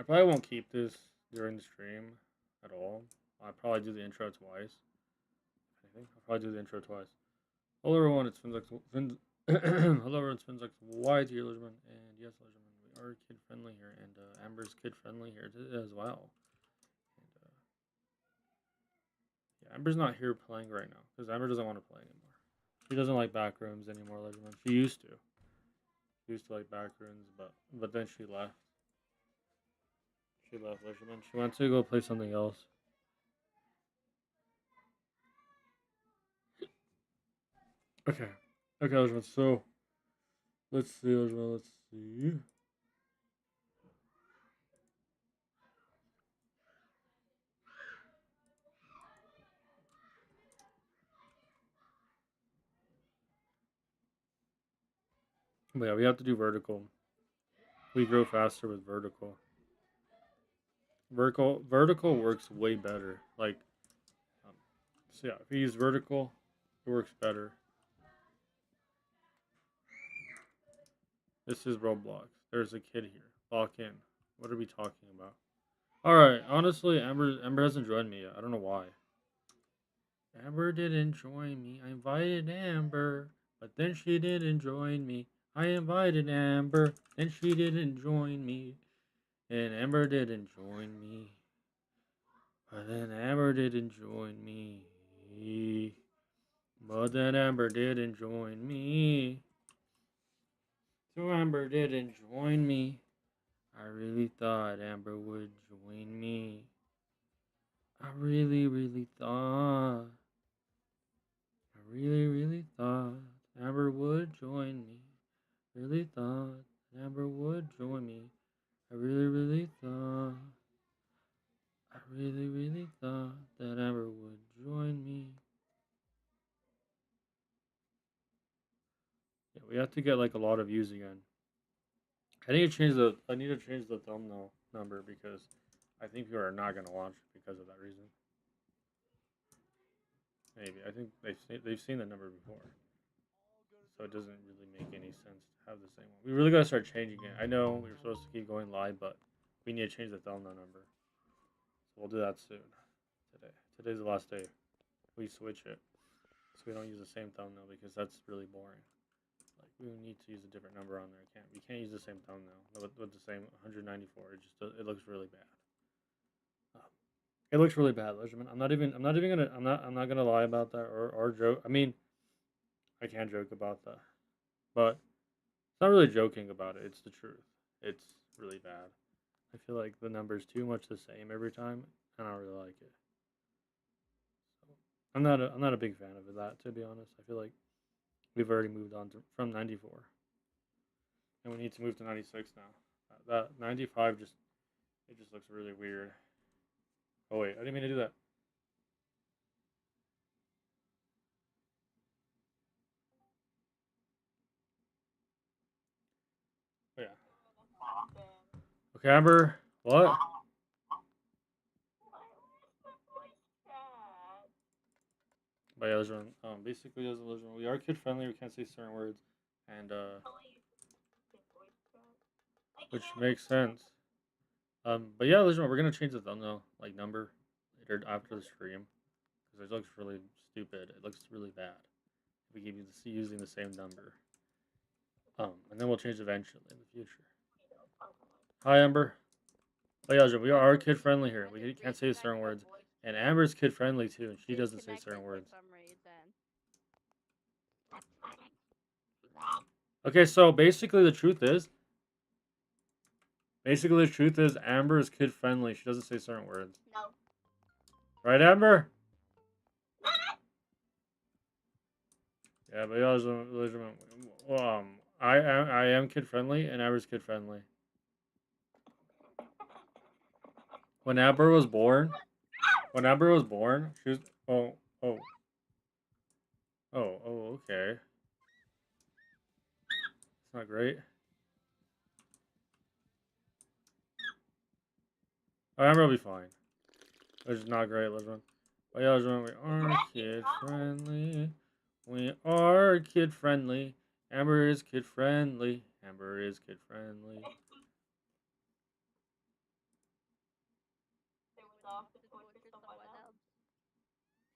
I probably won't keep this during the stream at all. I'll probably do the intro twice. I think I'll probably do the intro twice. Hello everyone, it's Finnzax. Hello everyone, it's Finnzax Y to your Leisure, and yes, Leisure, we are kid friendly here, and Amber's kid friendly here as well. And yeah, Amber's not here playing right now because Amber doesn't want to play anymore. She doesn't like back rooms anymore, Leisure. She used to. She used to like back rooms, but then she left. She left Leisure. She went to go play something else. Okay. Okay, Leisure. So let's see, Leisure. Let's see. But yeah, we have to do vertical. We grow faster with vertical. Vertical works way better. Like, um, so yeah, if you use vertical, it works better. This is Roblox. There's a kid here. Lock in. What are we talking about? All right. Honestly, Amber hasn't joined me yet. I don't know why. Amber didn't join me. I invited Amber, but then she didn't join me. I invited Amber, then she didn't join me, and Amber didn't join me. But then Amber didn't join me. But then Amber didn't join me. So Amber didn't join me. I really thought Amber would join me. I really thought. I really thought Amber would join me. Really thought Amber would join me. I really thought. I really thought that Amber would join me. Yeah, we have to get like a lot of views again. I need to change the thumbnail number because I think people are not gonna watch because of that reason. Maybe I think they've seen the number before, so it doesn't really make any sense to have the same one. We really gotta start changing it. I know we were supposed to keep going live, but we need to change the thumbnail number. So we'll do that soon. Today. Today's the last day. We switch it so we don't use the same thumbnail because that's really boring. Like we need to use a different number on there. We can't use the same thumbnail with the same 194. It looks really bad. It looks really bad, Leisure. I'm not gonna lie about that or joke. I mean, I can't joke about that, but it's not really joking about it. It's the truth. It's really bad. I feel like the number's too much the same every time, and I don't really like it. So I'm not a big fan of that, to be honest. I feel like we've already moved on from 94, and we need to move to 96 now. That 95 just looks really weird. Oh wait, I didn't mean to do that. Oh yeah. Okay, Amber. What? By Elgin. Basically, as Elgin, we are kid friendly. We can't say certain words, and which makes sense. But yeah, Elgin, we're gonna change the thumbnail like number later after the stream because it looks really stupid. It looks really bad. If we keep using the same number. And then we'll change eventually in the future. Hi, Amber. Oh yeah, Elgin, we are kid friendly here. We can't say certain words, and Amber's kid friendly too, and she doesn't say certain words. Okay, so basically the truth is Amber is kid friendly. She doesn't say certain words. No. Right, Amber? Yeah, but I am kid friendly and Amber's kid friendly. When Amber was born, she was oh okay. It's not great. Oh, Amber will be fine. It's not great, Lisbon. But yeah, Lisbon, we are kid friendly. We are kid friendly. Amber is kid friendly. Amber is kid friendly.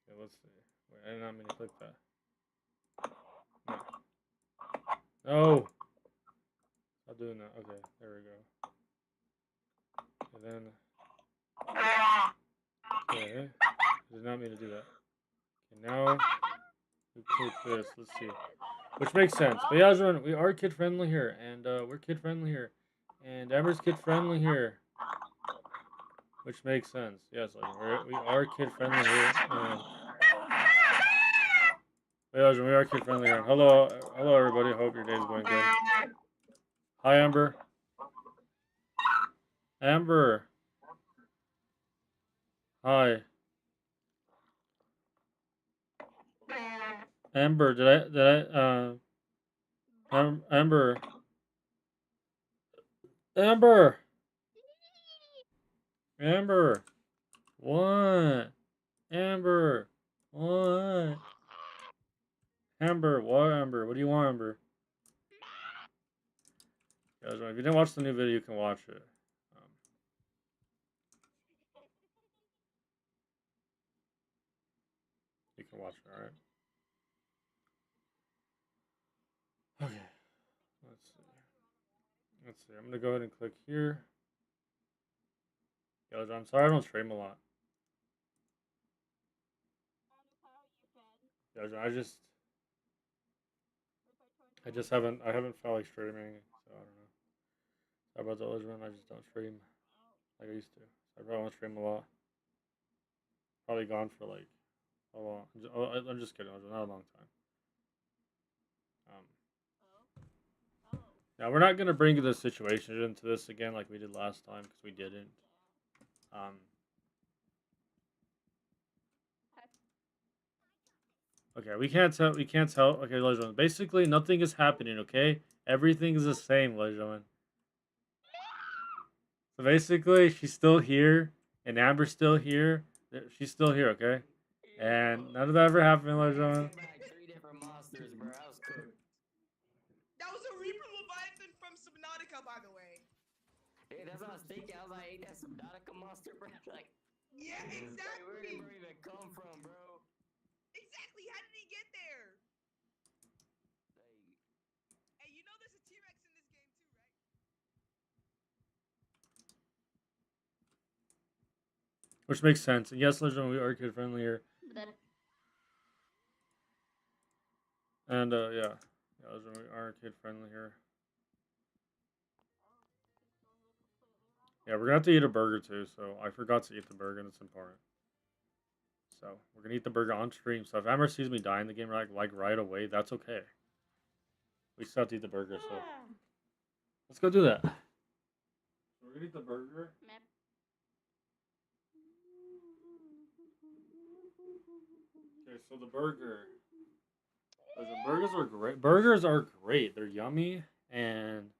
Okay, let's see. Wait, I did not mean to click that. No. No. Stop doing that. Okay, there we go. And then. Okay. I did not mean to do that. Okay, now we click this. Let's see. Which makes sense. But yeah, everyone, we are kid friendly here, and we're kid friendly here, and Amber's kid friendly here, which makes sense. Yes, like we are kid friendly here, and yeah, we are kid friendly here. Hello, hello everybody. Hope your day's going good. Hi, Amber. Amber. Hi. Amber, Amber. Amber. Amber. What? Amber. What? Amber. What, Amber? What do you want, Amber? Guys, if you didn't watch the new video, you can watch it. You can watch it, alright? Okay. Let's see. Let's see. I'm gonna go ahead and click here. Guys, I'm sorry I don't stream a lot. Guys, I just haven't felt like streaming, so I don't know. Sorry about the Elizabeth, I just don't stream like I used to. So I probably won't stream a lot. Probably gone for like a long. I'm just kidding. Not a long time. Now we're not gonna bring the situation into this again like we did last time because we didn't. Okay, we can't tell. We can't tell. Okay, ladies and gentlemen. Basically, nothing is happening. Okay, everything is the same, ladies and gentlemen. So basically, she's still here, and Amber's still here. She's still here. Okay, and none of that ever happened, ladies and gentlemen. Three different monsters, bro. I was cooked. That was a Reaper Leviathan from Subnautica, by the way. Hey, that's what I was thinking. I was like, ain't that Subnautica monster, bro? Like, yeah, exactly. Like, where did bro even come from, bro? Exactly. How did he get there? Hey, you know there's a T-Rex in this game too, right? Which makes sense. And yes, ladies and gentlemen, we are kid friendly here. And yeah, ladies and gentlemen, we are kid friendly here. Yeah, we're gonna have to eat a burger too. So I forgot to eat the burger, and it's important. So we're gonna eat the burger on stream. So if Amber sees me die in the game like right away, that's okay. We still have to eat the burger. So let's go do that. We're gonna eat the burger. Okay, so the burger. Listen, burgers are great. Burgers are great. They're yummy and.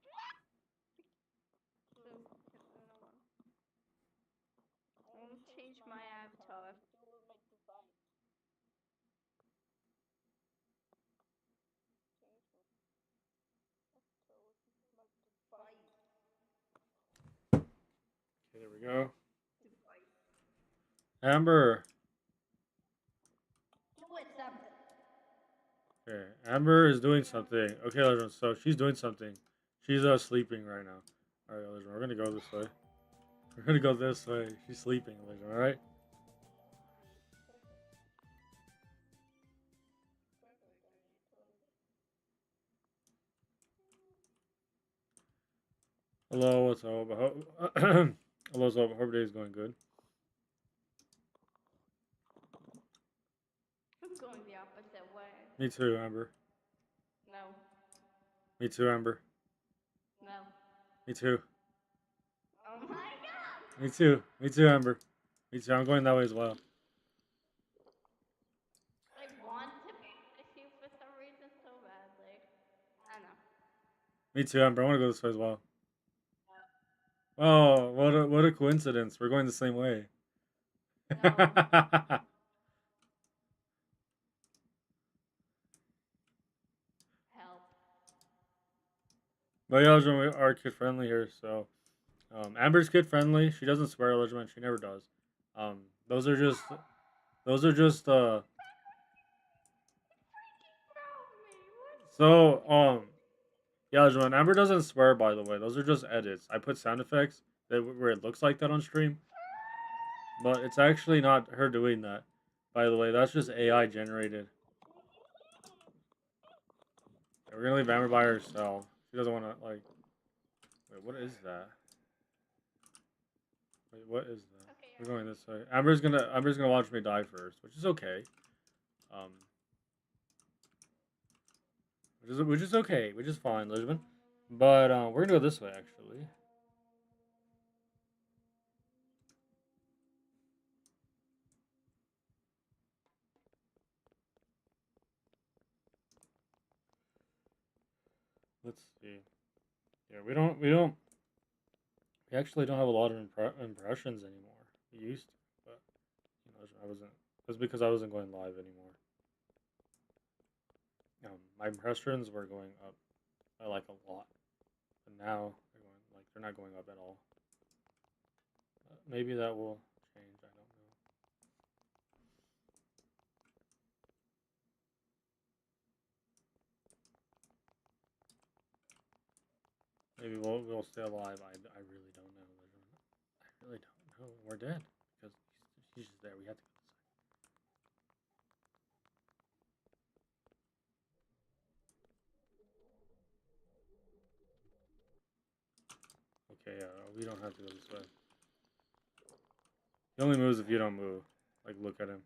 Change my avatar. Okay, there we go. Amber. Okay, Amber is doing something. Okay, listen, so she's doing something. She's sleeping right now. All right, listen, we're gonna go this way. We're gonna go this way. She's sleeping, listen. All right. Hello, what's up? Hello, what's up? Hope your day is going good. I'm going the opposite way. Me too, Amber. No. Me too, Amber. No. Me too. Oh my god! Me too. Me too, Amber. Me too. I'm going that way as well. I want to be with you for some reason so badly. I know. Me too, Amber. I want to go this way as well. Oh, what a coincidence. We're going the same way. No. Help. But yeah, we are kid friendly here, so Amber's kid friendly. She doesn't swear, Legend. She never does. Those are just those are just so yeah, Joanne, Amber doesn't swear, by the way. Those are just edits. I put sound effects where it looks like that on stream, but it's actually not her doing that. By the way, that's just AI generated. Yeah, we're gonna leave Amber by herself. She doesn't want to like. Wait, what is that? Wait, what is that? Okay, We're going this way. Amber's gonna watch me die first, which is okay. Um, which is okay, which is fine, Lisbon. But we're gonna go this way actually. Let's see. Yeah, we actually don't have a lot of impressions anymore. We used to, but I wasn't. That's because I wasn't going live anymore. My impressions were going up by like a lot, but now they're not going up at all. Maybe that will change. I don't know. Maybe we'll stay alive. I really don't know. I really don't know. We're dead because he's just there. We have to go this way. Okay, we don't have to go this way. He only moves if you don't move. Like, look at him.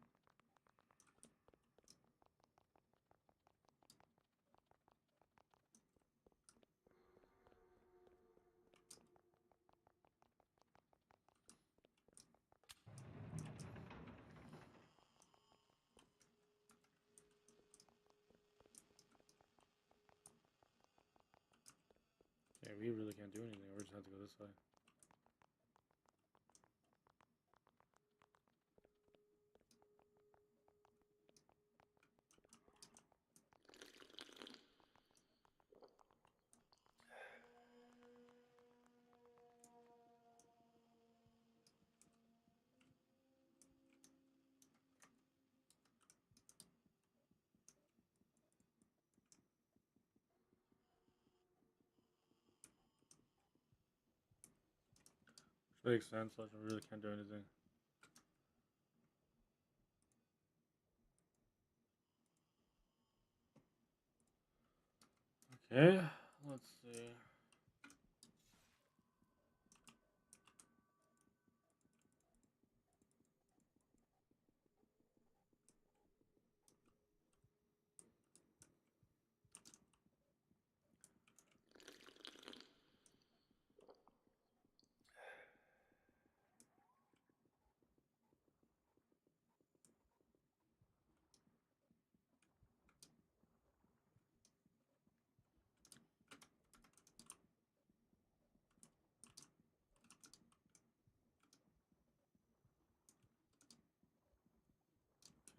Yeah, we really can't do anything. We just have to go this way. Which makes sense. Like, we really can't do anything. Okay, let's see.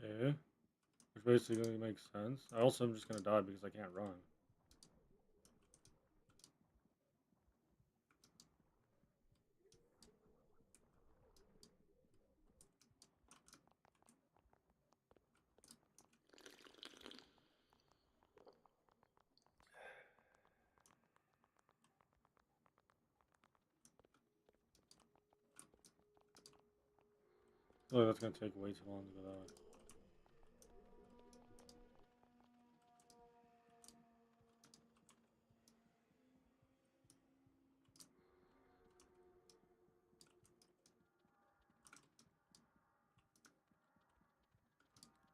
Okay, which basically makes sense. I also am just gonna die because I can't run. Oh, that's gonna take way too long to go that way.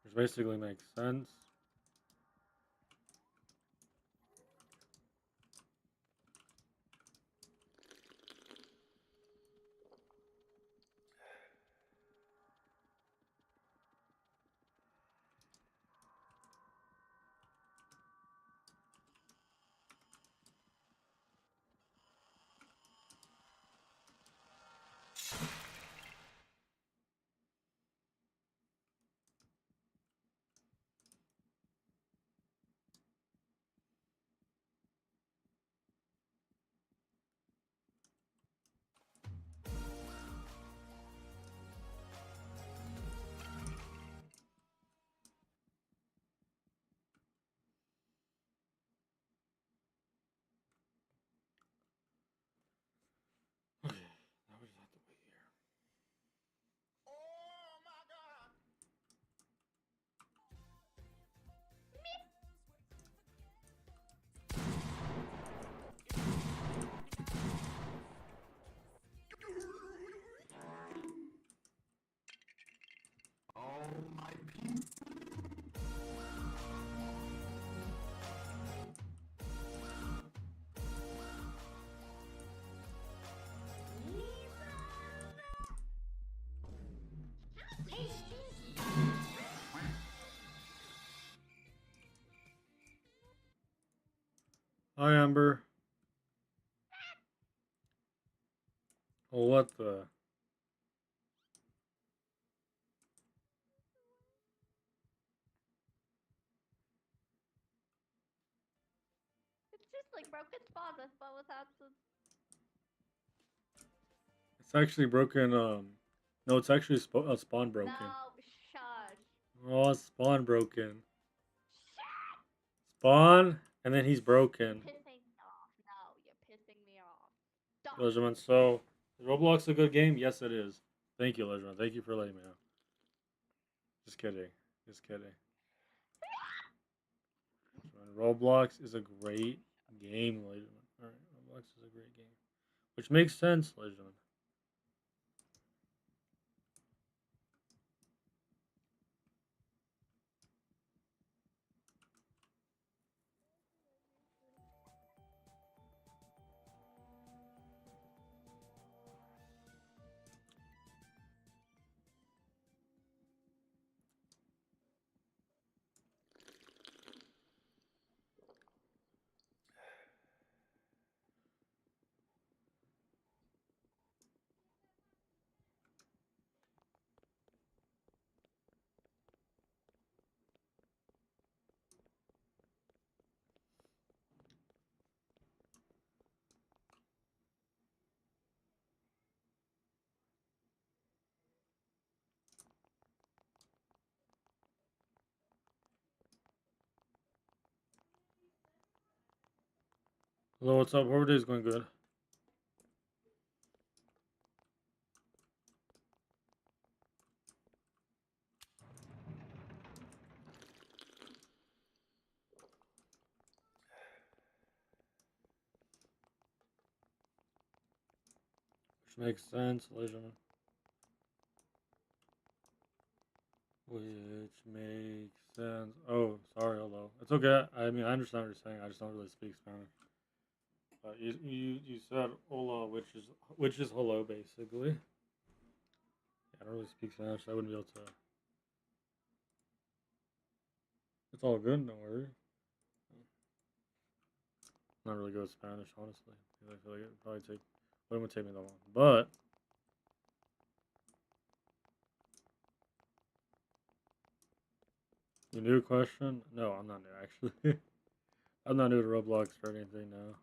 Which basically makes sense. Oh, what the? It's just like broken spawns, but without the. It's actually broken. No, it's actually spawn broken. No, shush. Oh, spawn broken. Spawn, and then he's broken. You're pissing me off. No, you're pissing me off. Stop. Legion, so is Roblox a good game? Yes, it is. Thank you, Legion. Thank you for letting me know. Just kidding. Just kidding. Roblox is a great game, Legion. Alright, Roblox is a great game. Which makes sense, Legion. Hello, what's up? Hope everyday's going good. Which makes sense, Legion. Which makes sense. Oh, sorry, hello. It's okay. I mean, I understand what you're saying. I just don't really speak Spanish. You said hola, which is hello, basically. Yeah, I don't really speak Spanish. So I wouldn't be able to. It's all good. Don't worry. I'm not really good at Spanish, honestly. I feel like it would probably take. Wouldn't take me that long. But your new question? No, I'm not new actually. I'm not new to Roblox or anything now.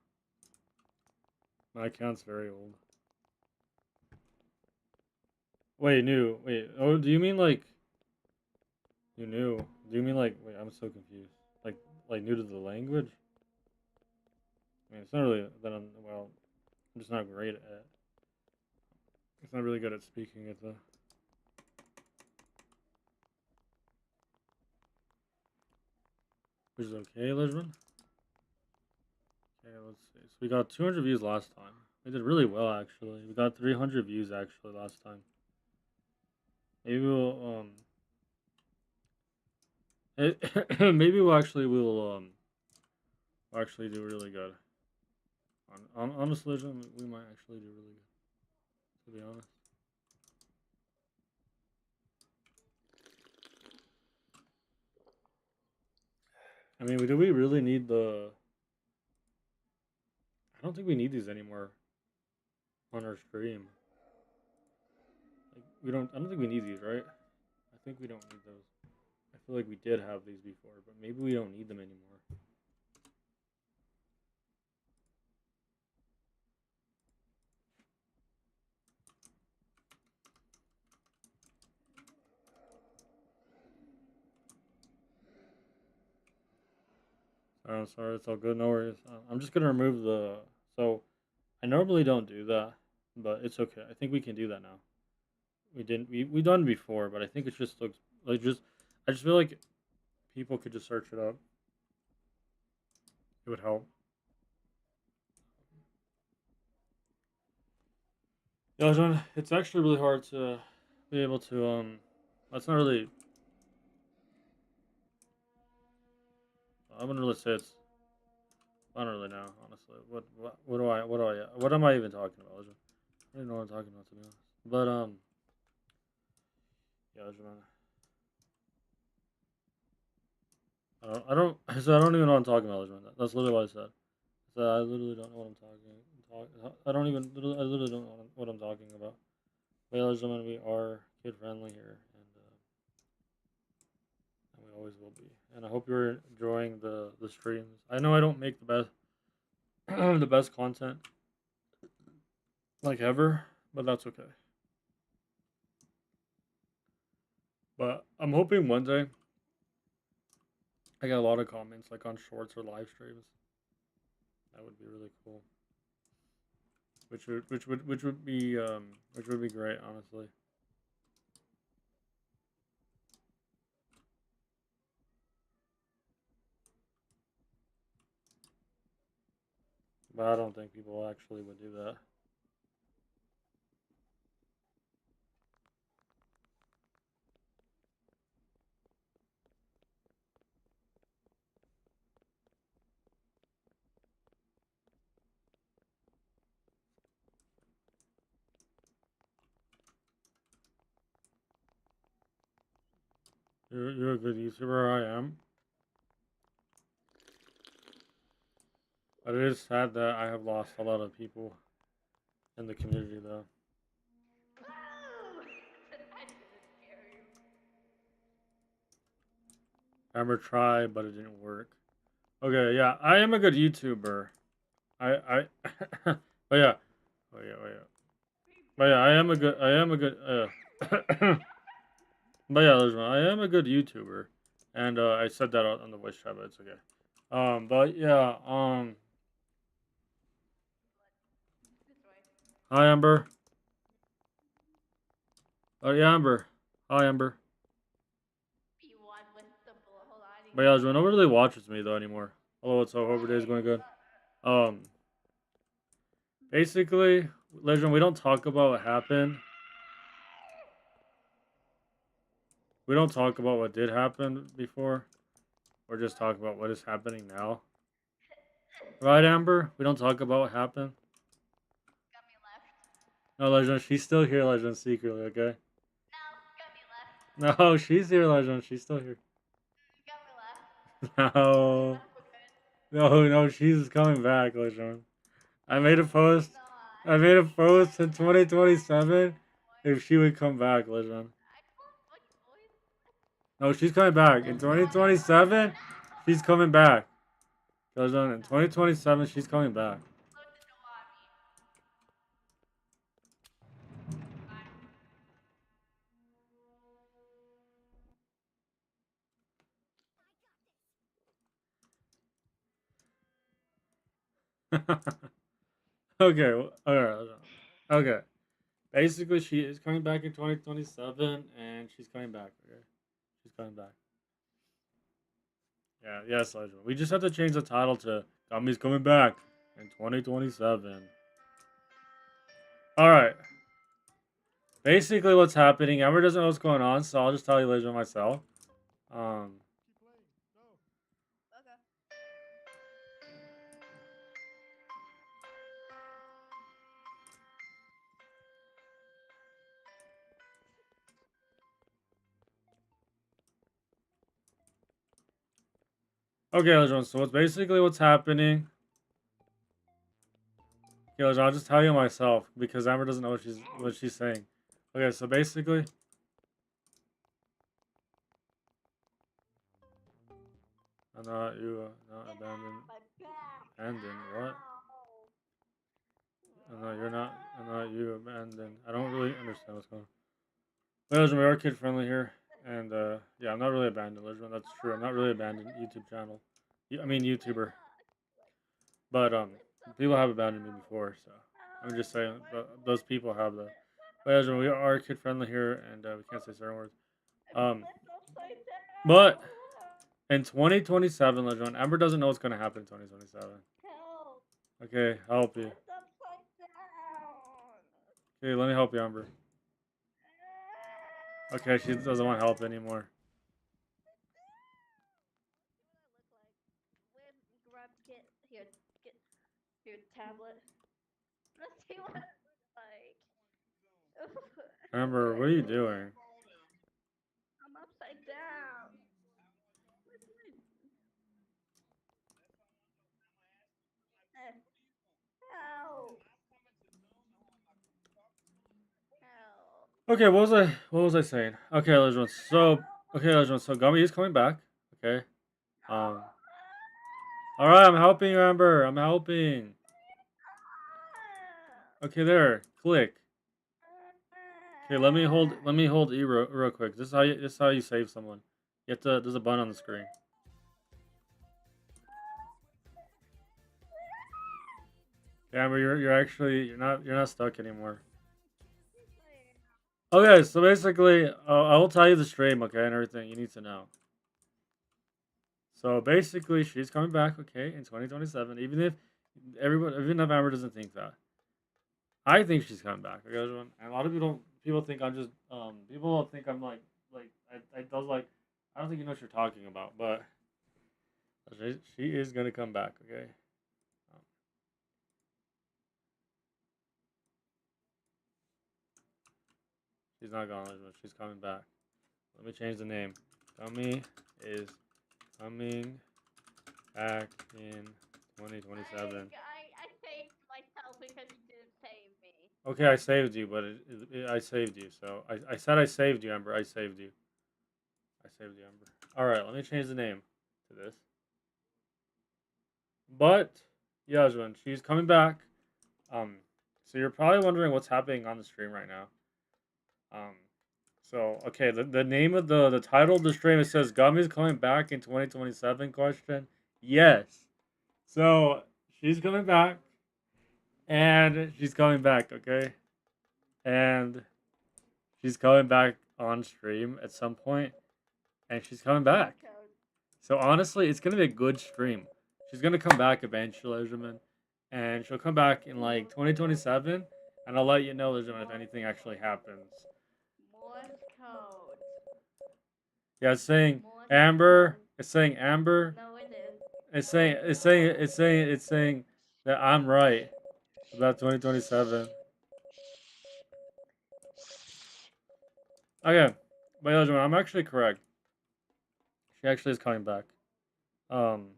My account's very old. Wait, new. Wait. Oh, do you mean like you new? Do you mean like? Wait, I'm so confused. Like new to the language? I mean, it's not really that I'm. Well, I'm just not great at. It's not really good at speaking it though. Which is okay, Lisbon. Okay, let's see. So we got 200 views last time. We did really well actually. We got 300 views actually last time. Maybe we'll maybe we'll actually do really good. On honest Legend, we might actually do really good. To be honest. I mean, do we really need the? I don't think we need these anymore on our stream. Like, we don't. I don't think we need these, right? I think we don't need those. I feel like we did have these before, but maybe we don't need them anymore. I'm sorry, it's all good. No worries. I'm just gonna remove the. So, I normally don't do that, but it's okay. I think we can do that now. We didn't. We done it before, but I think it just looks like just. I just feel like people could just search it up. It would help. Yeah, John, it's actually really hard to be able to. That's not really. I wouldn't really say it's. I don't really know, honestly. What am I even talking about, John? I don't even know what I'm talking about, to be honest. But yeah, John. I don't. So I don't even know what I'm talking about, John. That's literally what I said. So I literally don't know what I'm talking I don't even. I literally don't know what I'm talking about. But ladies and gentlemen, we are kid friendly here, and we always will be. And I hope you're enjoying the streams. I know I don't make the best the best content like ever, but that's okay. But I'm hoping one day I get a lot of comments like on shorts or live streams. That would be really cool. Which would be great, honestly. But I don't think people actually would do that. You're a good YouTuber, I am. But it is sad that I have lost a lot of people in the community, though. I didn't scare you. I remember tried, but it didn't work. Okay, yeah, I am a good YouTuber. But yeah, oh yeah, oh yeah. But yeah, I am a good, but yeah, I am a good YouTuber, and I said that on the voice chat, but it's okay. But yeah, This way. hi Amber. Oh yeah, Amber. Hi Amber. P1 with the bullet hole hiding. But yeah, no one really watches me though anymore. Hello, what's up? Hope your day's going good. Basically, Legend, we don't talk about what happened. We don't talk about what did happen before. Or just talk about what is happening now. Right, Amber? We don't talk about what happened. Got me left. No, Legend, she's still here, Legend, secretly, okay? No, got me left. No, she's here, Legend. She's still here. Got me left. No. No, she's coming back, Legend. I made a post. I made a post in 2027 if she would come back, Legend. No, she's coming back. In 2027, she's coming back. Legend, in 2027, she's coming back. Okay, alright. Okay. Basically, she is coming back in 2027, and she's coming back, okay? She's coming back. Yeah, yes, Legend. We just have to change the title to Gummi's coming back in 2027. Alright. Basically, what's happening, Amber doesn't know what's going on, so I'll just tell you Legend myself. Okay, Legend, so what's happening. Okay, Legend, I'll just tell you myself, because Amber doesn't know what she's saying. Okay, so basically... I'm not abandoned. Abandoned, what? I'm not you abandoned. I don't really understand what's going on. Legend, we are kid friendly here. And, yeah, I'm not really abandoned, Legend. That's true. I'm not really abandoned YouTube channel. I mean, YouTuber. But, people have abandoned me before, so. I'm just saying, those people have the... Legend, we are kid friendly here, and, we can't say certain words. But... In 2027, Legend, Amber doesn't know what's going to happen in 2027. Help. Okay, help you. Okay, let me help you, Amber. Okay, she doesn't want help anymore. Get your tablet. Let's see what it looks like. Amber, what are you doing? I'm upside down. Ow. Okay, what was I saying? Okay, Legend. So Gummy is coming back. Okay. Um. All right, I'm helping you, Amber. I'm helping. Okay, there. Click. Okay, let me hold E real quick. This is how you save someone. You have to. There's a button on the screen. Yeah, Amber, you're not stuck anymore. Okay, so basically, I will tell you the stream, okay, and everything you need to know. So basically, she's coming back, okay, in 2027. Even if Amber doesn't think that, I think she's coming back. Okay, everyone, and a lot of people think I'm just people think I'm I don't think you know what you're talking about, but she is gonna come back, okay. Um, she's not gone, Elizabeth. She's coming back. Let me change the name. Gummy is coming back in 2027. I saved myself because you didn't save me. Okay, I saved you, but I saved you. So I said I saved you, Amber. I saved you. I saved you, Amber. All right, let me change the name to this. But Yasmin, she's coming back. So you're probably wondering what's happening on the stream right now. Um, so okay, the name of the title of the stream, it says Gummy's coming back in 2027 question. Yes. So she's coming back, and she's coming back. Okay, and she's coming back on stream at some point, and she's coming back. So honestly, it's gonna be a good stream. She's gonna come back eventually, Benjamin, and she'll come back in like 2027, and I'll let you know, Benjamin, if anything actually happens. Morse code. Yeah, it's saying Morse Amber. code. It's saying Amber. No, it is. It's saying that I'm right about 2027. Okay, but Benjamin, I'm actually correct. She actually is coming back. Um,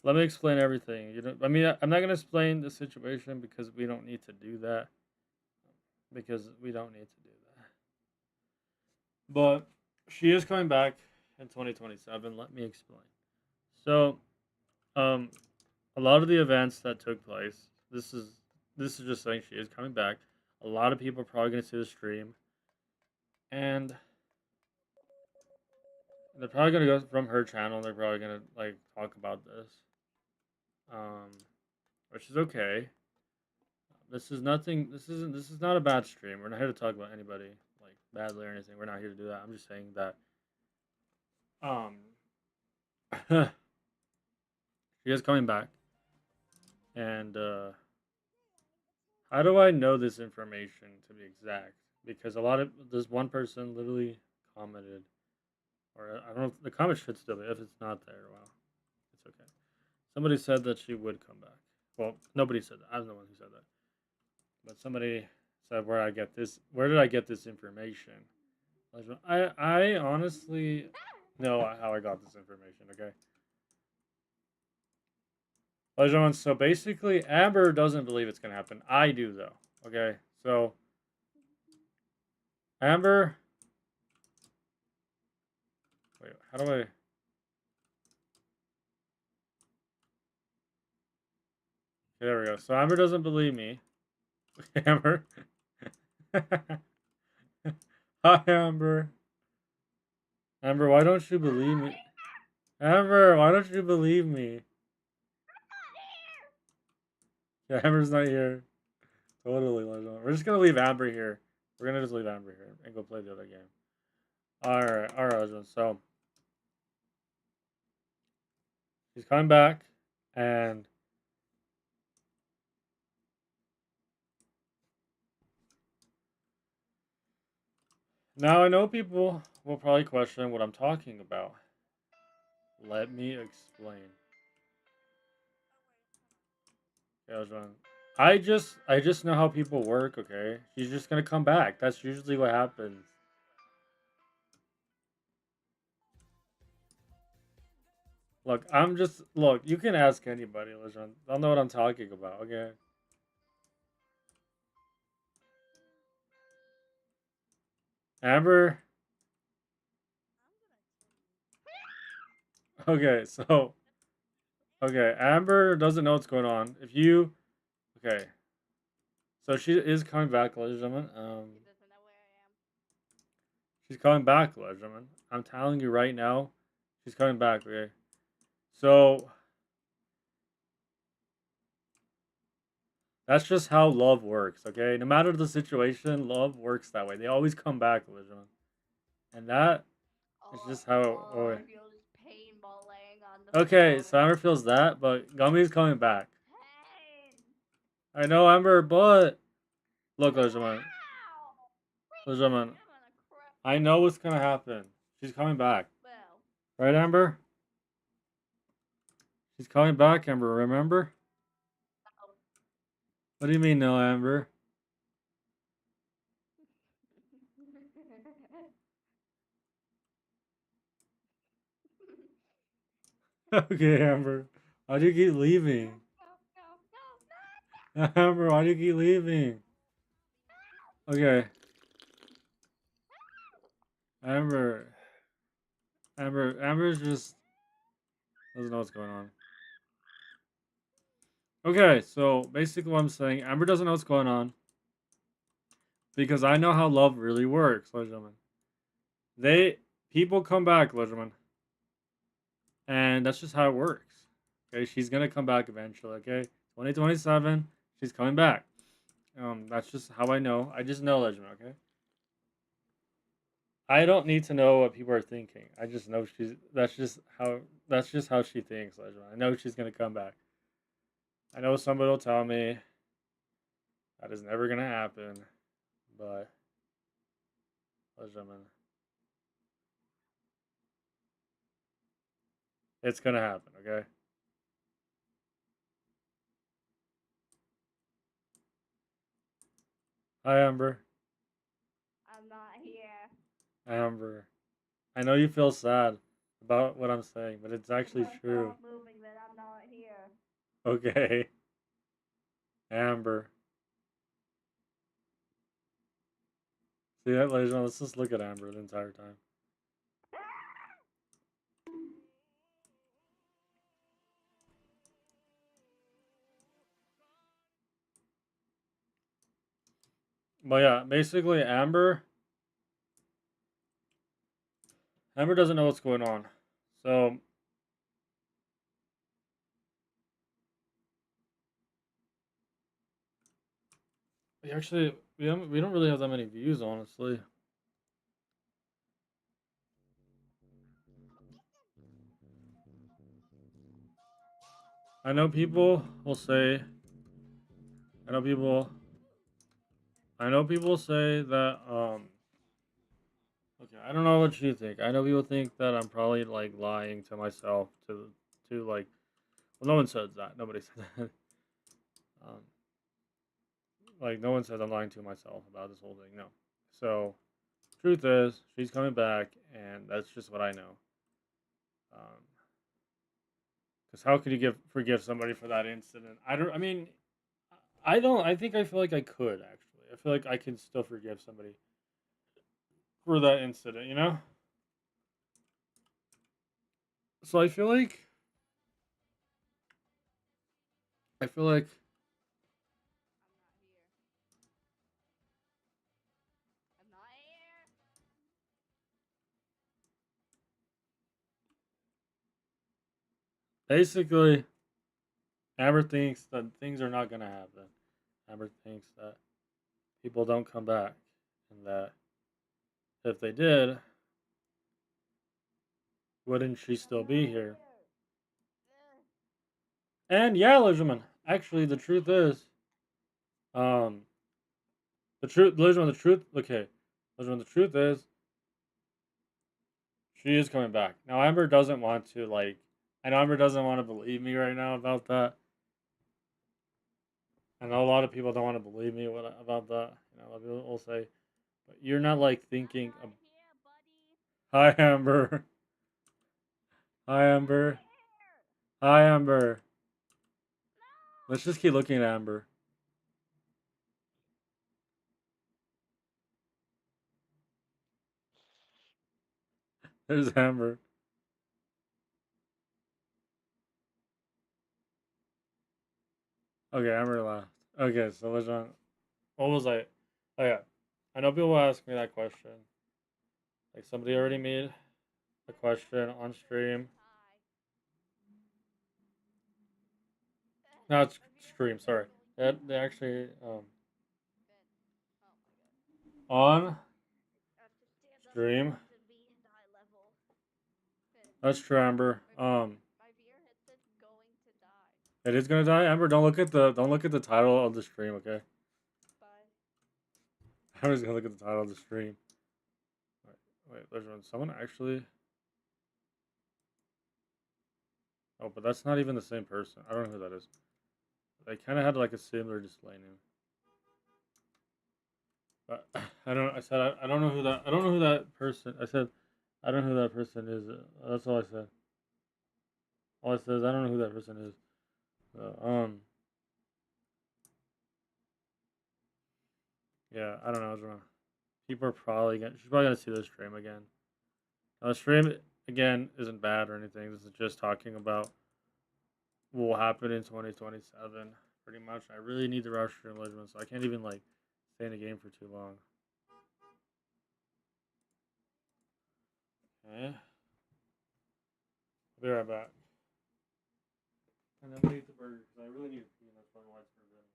Let me explain everything. I mean, I'm not gonna explain the situation because we don't need to do that. Because we don't need to do that. But she is coming back in 2027. Let me explain. So, um, a lot of the events that took place. This is just saying she is coming back. A lot of people are probably gonna see the stream, and they're probably gonna go from her channel. They're probably gonna like talk about this, um, which is okay. This is nothing. This isn't. This is not a bad stream. We're not here to talk about anybody like badly or anything. We're not here to do that. I'm just saying that um, she is coming back, and how do I know this information to be exact? Because there's one person literally commented, or I don't know if the comment should still be. If it's not there, well, it's okay. Somebody said that she would come back. Well, nobody said that. I'm the one who said that. But somebody said where did I get this information? I honestly know how I got this information, okay? So basically Amber doesn't believe it's gonna happen. I do though. Okay? So Amber, wait, how do I okay, there we go. So Amber doesn't believe me. Amber. Hi Amber. Amber, why don't you believe me? Amber, why don't you believe me? Yeah, Amber's not here. Totally, We're just gonna leave Amber here. We're gonna just leave Amber here and go play the other game. Alright, husband. So he's coming back, and now I know people will probably question what I'm talking about. Let me explain. Yeah, husband. I just know how people work. Okay, she's just gonna come back. That's usually what happens. Look. You can ask anybody, listen. They'll know what I'm talking about. Okay. Amber. Okay, so okay, Amber doesn't know what's going on. If you okay, so she is coming back, ladies and gentlemen. He doesn't know where I am. She's coming back, ladies and gentlemen. I'm telling you right now, she's coming back. Okay, so that's just how love works. Okay, no matter the situation, love works that way. They always come back, ladies and gentlemen, and that is just how. Oh, Oh, I feel this pain while laying on the okay, floor. so Amber feels that, but Gummy's coming back. Pain. I know, Amber, but look, ladies and gentlemen, Ow! ladies and gentlemen, I'm gonna cry. I know what's gonna happen. She's coming back, Well, right, Amber? She's coming back, Amber. Remember? What do you mean, no, Amber? Okay, Amber. Why do you keep leaving? Amber, why do you keep leaving? Okay, Amber. Amber's just doesn't know what's going on. Okay, so basically what I'm saying, Amber doesn't know what's going on because I know how love really works, ladies and gentlemen. People come back, ladies and gentlemen, and that's just how it works. Okay, she's gonna come back eventually. Okay, 2027, she's coming back. That's just how I know. I just know, ladies and gentlemen. Okay. I don't need to know what people are thinking. I just know she's. That's just how she thinks, ladies and gentlemen. I know she's gonna come back. I know somebody will tell me that is never gonna happen, but ladies and gentlemen, it's gonna happen. Okay. Hi, Amber. I'm not here. Amber. I know you feel sad about what I'm saying, but it's actually true. Stop moving, but I'm not here. Okay. Amber. See that, ladies and gentlemen? Let's just look at Amber the entire time. But yeah, basically Amber doesn't know what's going on. So we don't really have that many views, honestly. I know people will say I know people say that okay, I don't know what you think. I know people think that I'm probably like lying to myself to like well no one says that. Nobody said that. Um like no one says I'm lying to myself about this whole thing. No. So truth is she's coming back and that's just what I know. Um because how could you forgive somebody for that incident? I don't. I mean, I don't. I think I feel like I could actually. I feel like I can still forgive somebody for that incident. You know. So I feel like I'm not here. basically Amber thinks that things are not gonna happen. Amber thinks that people don't come back, and that if they did, wouldn't she still be here? And yeah, Legion, actually, the truth is, um, Legion, the truth. Okay, Legion, the truth is, she is coming back. Now, Amber doesn't want to, like, I know Amber doesn't want to believe me right now about that. I know a lot of people don't want to believe me about that. You know, a lot of people will say, but you're not, like, thinking, I'm not here, hi, buddy. Amber. Hi, I'm not Amber. here. Hi, Amber. No. Let's just keep looking at Amber. There's Amber. Okay, Amber laughed. Okay, so let's on. What was I? Oh yeah, I know people ask me that question. Like somebody already made a question on stream. No, it's stream. Sorry. They actually on stream. That's true, Amber. It is gonna die. Amber, don't look at the title of the stream, okay? Amber's gonna look at the title of the stream. Wait, there's one. Someone actually. Oh, but that's not even the same person. I don't know who that is. They kind of had like a similar display name. But I don't. I said I don't know who that. I don't know who that person. I said I don't know who that person is. That's all I said. All I said is I don't know who that person is. Yeah, I don't know. People are probably gonna. She's probably gonna see this stream again. Now, the stream again isn't bad or anything. This is just talking about what will happen in 2027. Pretty much. I really need to rush stream Legend, so I can't even like stay in the game for too long. Okay. I'll be right back. And then we'll eat the burger because I really need to pee, and that's probably why it's for good.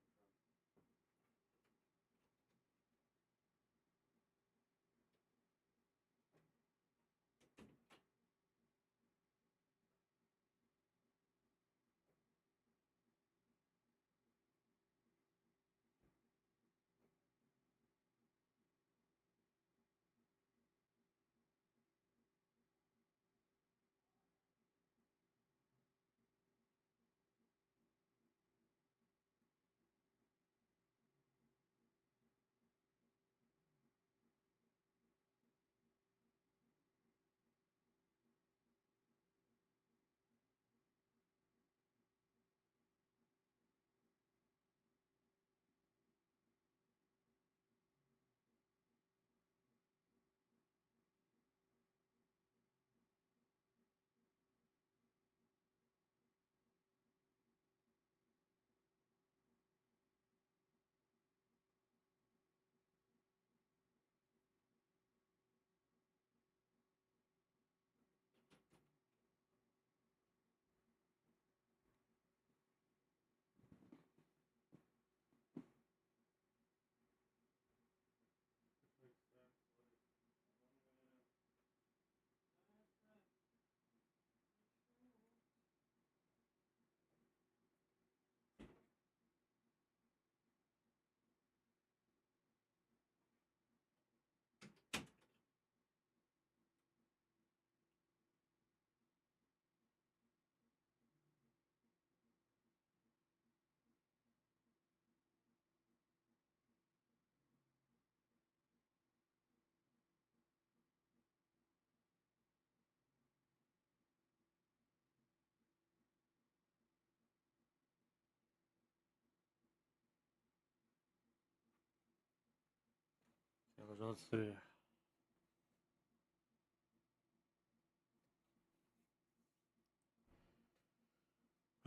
Yeah, let's see.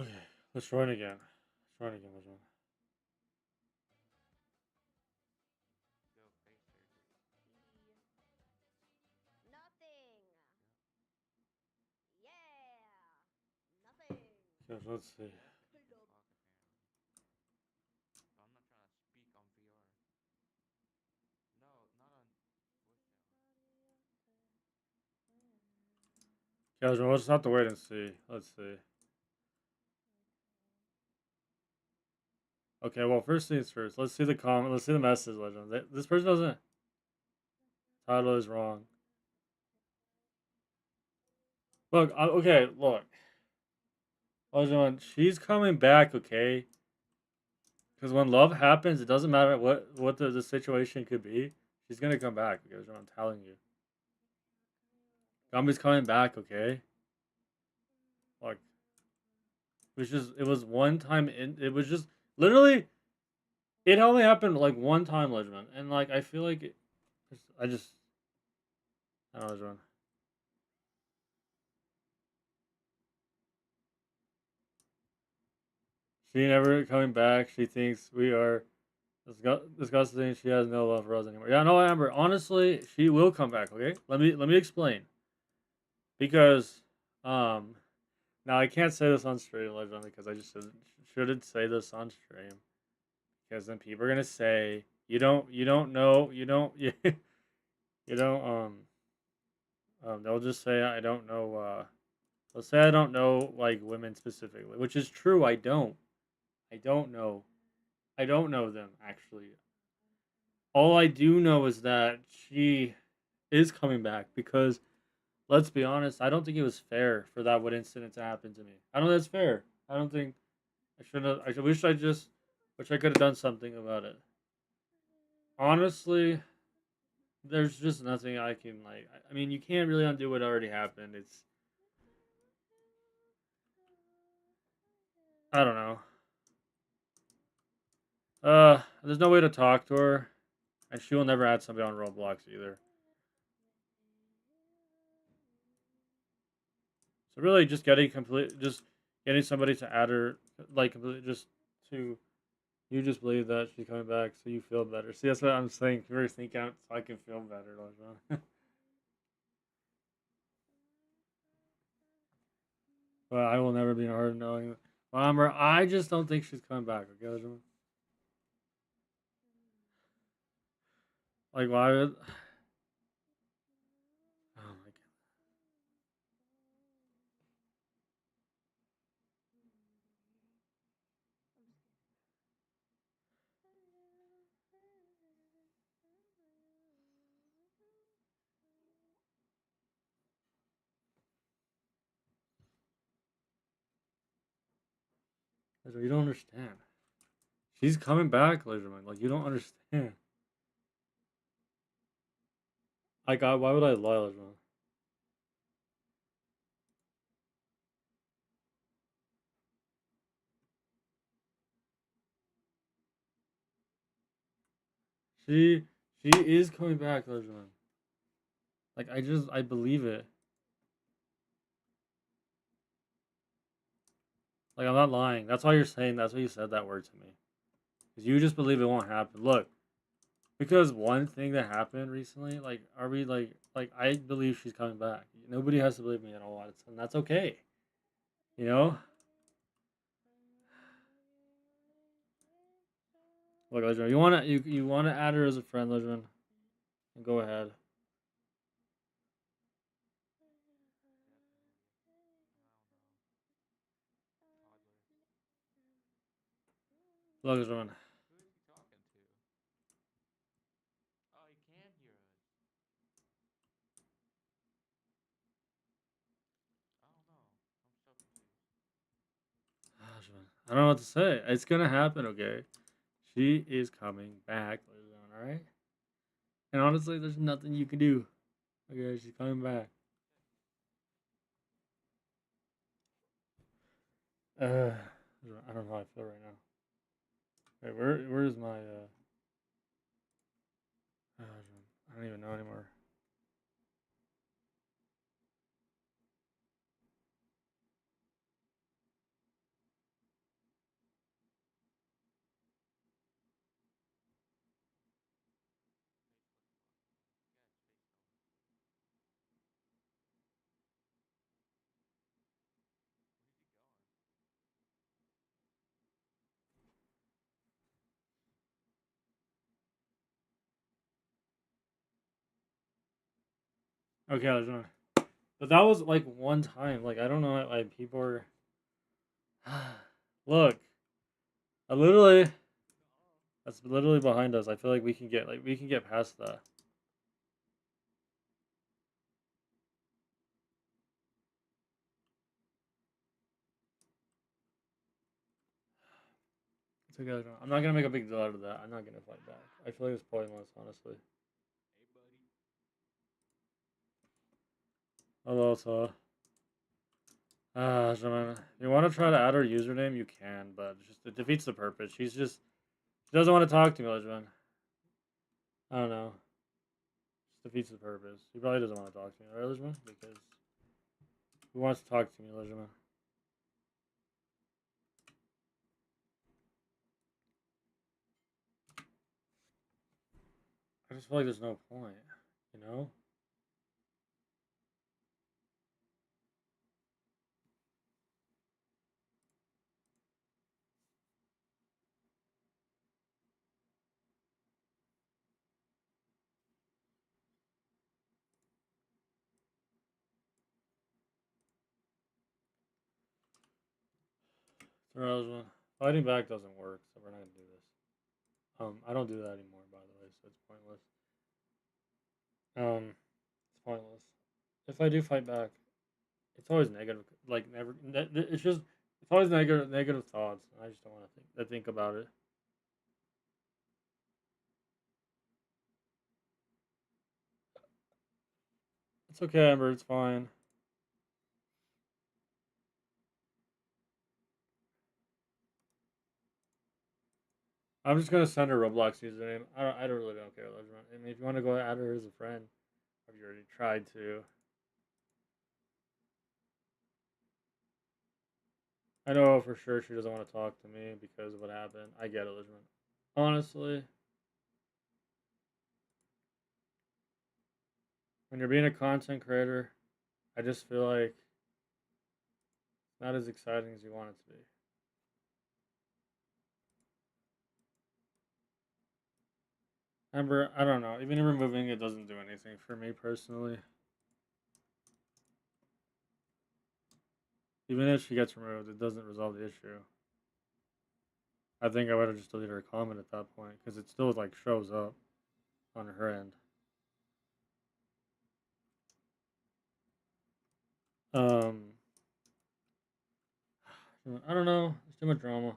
Okay, let's join again. Let's join again. Let's join. Okay, let's see. Guys, we'll just have to wait and see. Let's see. Okay, well, first things first. Let's see the comment. Let's see the message, Legend. This person doesn't. Title is wrong. Look, okay, look. Legend, she's coming back, okay? Because when love happens, it doesn't matter what the situation could be. She's gonna come back, because I'm telling you. Gumby's coming back, okay? Like, it was one time it was just literally it only happened like one time, Legend, and like I feel like I don't know, Legend. She never coming back. She thinks we are disgusting. She has no love for us anymore. Yeah, no, Amber. Honestly, she will come back. Okay, let me explain. Because um, now I can't say this on stream, Legend, because I just shouldn't say this on stream because then people are gonna say you don't know you don't they'll just say I don't know they'll say I don't know like women specifically, which is true. I don't know them actually. All I do know is that she is coming back because let's be honest, I don't think it was fair for that one incident to happen to me. I don't think that's fair. I don't think I should have. Wish I could have done something about it. Honestly, there's just nothing I can like. I mean, you can't really undo what already happened. I don't know. There's no way to talk to her, and she will never add somebody on Roblox either. So really, just getting somebody to add her, like completely, just to you just believe that she's coming back, so you feel better. See, that's what I'm saying. First, think out so I can feel better, like, but I will never be in a hard knowing. Bomber, I just don't think she's coming back. Okay, like why would? Oh my god. You don't understand. She's coming back, Laserman. Like you don't understand. Like why would I lie, Laserman? She she is coming back, Laserman. Like I believe it. Like I'm not lying. That's why you're saying. That's why you said that word to me. Because you just believe it won't happen. Look, because one thing that happened recently, like, are we like I believe she's coming back. Nobody has to believe me at all, and that's okay. You know. Look, Laserman, you wanna add her as a friend, Laserman? Go ahead. Look, Laserman. Who is he talking to? Oh, he can hear us. I don't know. I'm so confused. Laserman, I don't know what to say. It's gonna happen, okay? She is coming back, Laserman. All right. And honestly, there's nothing you can do. Okay, she's coming back. I don't know how I feel right now. Wait, where's my I don't even know anymore. Okay, Laserman. But that was like one time. Like I don't know why people are. Look, I literally. That's literally behind us. I feel like we can get past that. It's okay. I'm not gonna make a big deal out of that. I'm not gonna fight back. I feel like it's pointless, honestly. Hey, buddy. Hello, so. Shaman. You want to try to add her username? You can, but it defeats the purpose. She doesn't want to talk to me, Shaman. I don't know. Just defeats the purpose. He probably doesn't want to talk to me, right, Shaman? Because who wants to talk to me, Shaman? I just feel like there's no point, you know? One. Fighting back doesn't work, so we're not gonna do this. I don't do that anymore, by the way, so it's pointless. It's pointless. If I do fight back, it's always negative. Like never. It's just. It's always negative thoughts. I just don't want to think about it. It's okay, Amber. It's fine. I'm just gonna send her Roblox username. I don't really don't care. I mean, if you want to go add her as a friend, have you already tried to? I know for sure she doesn't want to talk to me because of what happened. I get it, Elizabeth. Honestly, when you're being a content creator, I just feel like it's not as exciting as you want it to be. Amber, I don't know. Even removing it doesn't do anything for me personally. Even if she gets removed, it doesn't resolve the issue. I think I would have just deleted her comment at that point because it still like shows up on her end. Um, I don't know. There's too much drama.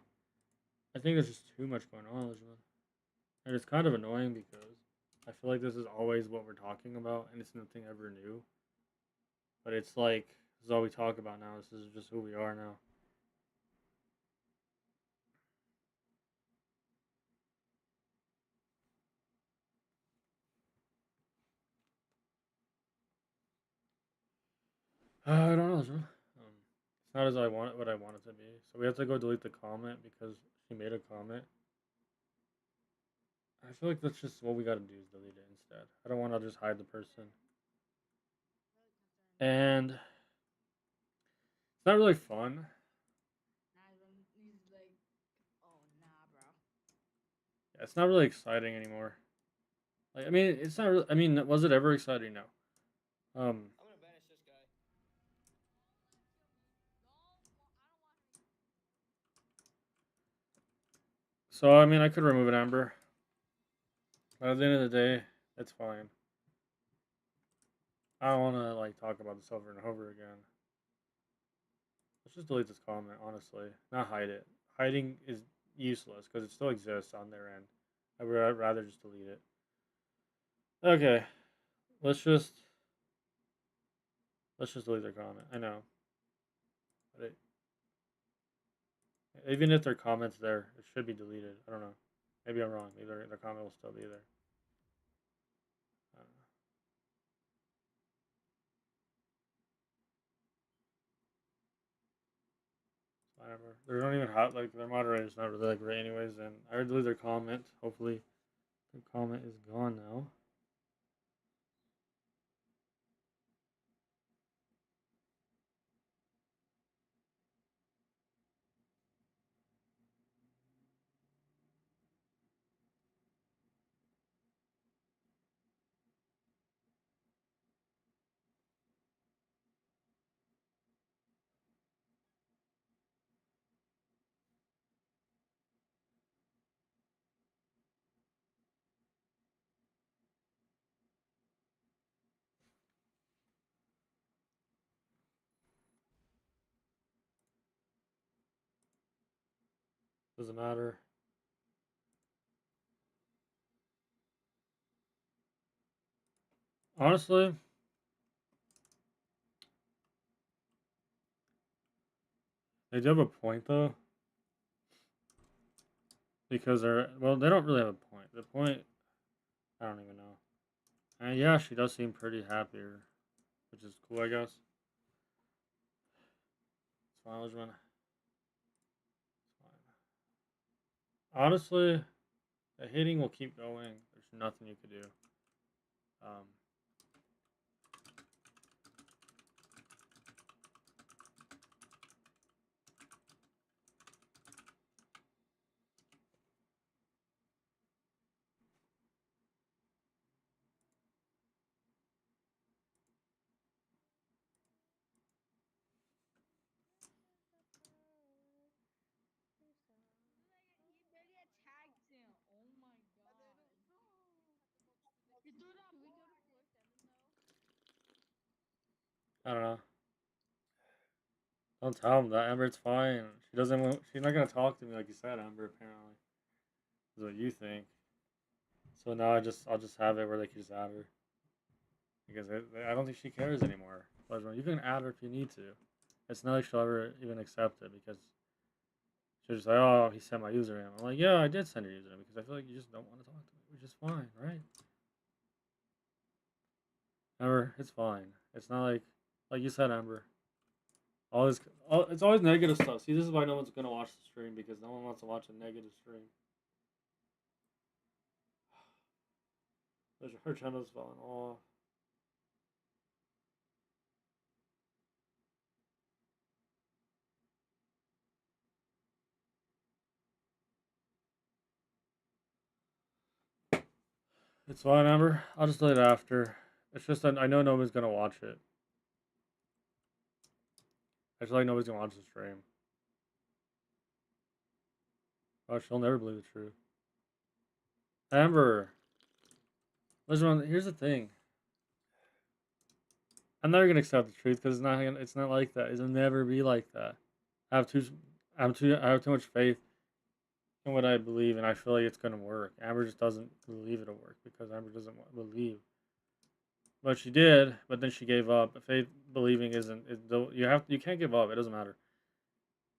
I think there's just too much going on, Elizabeth. And it's kind of annoying because I feel like this is always what we're talking about and it's nothing ever new. But it's like, this is all we talk about now. This is just who we are now. I don't know, Elizabeth. It's not as I want it, what I want it to be. So we have to go delete the comment because she made a comment. I feel like that's just what we gotta do is delete it instead. I don't want to just hide the person. And it's not really fun. He's like, oh nah, bro. Yeah, it's not really exciting anymore. Like, I mean, it's not really. I mean, was it ever exciting? No. I'm gonna banish this guy. So I mean, I could remove it, Amber. But at the end of the day, it's fine. I don't want to like talk about this over and over again. Let's just delete this comment, honestly. Not hide it. Hiding is useless because it still exists on their end. I would rather just delete it. Okay, let's just delete their comment. I know. But even if their comment's there, it should be deleted. I don't know. Maybe I'm wrong. Maybe their comment will still be there. I don't know. Whatever. They don't even have like their moderator's not really that great anyways. And I already deleted their comment. Hopefully, their comment is gone now. Doesn't matter. Honestly, they do have a point though. Because they don't really have a point. The point, I don't even know. And yeah, she does seem pretty happier, which is cool, I guess. It's fine, It's fine. Honestly, the hating will keep going. There's nothing you could do. You barely attacked him. Oh my god. You do that. We go to floor 7 though. I don't know. Don't tell him that, Amber. It's fine. She doesn't. She's not gonna talk to me like you said, Amber. Apparently, is what you think. So now I'll just have it where they can just add her because I don't think she cares anymore. You can add her if you need to. It's not like she'll ever even accept it because she'll just say, "Oh, he sent my username." I'm like, "Yeah, I did send your username because I feel like you just don't want to talk to me, which is fine, right?" Amber, it's fine. It's not like you said, Amber. It's always negative stuff. See, this is why no one's gonna watch the stream because no one wants to watch a negative stream. Her channel's falling off. It's fine, Amber. I'll just delete it after. It's just that I know nobody's gonna watch it. I feel like nobody's gonna watch the stream. Oh, she'll never believe the truth. Amber, listen, here's the thing. I'm never gonna accept the truth because it's not like that. It'll never be like that. I have I have too much faith in what I believe, and I feel like it's gonna work. Amber just doesn't believe it'll work because Amber doesn't believe. But she did, but then she gave up. Faith believing isn't. You can't give up. It doesn't matter.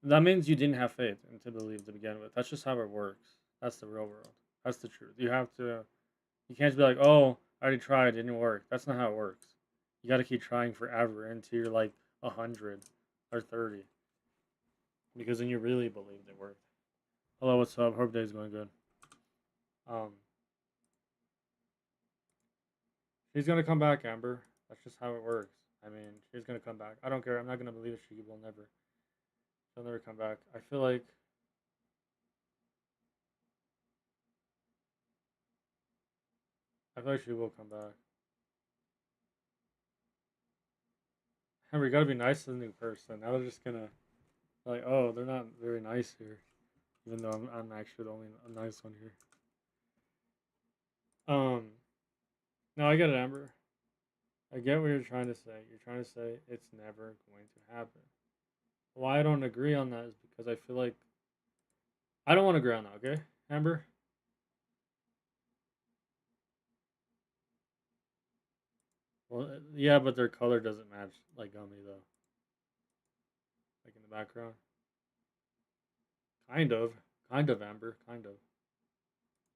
That means you didn't have faith and to believe to begin with. That's just how it works. That's the real world. That's the truth. You have to. You can't just be like, oh, I already tried, it didn't work. That's not how it works. You got to keep trying forever until you're like 100 or 30, because then you really believed it worked. Hello, what's up? Hope day's going good. She's gonna come back, Amber. That's just how it works. I mean, she's gonna come back. I don't care. I'm not gonna believe it. She will never. She'll never come back. I feel like. She will come back. Amber, you gotta be nice to the new person. Now they're just gonna like, oh, they're not very nice here, even though I'm actually the only nice one here. No, I get it, Amber. I get what you're trying to say. You're trying to say it's never going to happen. Why I don't agree on that is because I feel like I don't want to agree on that. Okay, Amber. Well, yeah, but their color doesn't match like Gummy though. Like in the background. Kind of, Amber, kind of.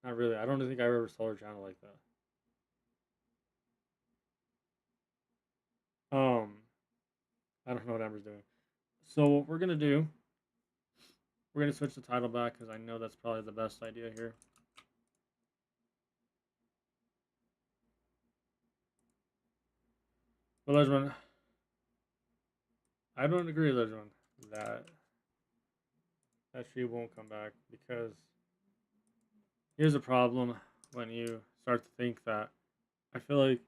Not really. I don't think I ever saw her channel like that. I don't know what Amber's doing. So what we're gonna do, we're gonna switch the title back because I know that's probably the best idea here. But Lejman, I don't agree, Lejman, that she won't come back because here's a problem when you start to think that. I feel like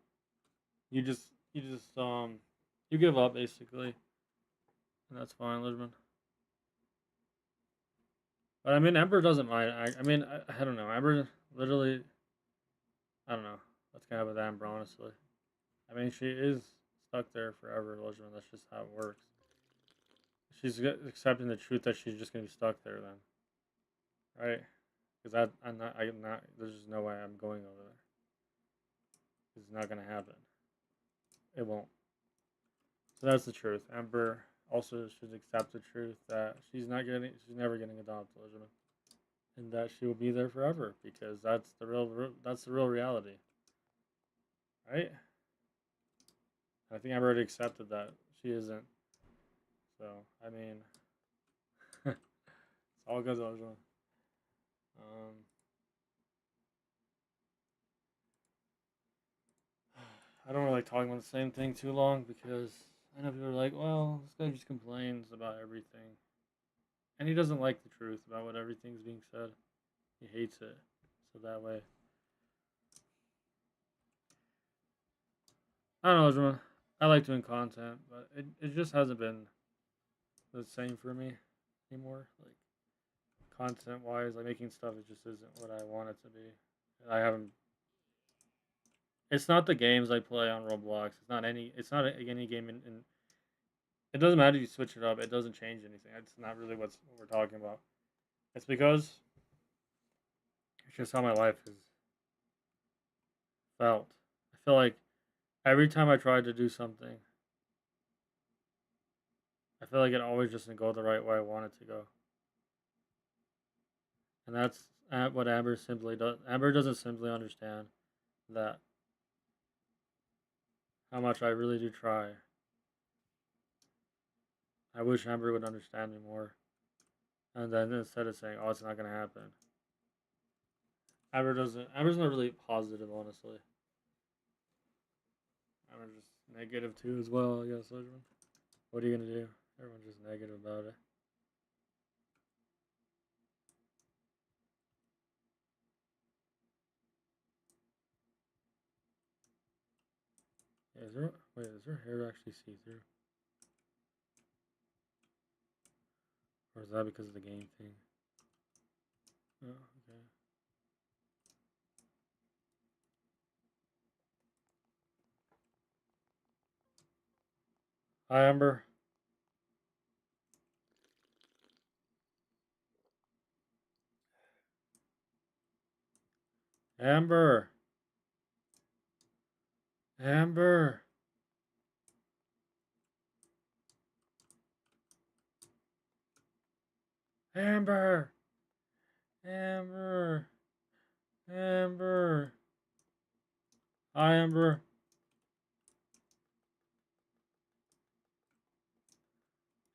you give up basically, and that's fine, Lejman. But I mean, Ember doesn't mind. I don't know. Ember literally, I don't know what's gonna happen with Amber, honestly. I mean, she is stuck there forever, Lejman. That's just how it works. She's accepting the truth that she's just gonna be stuck there then, right? Because I'm not. There's just no way I'm going over there. It's not gonna happen. It won't. So that's the truth. Amber also should accept the truth that she's never getting adopted, Elizabeth, and that she will be there forever because that's the real reality, right? I think I've already accepted that she isn't. So I mean, it's all good, Elizabeth. I don't really like talking about the same thing too long because I know people are like, well, this guy just complains about everything. And he doesn't like the truth about what everything's being said. He hates it. So that way. I don't know, everyone. I like doing content, but it just hasn't been the same for me anymore. Like, content wise, like making stuff, it just isn't what I want it to be. I haven't. It's not the games I play on Roblox. It's not any. It's not any game in. It doesn't matter if you switch it up. It doesn't change anything. It's not really what we're talking about. It's because it's just how my life has felt. I feel like every time I tried to do something, I feel like it always just didn't go the right way I want it to go. And that's what Amber simply does. Amber doesn't simply understand that how much I really do try. I wish Amber would understand me more. And then instead of saying, "Oh, it's not gonna happen," Amber doesn't. Amber's not really positive, honestly. Amber's just negative too, as well. I guess. What are you gonna do? Everyone's just negative about it. Yeah, is her hair actually see through? Or is that because of the game thing? Oh, okay. Hi, Amber. Amber. Amber. Amber. Amber. Amber. Hi, Amber.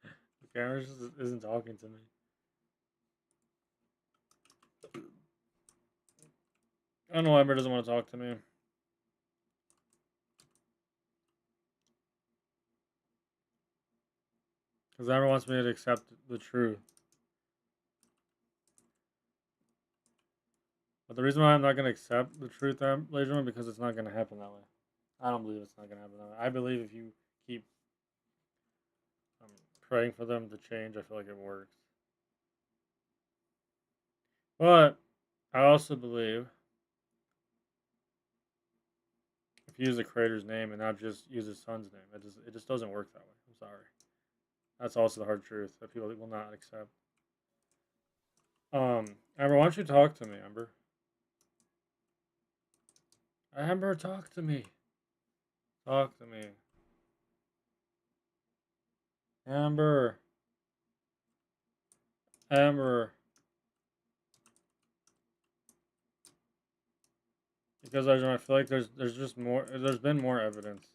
The camera just isn't talking to me. I don't know why Amber doesn't want to talk to me. Because Amber wants me to accept the truth. But the reason why I'm not going to accept the truth, ladies and gentlemen, because it's not going to happen that way. I don't believe it's not going to happen that way. I believe if you keep praying for them to change, I feel like it works. But I also believe if you use the creator's name and not just use his son's name, it just doesn't work that way. I'm sorry. That's also the hard truth that people will not accept. Amber, why don't you talk to me, Amber? Amber, talk to me. Talk to me. Amber. Amber. Because I feel like there's just more. There's been more evidence.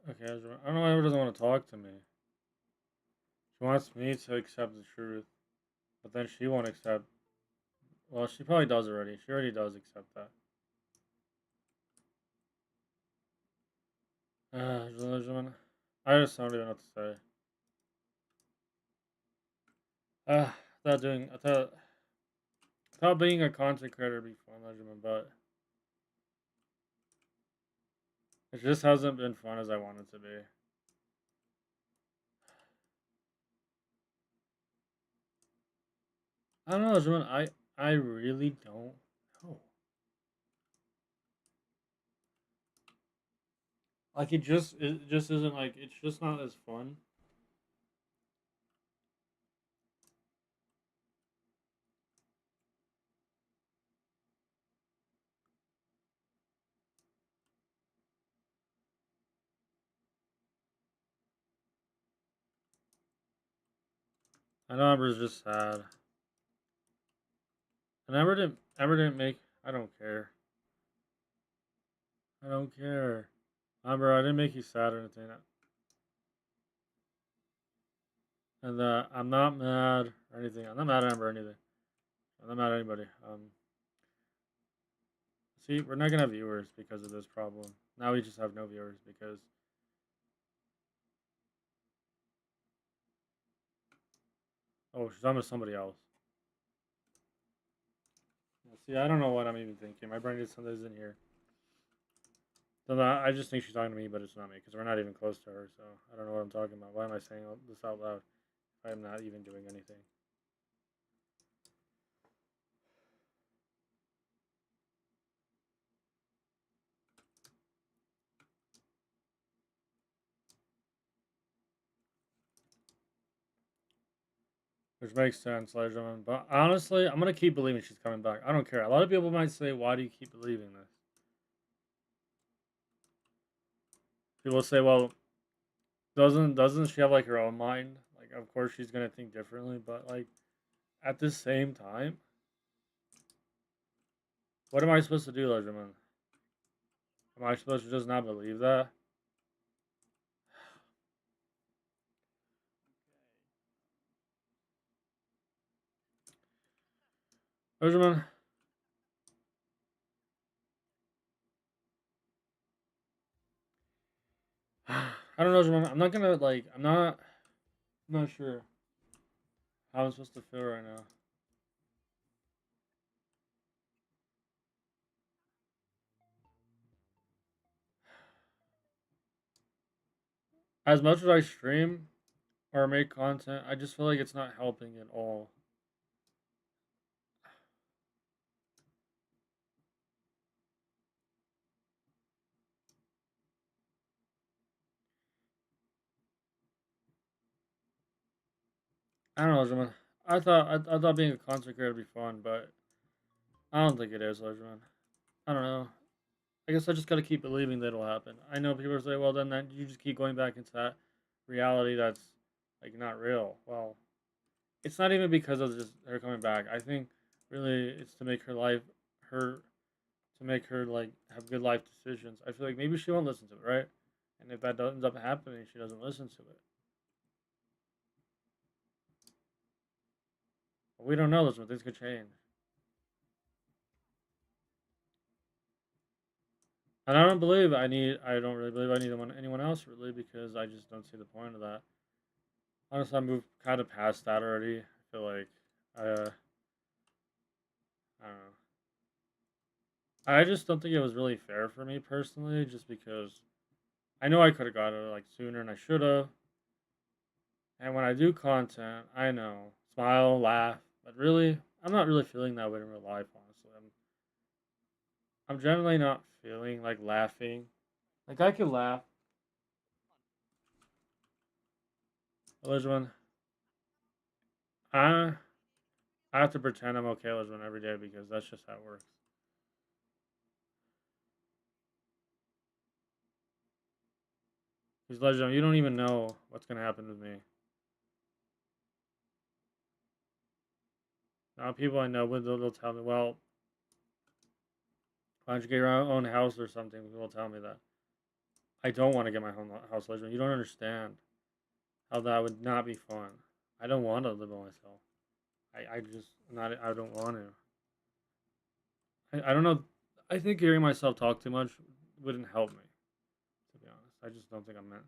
Okay, I don't know why Amber doesn't want to talk to me. She wants me to accept the truth, but then she won't accept. Well, she probably does already. She already does accept that. I just don't even know what to say. I thought being a content creator would be fun, but it just hasn't been fun as I want it to be. I don't know, Benjamin. I really don't know. Like it just isn't like it's just not as fun. I know Amber's just sad. And Amber didn't make. I don't care. I don't care. Amber, I didn't make you sad or anything. And I'm not mad or anything. I'm not mad at Amber or anything. I'm not mad at anybody. See, we're not gonna have viewers because of this problem. Now we just have no viewers because. Oh, she's on with somebody else. See, I don't know what I'm even thinking. My brain just something's in here. So I just think she's talking to me, but it's not me because we're not even close to her. So I don't know what I'm talking about. Why am I saying this out loud? I'm not even doing anything. Which makes sense, ladies and gentlemen. But honestly, I'm gonna keep believing she's coming back. I don't care. A lot of people might say, "Why do you keep believing this?" People say, "Well, doesn't she have like her own mind? Like, of course she's gonna think differently." But like, at the same time, what am I supposed to do, ladies and gentlemen? Am I supposed to just not believe that? Ladies and gentlemen, I don't know, ladies and gentlemen. I'm not gonna like. I'm not sure how I'm supposed to feel right now. As much as I stream or make content, I just feel like it's not helping at all. I don't know, gentlemen. I thought being a content creator would be fun, but I don't think it is, gentlemen. I don't know. I guess I just gotta keep believing that it'll happen. I know people say, well, then that you just keep going back into that reality that's like not real. Well, it's not even because of just her coming back. I think really it's to make her life her to make her like have good life decisions. I feel like maybe she won't listen to it, right? And if that ends up happening, she doesn't listen to it. But we don't know this, but things could change. And I don't really believe I need anyone else really because I just don't see the point of that. Honestly, I moved kind of past that already. I feel like, I don't know. I just don't think it was really fair for me personally, just because I know I could have got it like sooner and I should have. And when I do content, I know smile, laugh, but really, I'm not really feeling that way in real life. Honestly, I'm generally not feeling like laughing. Like I can laugh, Elizabeth. I I have to pretend I'm okay with one every day because that's just how it works. He's legend. You don't even know what's gonna happen with me. Now, people I know, they'll tell me, well, why don't you get your own house or something? They'll tell me that. I don't want to get my own house, legend. You don't understand how that would not be fun. I don't want to live by myself. I just not. I don't want to. I don't know. I think hearing myself talk too much wouldn't help me. To be honest, I just don't think I'm meant.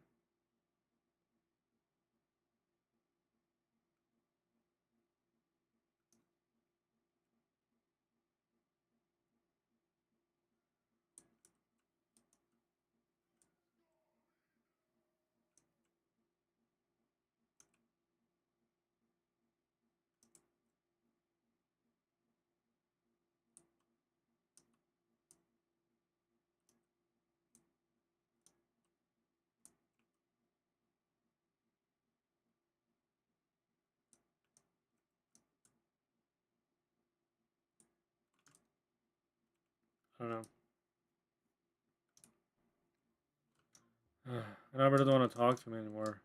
I don't know. And I really don't want to talk to me anymore.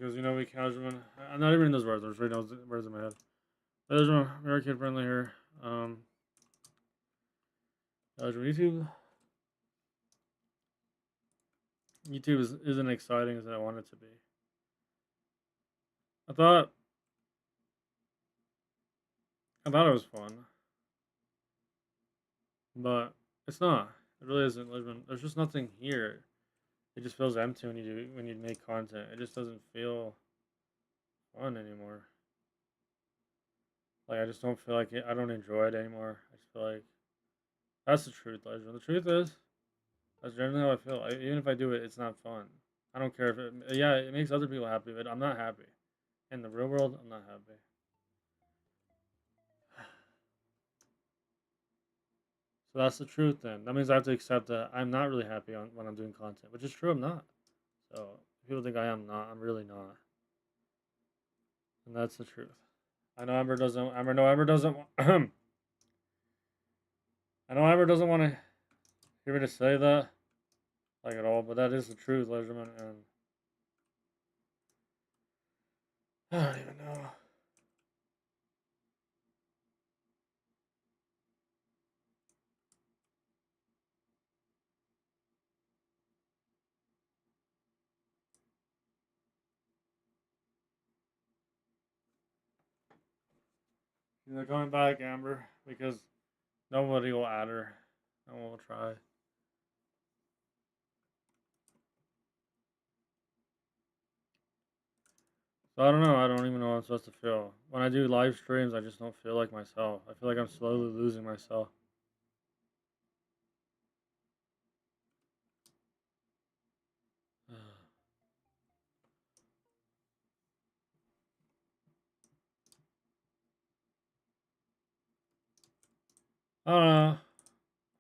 Because you know we casual. I'm not even in those words. I'm just reading those words in my head. There's very kid friendly here. YouTube. YouTube isn't exciting as I want it to be. I thought it was fun, but it's not. It really isn't. There's just nothing here. It just feels empty when you make content. It just doesn't feel fun anymore. Like I just don't feel like it. I don't enjoy it anymore. I just feel like that's the truth, Legend. The truth is that's generally how I feel. Even if I do it, it's not fun. I don't care if it. Yeah, it makes other people happy, but I'm not happy. In the real world, I'm not happy. So that's the truth then. That means I have to accept that I'm not really happy when I'm doing content, which is true, I'm not. So if people think I am not, I'm really not. And that's the truth. I know Amber doesn't Amber doesn't I know Amber doesn't want to hear me to say that like at all, but that is the truth, Leisure, and I don't even know. They're coming back, Amber, because nobody will add her. No one will try. So I don't know. I don't even know what I'm supposed to feel. When I do live streams, I just don't feel like myself. I feel like I'm slowly losing myself. I don't know.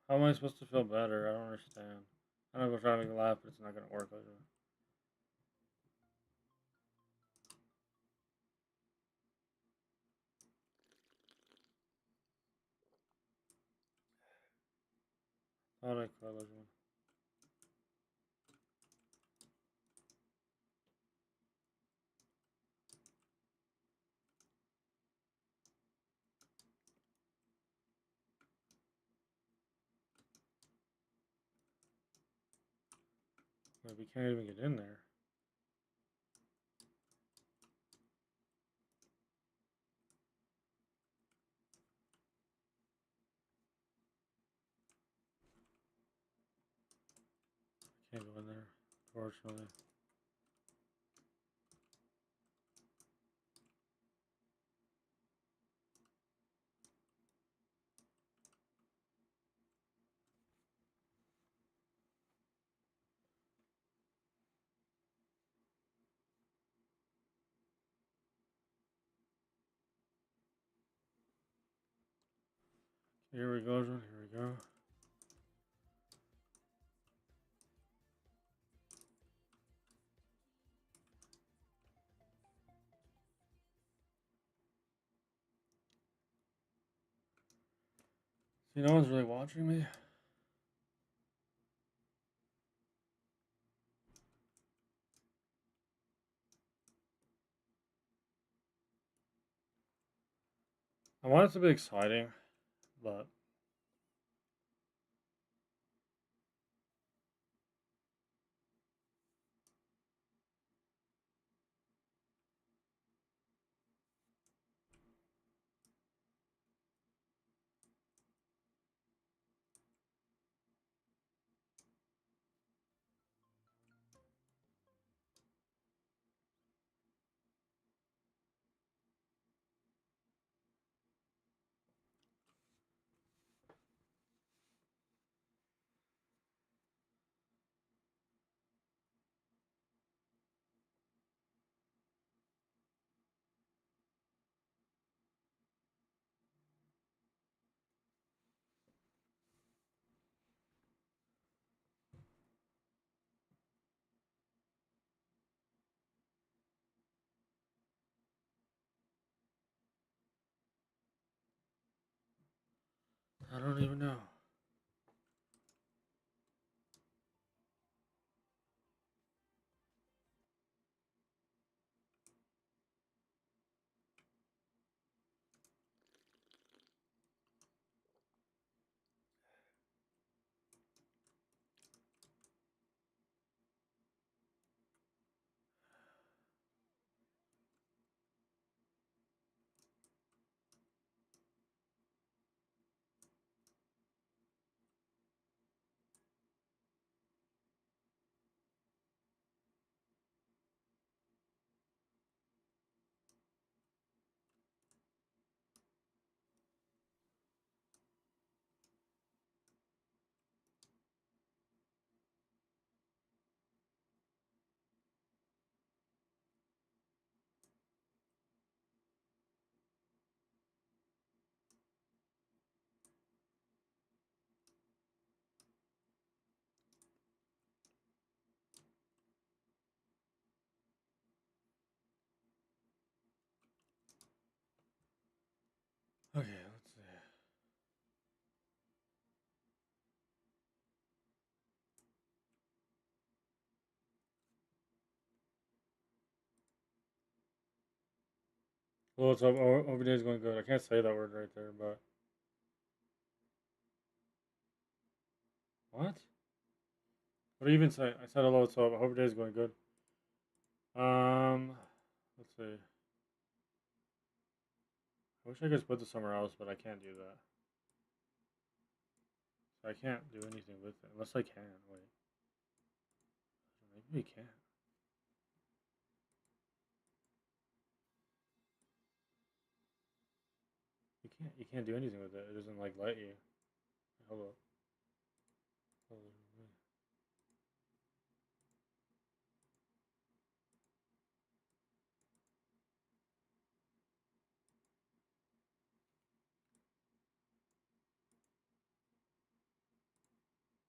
How am I supposed to feel better? I don't understand. I know I'm trying to make you laugh, but it's not gonna work. How do I call this one? Like, we can't even get in there. Can't go in there, unfortunately. Here we go, John. Here we go. See, no one's really watching me. I want it to be exciting, but I don't even know. Okay, let's see. Well, it's over day is going good. I can't say that word right there, but what? What do you even say? I said hello, so I hope your day is going good. Let's see. I wish I could put this somewhere else, but I can't do that. So I can't do anything with it unless I can. Wait, maybe we can. You can't. You can't do anything with it. It doesn't like let you. Hold up. Hold up.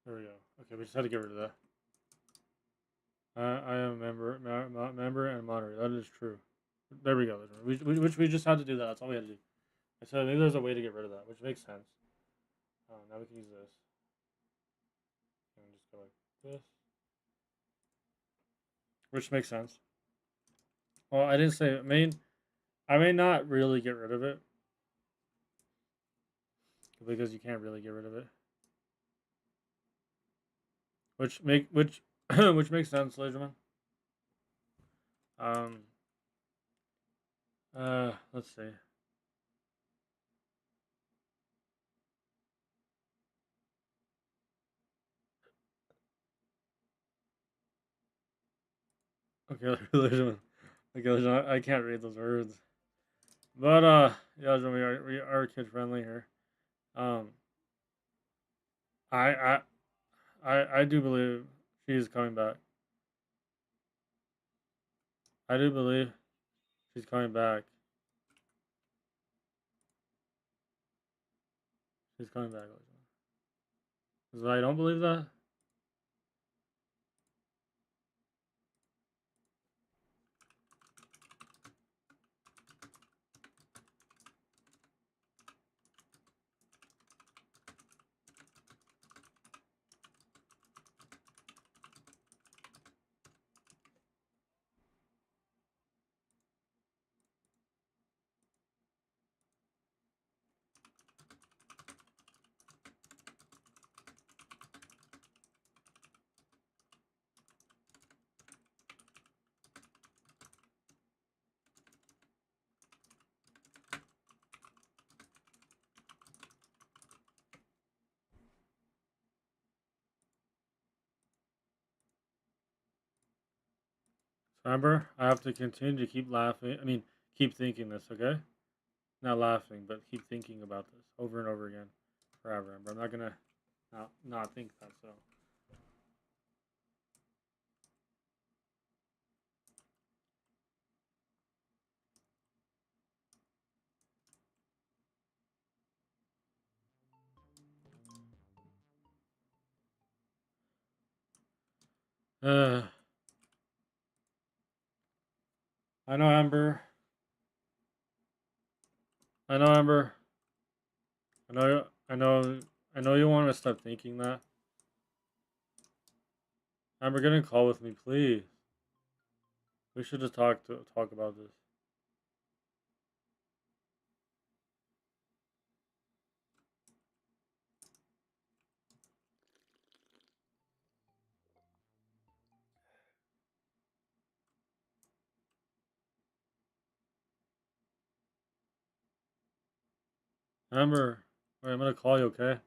There we go. Okay, we just had to get rid of that. I am a member and moderator. That is true. There we go. Which we just had to do that. That's all we had to do. I said maybe there's a way to get rid of that, which makes sense. Now we can use this. And just go like this. Which makes sense. Well, I didn't say. I may not really get rid of it because you can't really get rid of it. Which which makes sense, Laserman. Let's see. Okay, Laserman. Okay, Laserman, I can't read those words. But yeah, we are kid friendly here. Um, I I do believe she is coming back. I do believe she's coming back. She's coming back. Because I don't believe that. Remember, I have to continue to keep laughing. I mean, keep thinking this, okay? Not laughing, but keep thinking about this over and over again, forever. But I'm not gonna not think that. So. Uh, I know Amber. I know Amber. I know. I know. I know you want to stop thinking that. Amber, get in call with me, please. We should just talk about this. Amber, wait, I'm gonna call you, okay?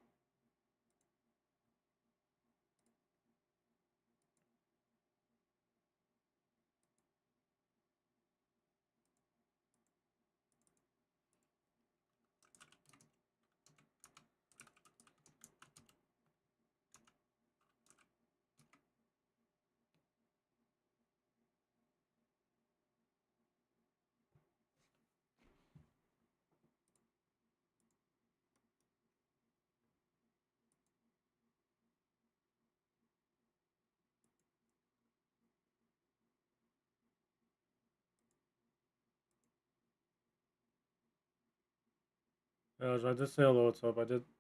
Yeah, I did say hello, what's up?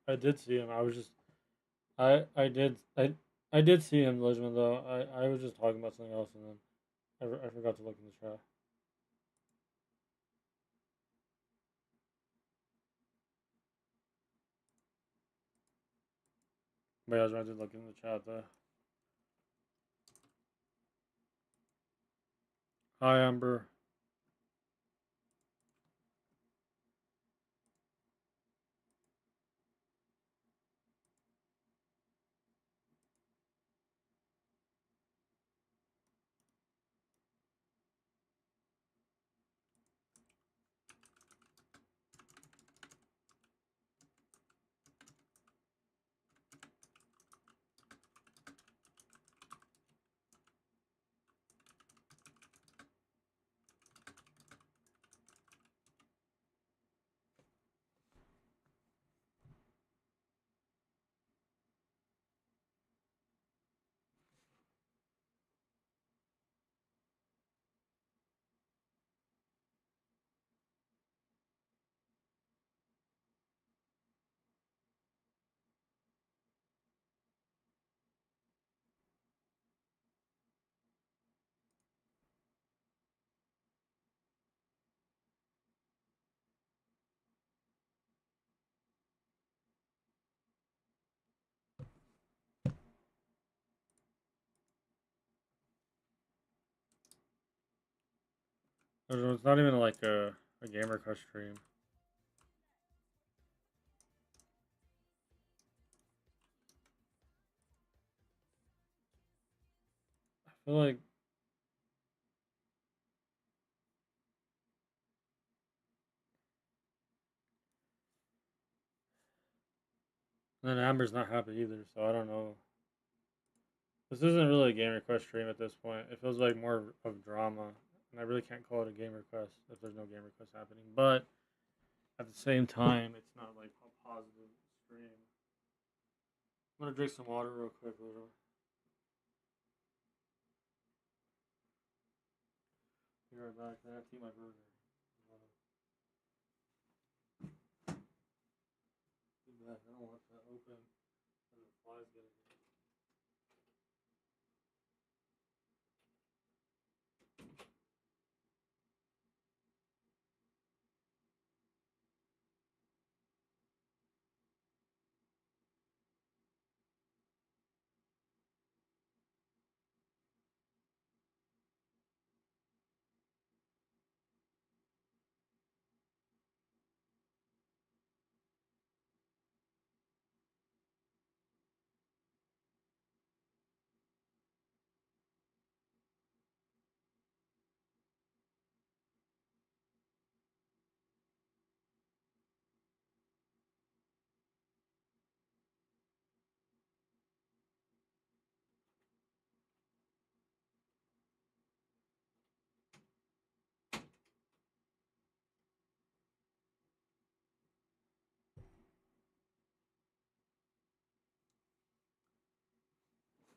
I did see him. I was just I did see him, Legend, though. I was just talking about something else and then I forgot to look in the chat. But yeah, I did look in the chat though. Hi, Amber. It's not even like a gamer crush stream. I feel like and then Amber's not happy either, so I don't know. This isn't really a game request stream at this point. It feels like more of drama, and I really can't call it a game request if there's no game request happening. But at the same time, it's not like a positive stream. I'm gonna drink some water real quick. Be right back. I have to eat my burger. Too bad. I don't want that open and the flies get in.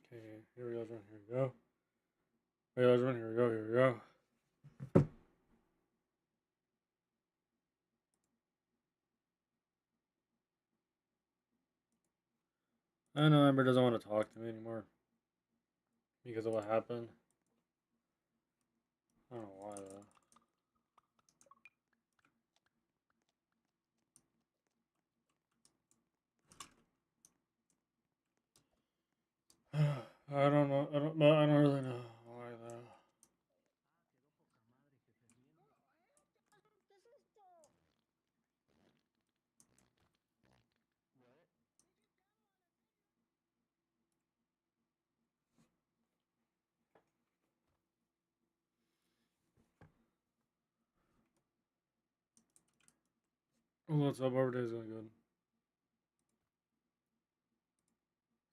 Okay, here we go. Here we go. Here we go. Here we go. Here we go. I know Amber doesn't want to talk to me anymore because of what happened. I don't know why though. I don't know. I don't really know why though. Oh, what's up? Every day's going good.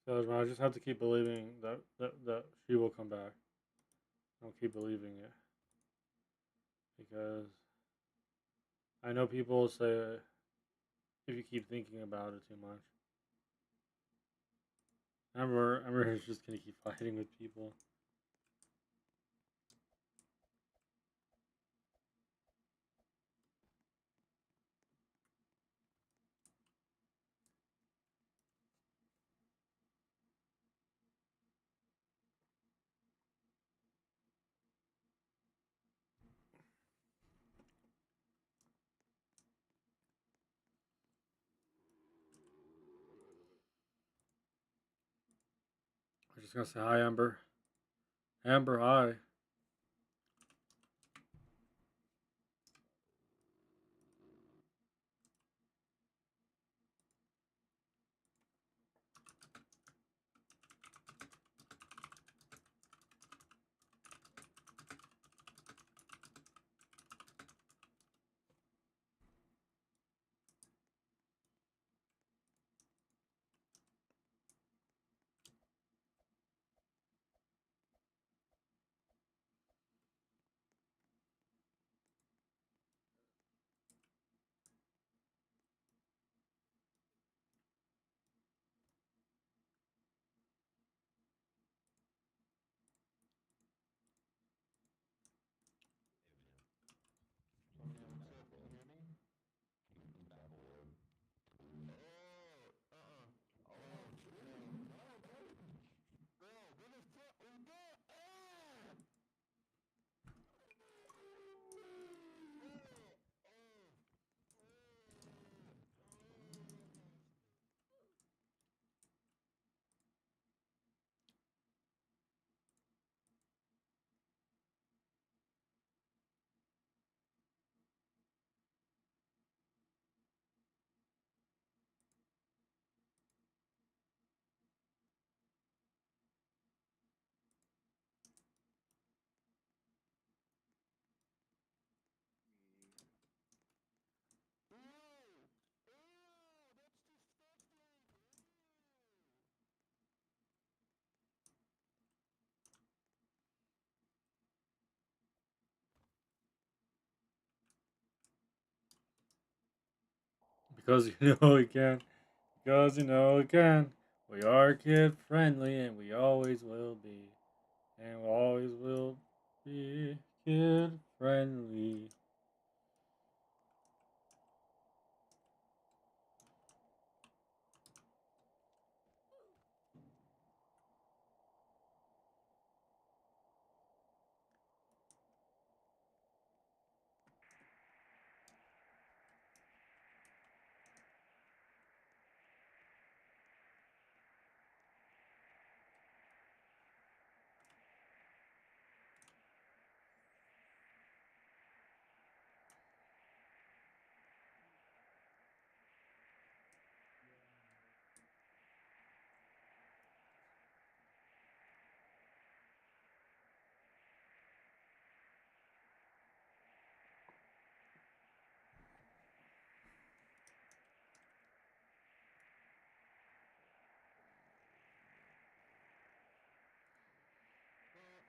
So I just have to keep believing that she will come back. I'll keep believing it because I know people say if you keep thinking about it too much. Amber is just gonna keep fighting with people. just gonna say hi, Amber. Amber, hi. Because you know we can. Because you know we can. We are kid friendly and we always will be. And we always will be kid friendly. Yeah.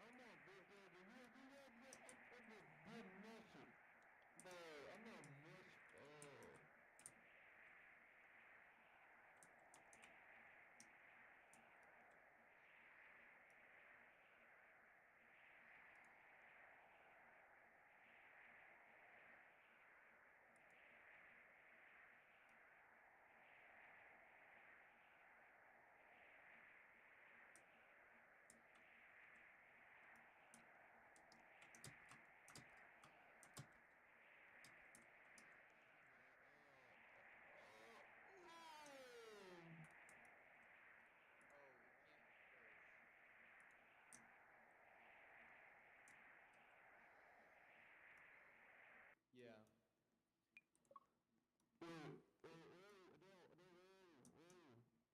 You take damage though when you fall.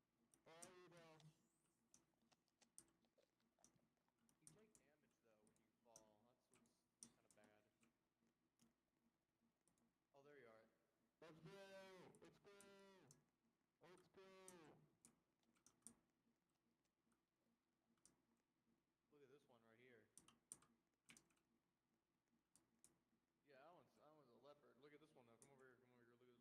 That's what's kind of bad. Oh, there you are. Let's go! Let's go! Let's go! Look at this one right here. Yeah, that one's a leopard. Look at this one though. Come over here. Come over here. Look at this. Oh, what's this? Oh. Yeah, thing is, I don't know if I want to be there though, because I think.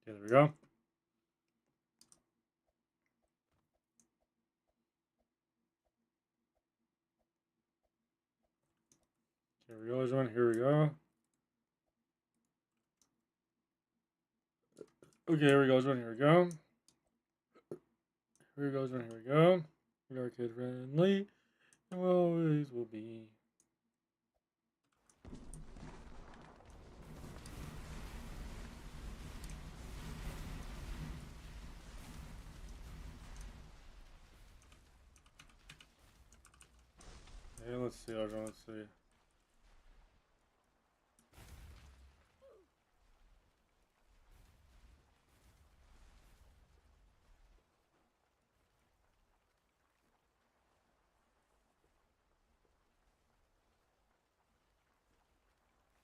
Okay, there we go. Here we go, everyone. Here we go. Okay, here we go, everyone. Here we go. Here we go, everyone. Here we go. We are kid friendly, and we always will be. Hey, let's see, everyone. Let's see.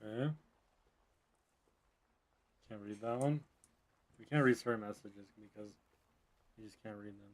Okay. Can't read that one. We can't read certain messages because you just can't read them.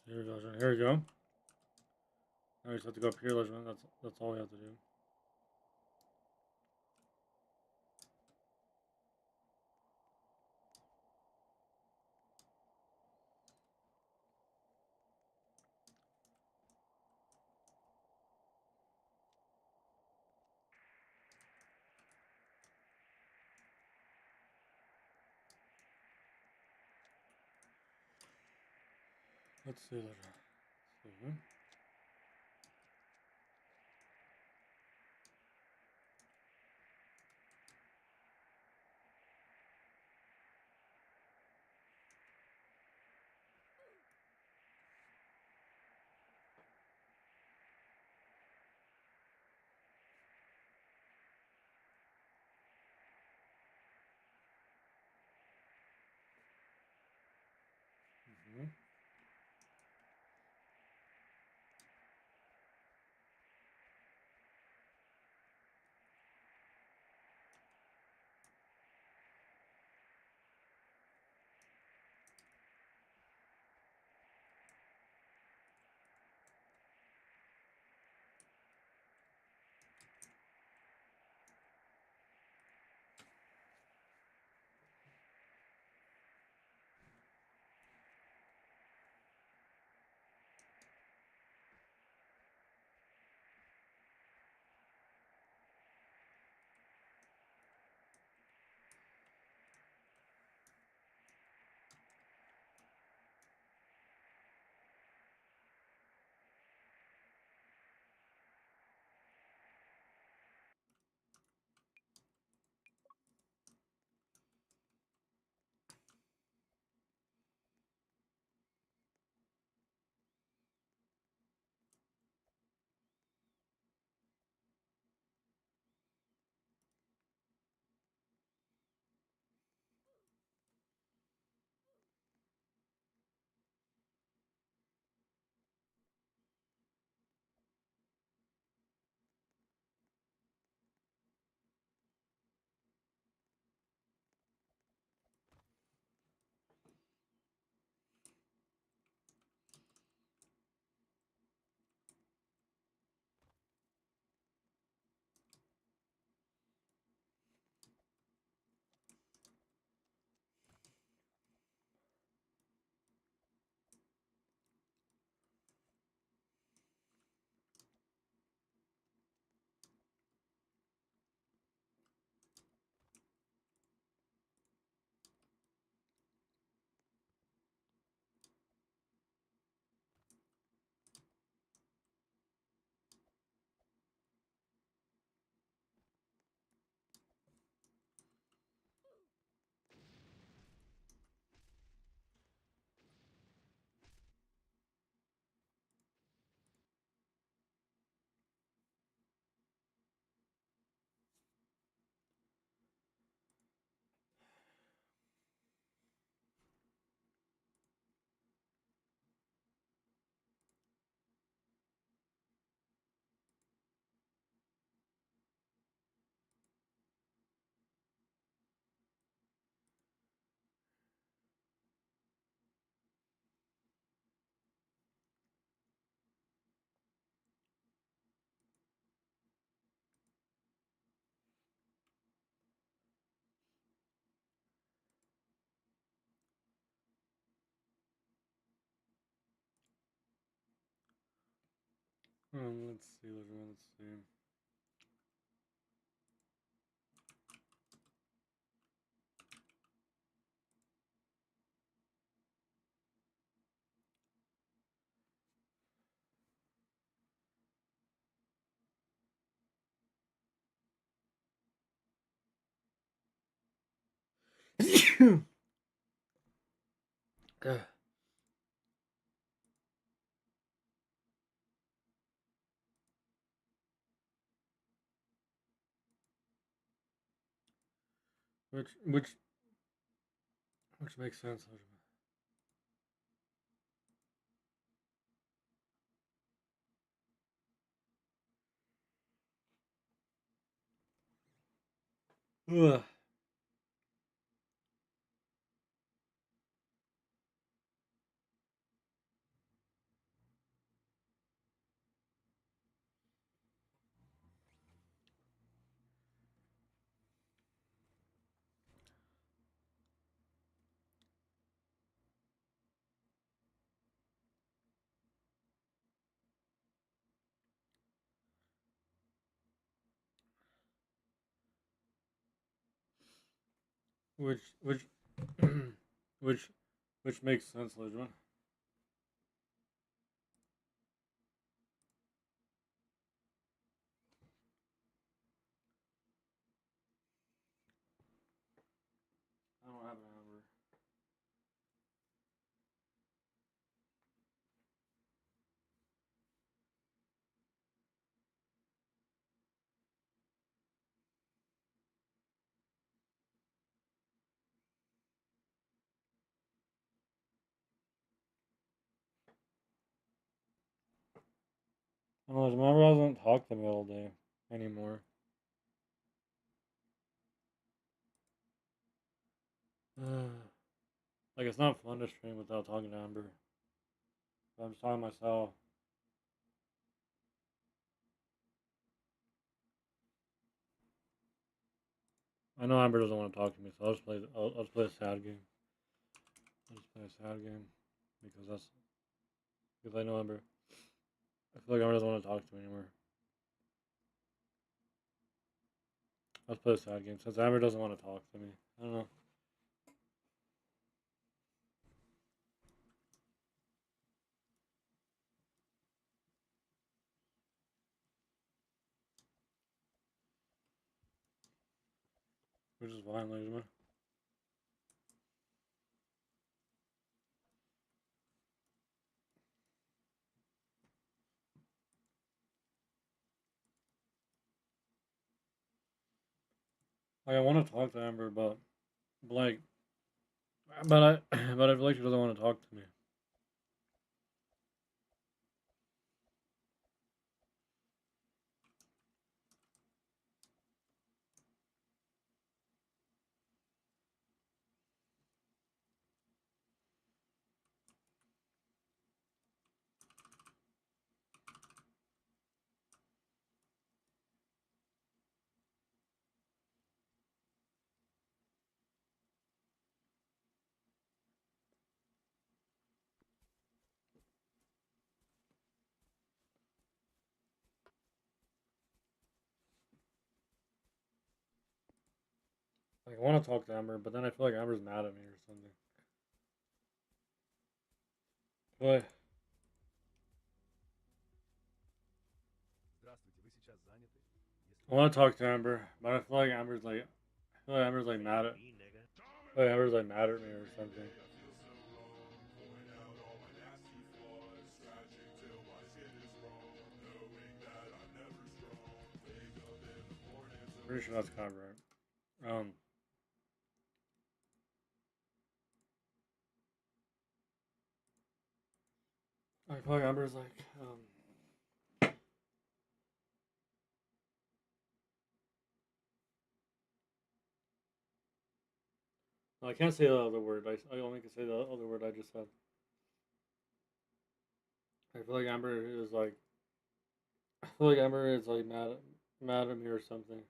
Here we go, everyone. Here we go. Now we just have to go up here, everyone. That's all we have to do. Let's see that. See. Let's see. Let's see. Ugh. Which makes sense. Ugh. Which which which makes sense, Legion. I don't have an Amber. I don't know. Amber hasn't talked to me all day anymore. Like it's not fun to stream without talking to Amber. I'm just talking to myself. I know Amber doesn't want to talk to me, so I'll just play. I'll just play a sad game. I'll just play a sad game because I know Amber. I feel like Amber doesn't want to talk to me anymore. Let's play a sad game since Amber doesn't want to talk to me. I don't know. Which is fine, ladies and gentlemen. Like I want to talk to Amber, but like, but I but I feel like she doesn't want to talk to me. Like I want to talk to Amber, but then I feel like Amber's mad at me or something. But I want to talk to Amber, but I feel like I feel like Amber's like mad at, I feel like Amber's like mad at me or something. Pretty sure that's kind of right. I feel like Amber's like, no, I can't say the other word. I only can say the other word I just said. I feel like Amber is like, I feel like Amber is like mad at me or something. I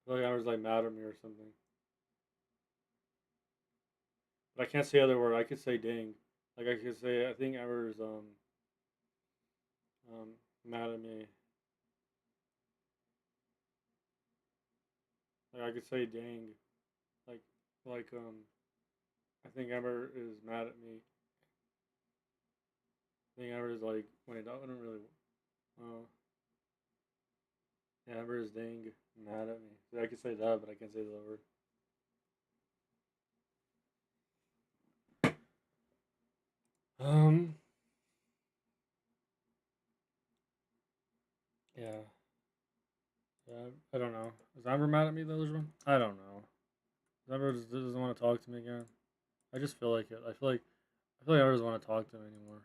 feel like Amber's like mad at me or something. But I can't say the other word. I could say ding. Like I could say, I think Amber's mad at me. Like I could say dang. Like I think Amber is mad at me. I think Amber is like wait, that wouldn't really yeah, Amber is dang mad at me. So I could say that, but I can't say the other word. Yeah. Yeah, I don't know. Is Amber mad at me though, Elizabeth? I don't know. Amber just doesn't want to talk to me again. I just feel like it. I feel like Amber doesn't want to talk to me anymore.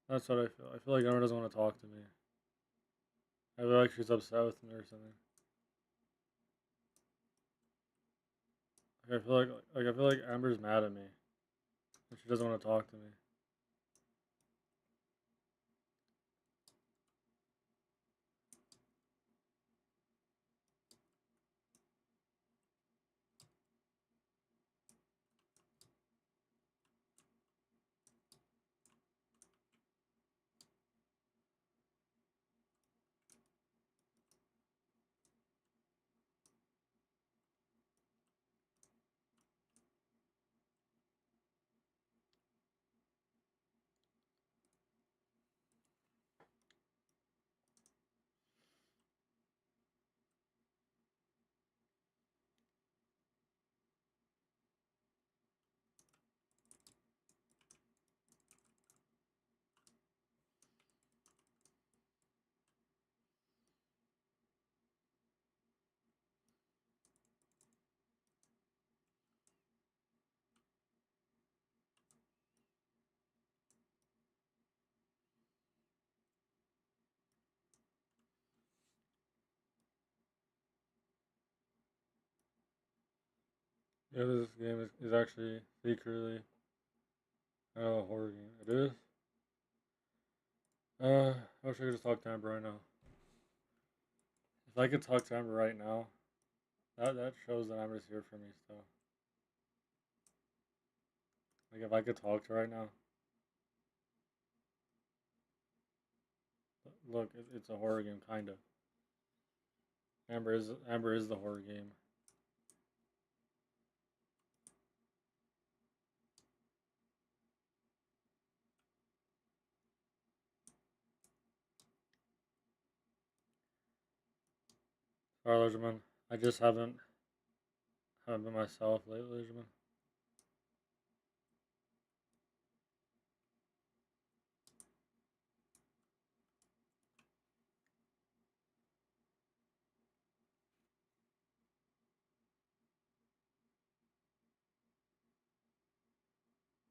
That's what I feel. I feel like Amber doesn't want to talk to me. I feel like she's upset with me or something. Like, I feel like Amber's mad at me, and she doesn't want to talk to me. Yeah, this game is actually secretly a horror game. It is. I wish I could just talk to Amber right now. If I could talk to Amber right now, that shows that Amber's here for me still. Like if I could talk to her right now. Look, it's a horror game, kinda. Amber is the horror game. Sorry, Leisure. I just haven't been myself lately, Leisure.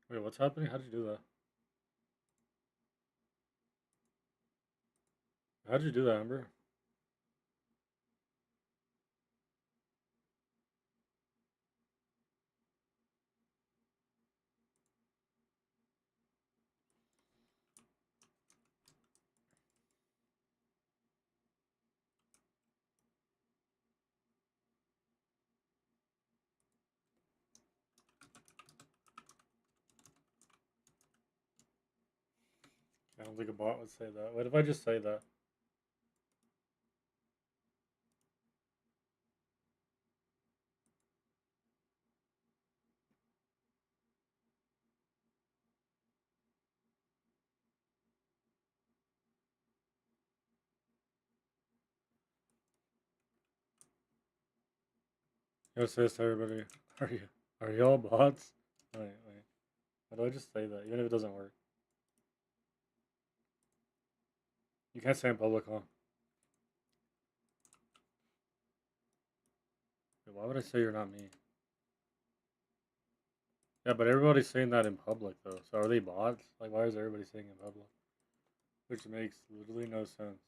Wait, what's happening? How'd you do that? How'd you do that, Amber? I don't think a bot would say that. What if I just say that? You say this to everybody. Are you all bots? Wait. How do I just say that? Even if it doesn't work. You can't say in public, huh? Wait, why would I say you're not me? Yeah, but everybody's saying that in public though. So are they bots? Like why is everybody saying it in public? Which makes literally no sense.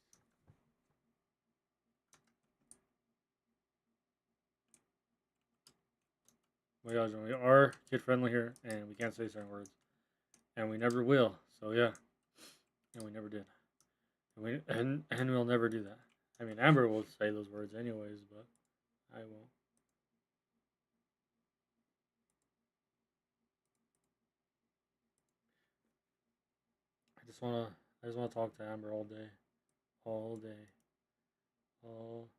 My gosh, we are kid friendly here and we can't say certain words. And we never will. So yeah. And we never did. And we'll never do that. I mean Amber will say those words anyways, but I won't. I just wanna I just want to talk to Amber all day. All day. All.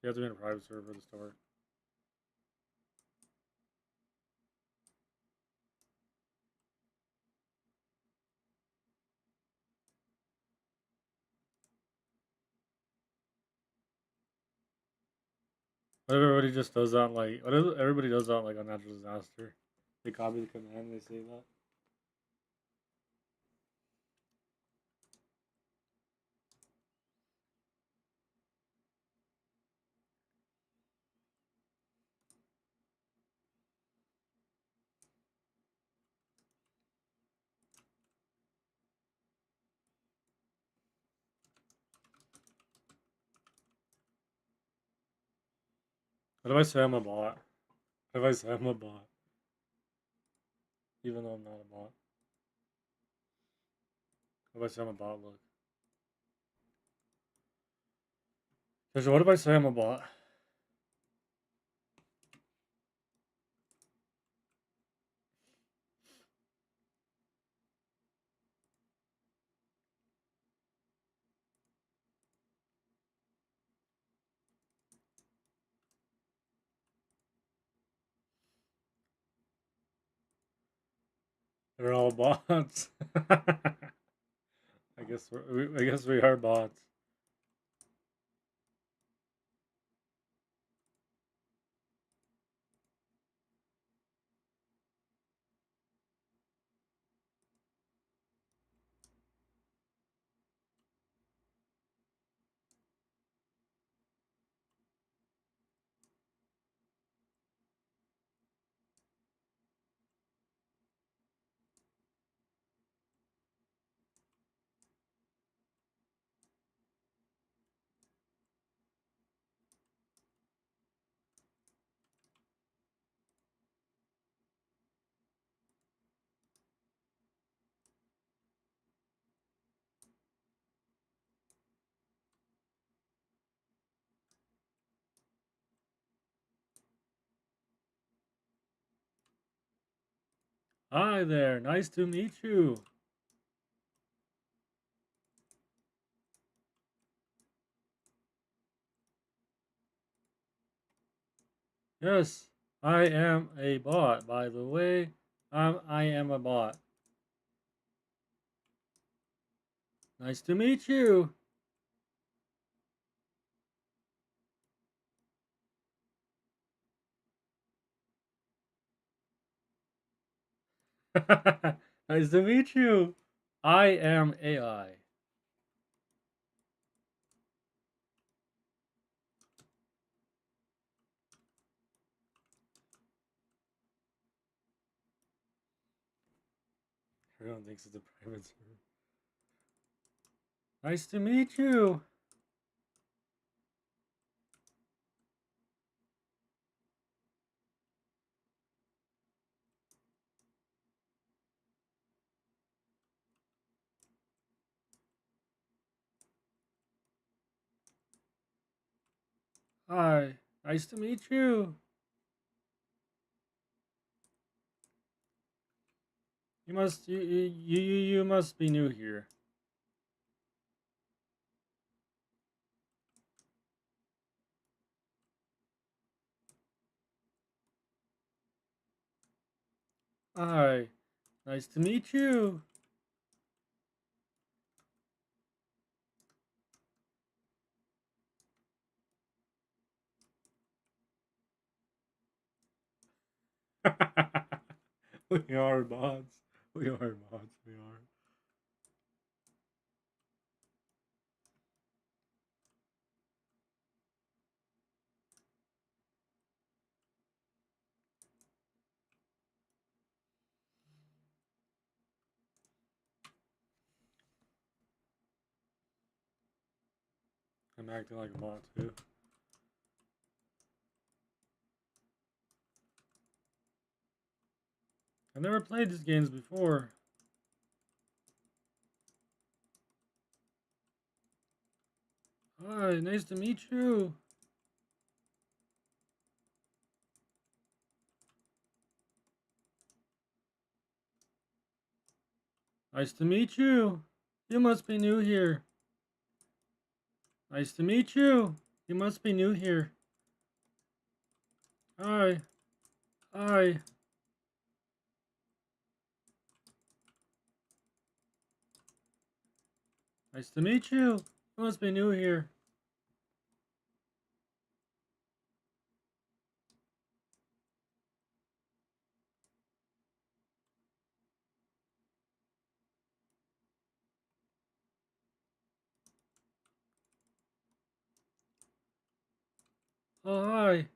You have to be in a private server to start. But everybody just does that like everybody does that like a natural disaster. They copy the command and they say that. What if I say I'm a bot? What if I say I'm a bot? Even though I'm not a bot. What if I say I'm a bot, look. What if I say I'm a bot? They're all bots. I guess we are bots. Hi there, nice to meet you. Yes, I am a bot, by the way. I am a bot. Nice to meet you. Nice to meet you. I am AI. Everyone thinks it's a private server. Nice to meet you. Hi, nice to meet you. You must be new here. Hi, nice to meet you. We are bots. We are bots. We are. I'm acting like a bot too. I've never played these games before. Hi, nice to meet you. Nice to meet you. You must be new here. Nice to meet you. You must be new here. Hi. Hi. Nice to meet you. You must be new here. Oh, hi.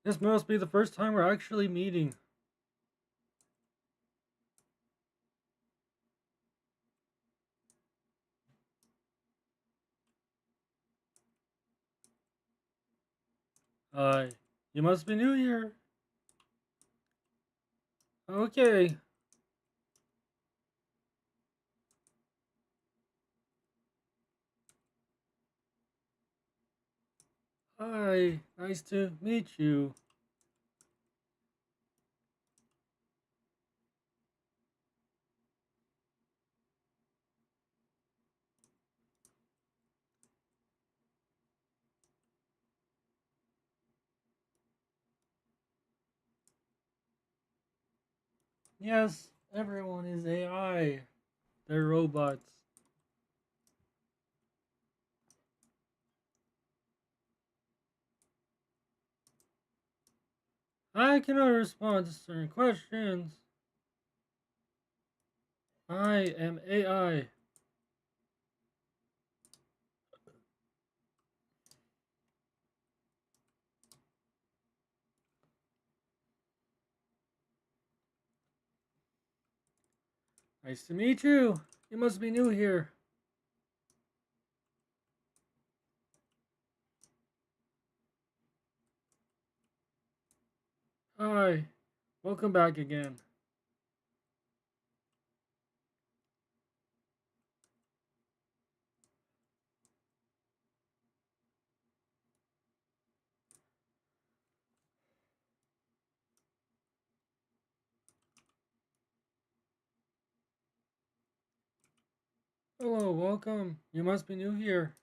This must be the first time we're actually meeting. Hi. You must be new here. Okay. Hi. Nice to meet you. Yes, everyone is AI. They're robots. I cannot respond to certain questions. I am AI. Nice to meet you. You must be new here. Hi. Welcome back again. Hello, welcome. You must be new here.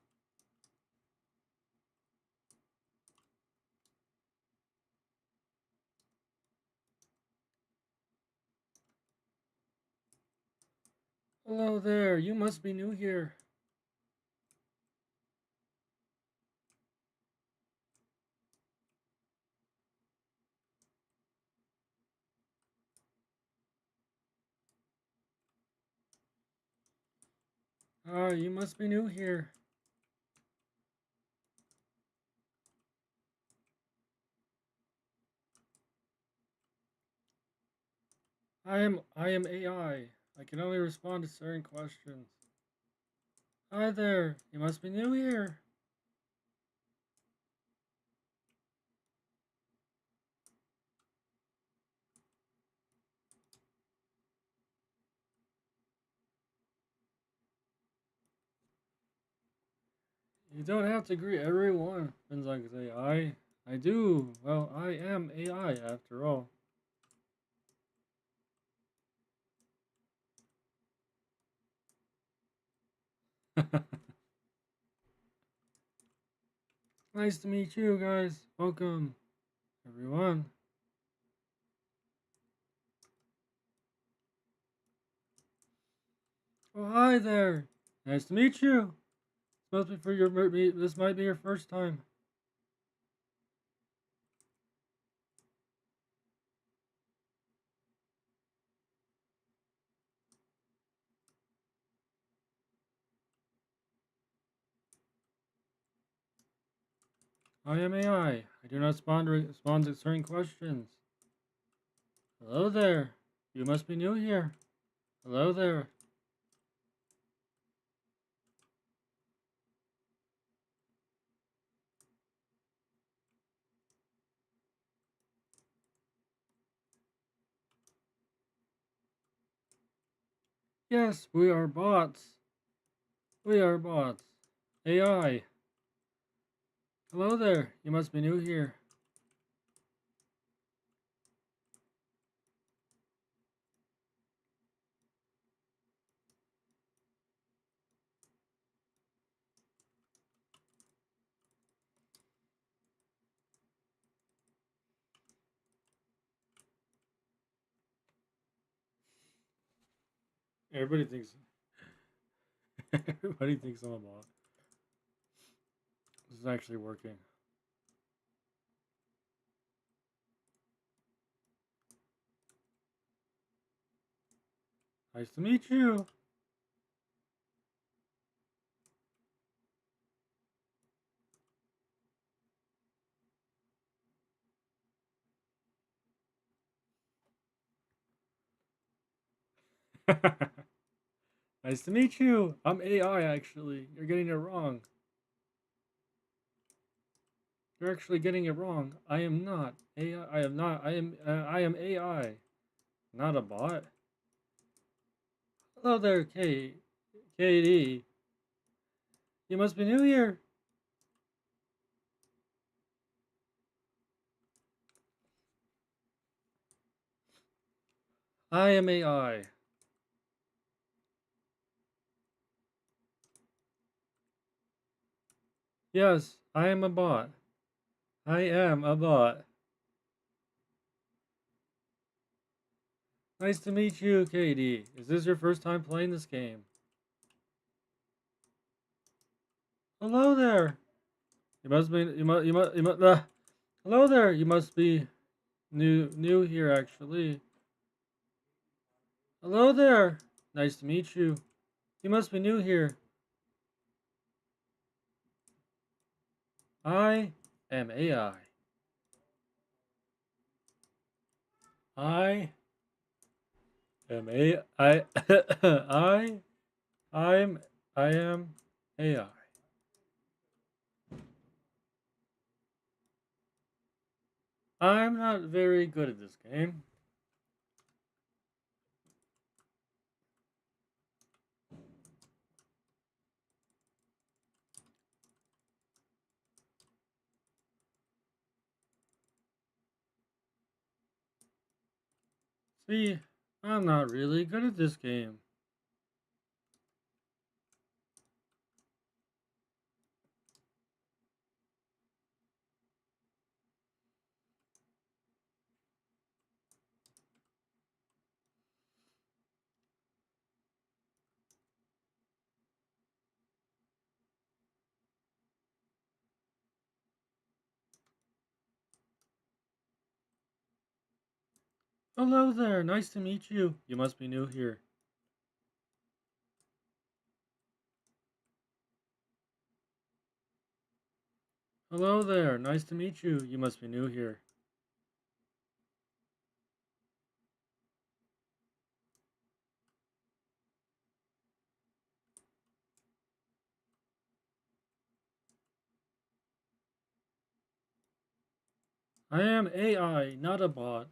Hello there. You must be new here. Hi, you must be new here. I am AI. I can only respond to certain questions. Hi there. You must be new here. You don't have to greet everyone. Finnzax AI. I do. Well, I am AI after all. Nice to meet you guys. Welcome, everyone. Oh, hi there. Nice to meet you. This must be for your this might be your first time. I am AI. I do not respond to certain questions. Hello there. You must be new here. Hello there. Yes, we are bots. We are bots. AI. Hello there. You must be new here. Everybody thinks. Everybody thinks I'm a bot. This is actually working. Nice to meet you. Nice to meet you. I'm AI actually. You're getting it wrong. You're actually getting it wrong. I am not AI. I am not. I am AI, not a bot. Hello there, KD. You must be new here. I am AI. Yes, I am a bot. I am a bot. Nice to meet you, KD. Is this your first time playing this game? Hello there. You must be. Hello there. You must be new here actually. Hello there. Nice to meet you. You must be new here. I am AI. I am A. I. I am AI. I'm not very good at this game. See, I'm not really good at this game. Hello there, nice to meet you. You must be new here. Hello there, nice to meet you. You must be new here. I am AI, not a bot.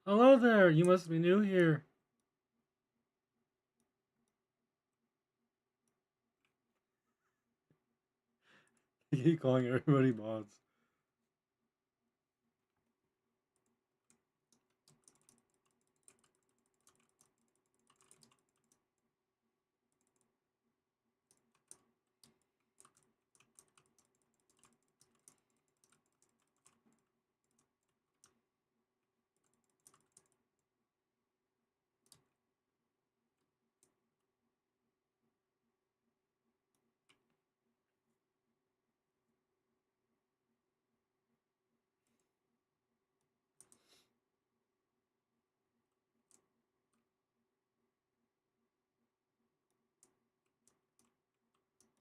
Hello there, you must be new here. You keep calling everybody bots.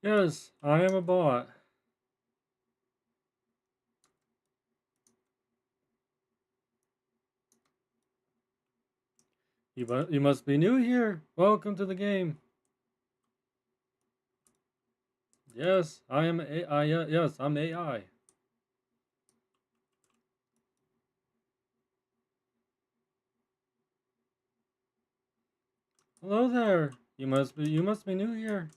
Yes, I am a bot. You must be new here. Welcome to the game. Yes, I am AI. Yes, I'm AI. Hello there. You must be new here.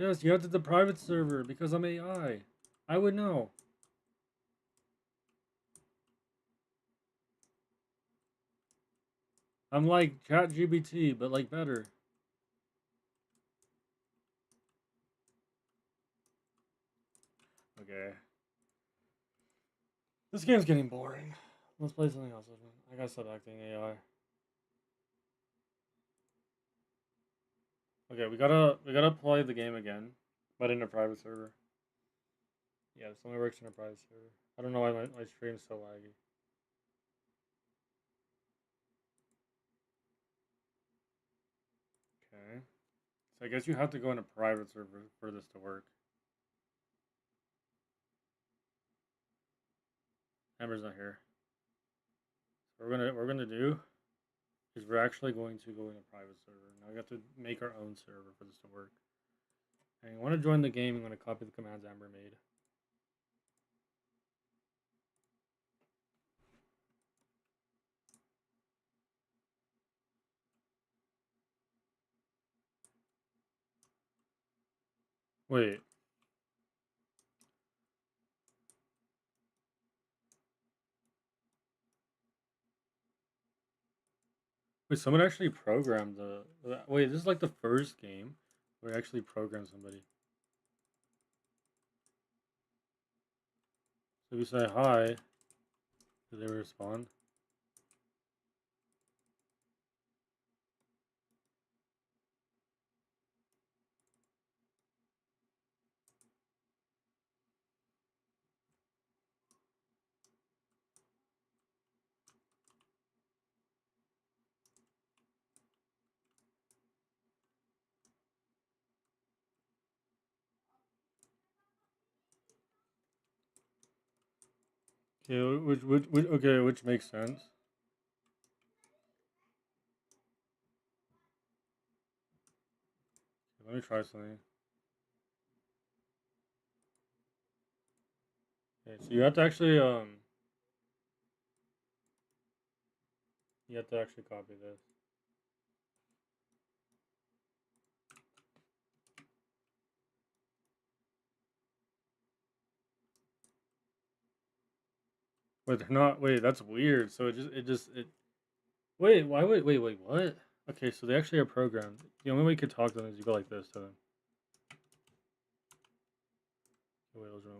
Yes, you entered the private server because I'm AI. I would know. I'm like ChatGPT, but like better. Okay. This game's getting boring. Let's play something else. I gotta stop acting AI. Okay, we gotta play the game again, but in a private server. Yeah, this only works in a private server. I don't know why my stream's so laggy. Okay. So I guess you have to go in a private server for this to work. Amber's not here. So we're gonna do is we're actually going to go in a private server. Now we have to make our own server for this to work. And you want to join the game, I'm going to copy the commands Amber made. Wait. Wait, someone actually programmed the... Wait, this is like the first game where I actually programmed somebody. So if you say hi, do they respond? Okay, okay, which makes sense. Let me try something. Okay, so you have to actually you have to actually copy this. Wait, they're not. Wait, that's weird. So it. Wait, why? Wait. What? Okay, so they actually are programmed. The only way you could talk to them is you go like this to them.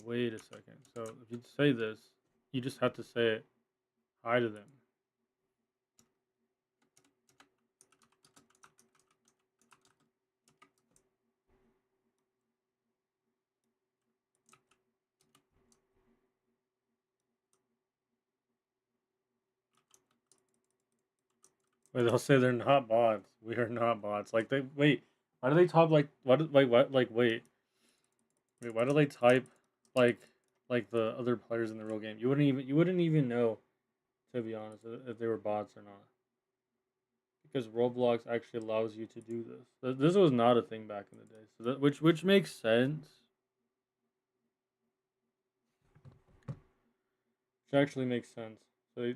Wait a second. So if you say this, you just have to say it. Hi to them. Wait, they'll say they're not bots. We are not bots. Like they wait. Why do they talk like what? Like what? Like wait. Why do they type like the other players in the real game? You wouldn't even know, to be honest, if they were bots or not. Because Roblox actually allows you to do this. This was not a thing back in the day, so that which makes sense. Which actually makes sense. So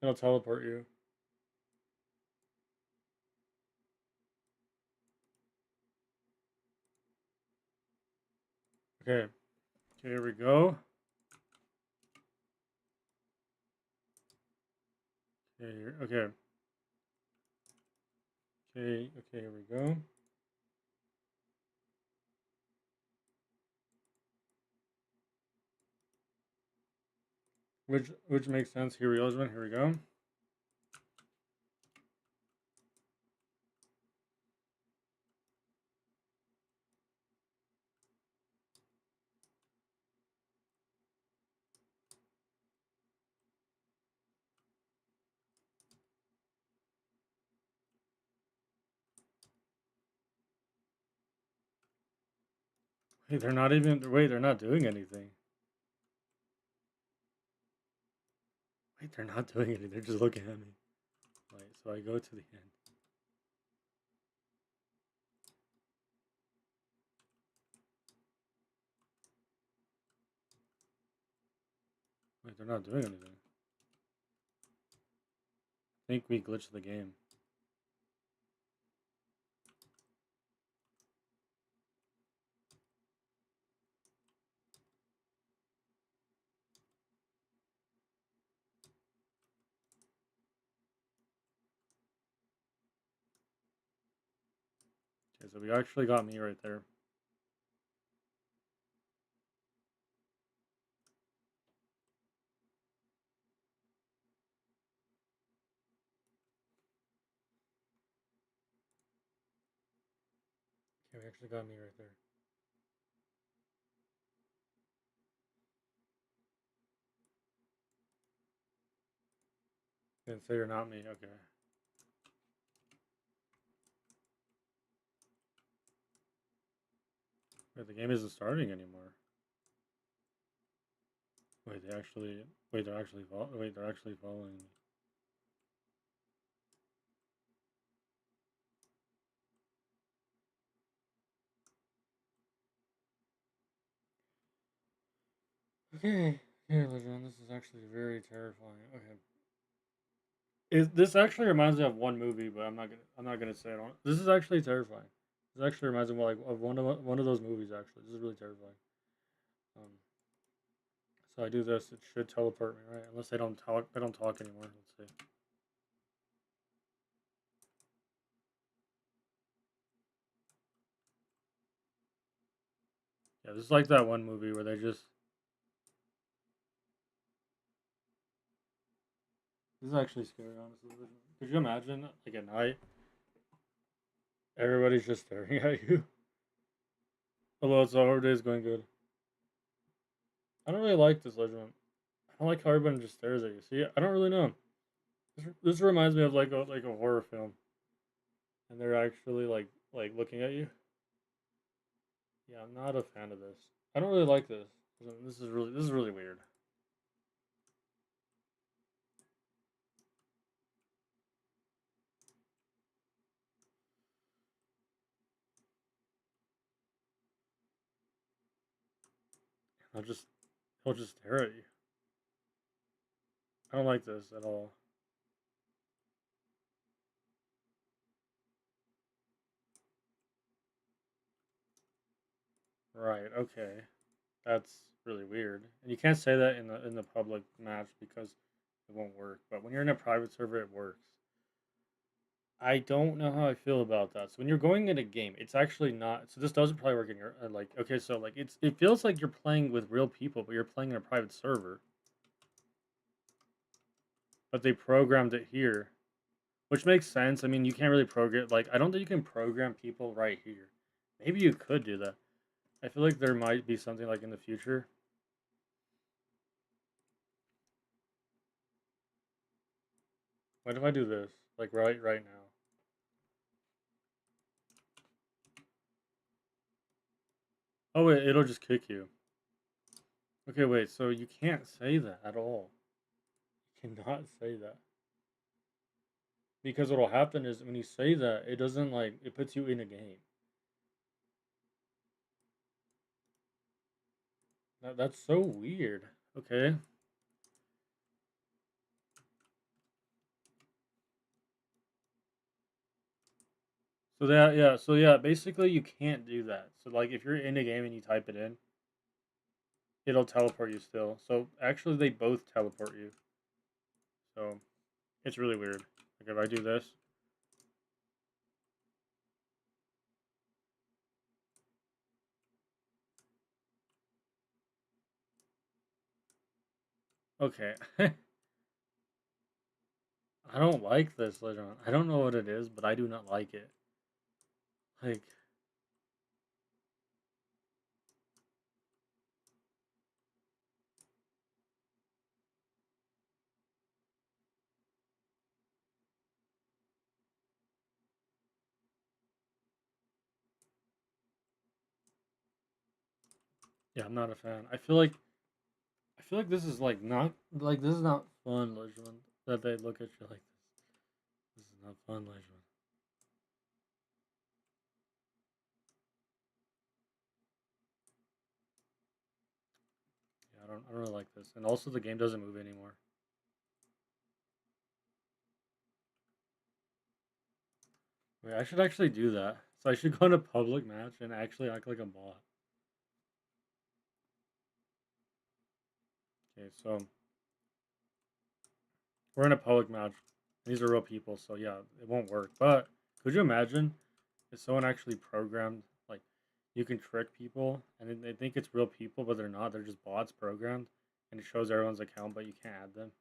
it'll teleport you. Okay. Okay, here we go. Okay, here. Okay. Okay. Okay, here we go. Which makes sense. Here we go. Here we go. Wait, they're not even. Wait, they're not doing anything. Wait, they're not doing anything. They're just looking at me. Wait, so I go to the end. Wait, they're not doing anything. I think we glitched the game. Okay, so we actually got me right there. Okay, we actually got me right there. Didn't say you're not me. Okay. Wait, the game isn't starting anymore. Wait, they actually. Wait, they're actually. Wait, they're actually following me. Okay. Okay, Legend. This is actually very terrifying. Okay. This actually reminds me of one movie, but I'm not gonna say it on. This is actually terrifying. This actually reminds me of like of one of those movies. Actually, this is really terrifying. Um, so I do this. It should teleport me, right? Unless they don't talk. They don't talk anymore. Let's see. Yeah, this is like that one movie where they just. This is actually scary, honestly. Could you imagine, like at night, everybody's just staring at you? Although it's our day's going good. I don't really like this Legend. I don't like how everyone just stares at you. See, I don't really know. This reminds me of like a horror film, and they're actually like looking at you. Yeah, I'm not a fan of this. I don't really like this. This is really weird. I'll just he'll just stare at you. I don't like this at all. Right. Okay. That's really weird. And you can't say that in the public match because it won't work. But when you're in a private server, it works. I don't know how I feel about that. So when you're going in a game, it's actually not. So this doesn't probably work in your like. Okay, so like it feels like you're playing with real people, but you're playing in a private server. But they programmed it here, which makes sense. I mean, you can't really program like I don't think you can program people right here. Maybe you could do that. I feel like there might be something like in the future. What if I do this? Like right now. Oh wait, it'll just kick you. Okay, wait, so you can't say that at all. You cannot say that. Because what'll happen is when you say that, it doesn't like it puts you in a game. That's so weird. Okay. So that yeah, so yeah, basically you can't do that. So like if you're in a game and you type it in, it'll teleport you still. So actually they both teleport you. So it's really weird. Like if I do this. Okay. I don't like this later on. I don't know what it is, but I do not like it. Like yeah, I'm not a fan. I feel like this is like not like this is not fun, Legend. That they look at you like this. This is not fun, Legend. Yeah, I don't really like this. And also the game doesn't move anymore. Wait, I should actually do that. So I should go in a public match and actually act like a bot. Okay, so we're in a public match. These are real people, so yeah, it won't work. But could you imagine is someone actually programmed like you can trick people and then they think it's real people, but they're not. They're just bots programmed, and it shows everyone's account, but you can't add them.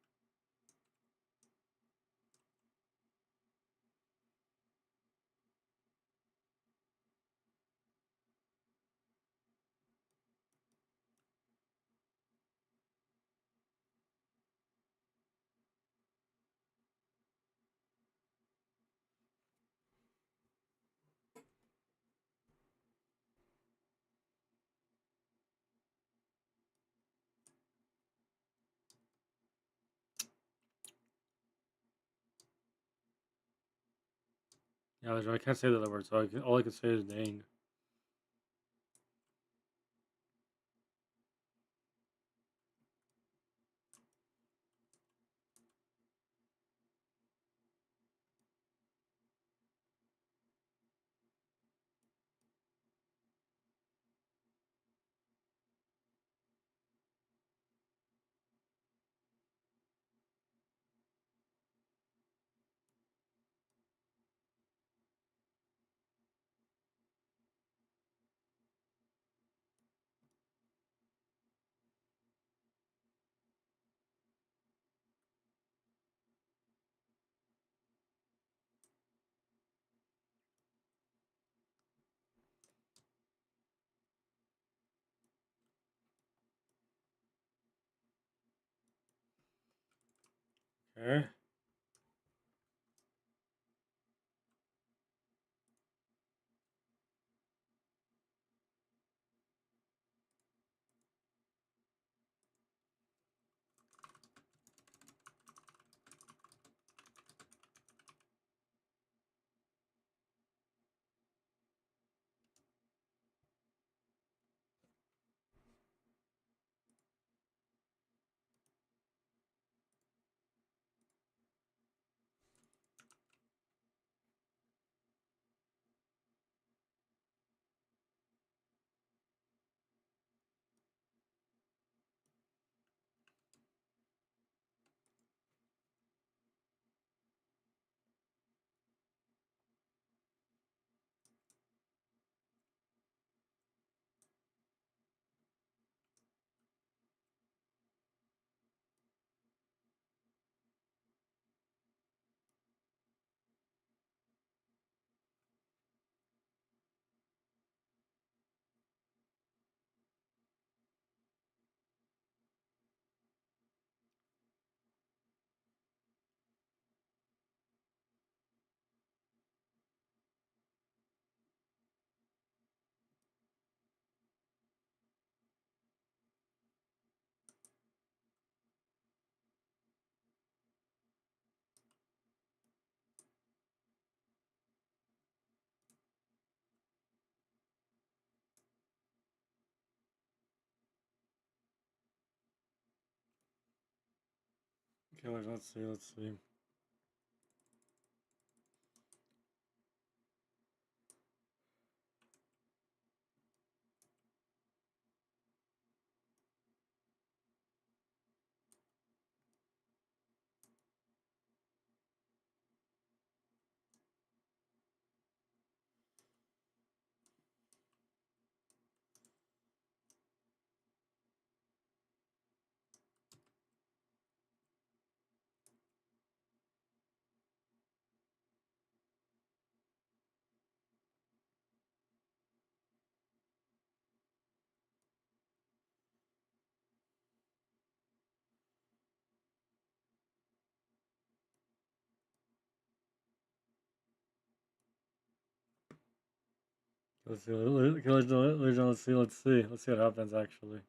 Yeah, I can't say the other word, so all I can say is dang. Okay. Okay, let's see, let's see. Let's see. Let's see. Let's see. Let's see what happens actually.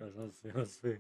Guys, let's see. Let's see.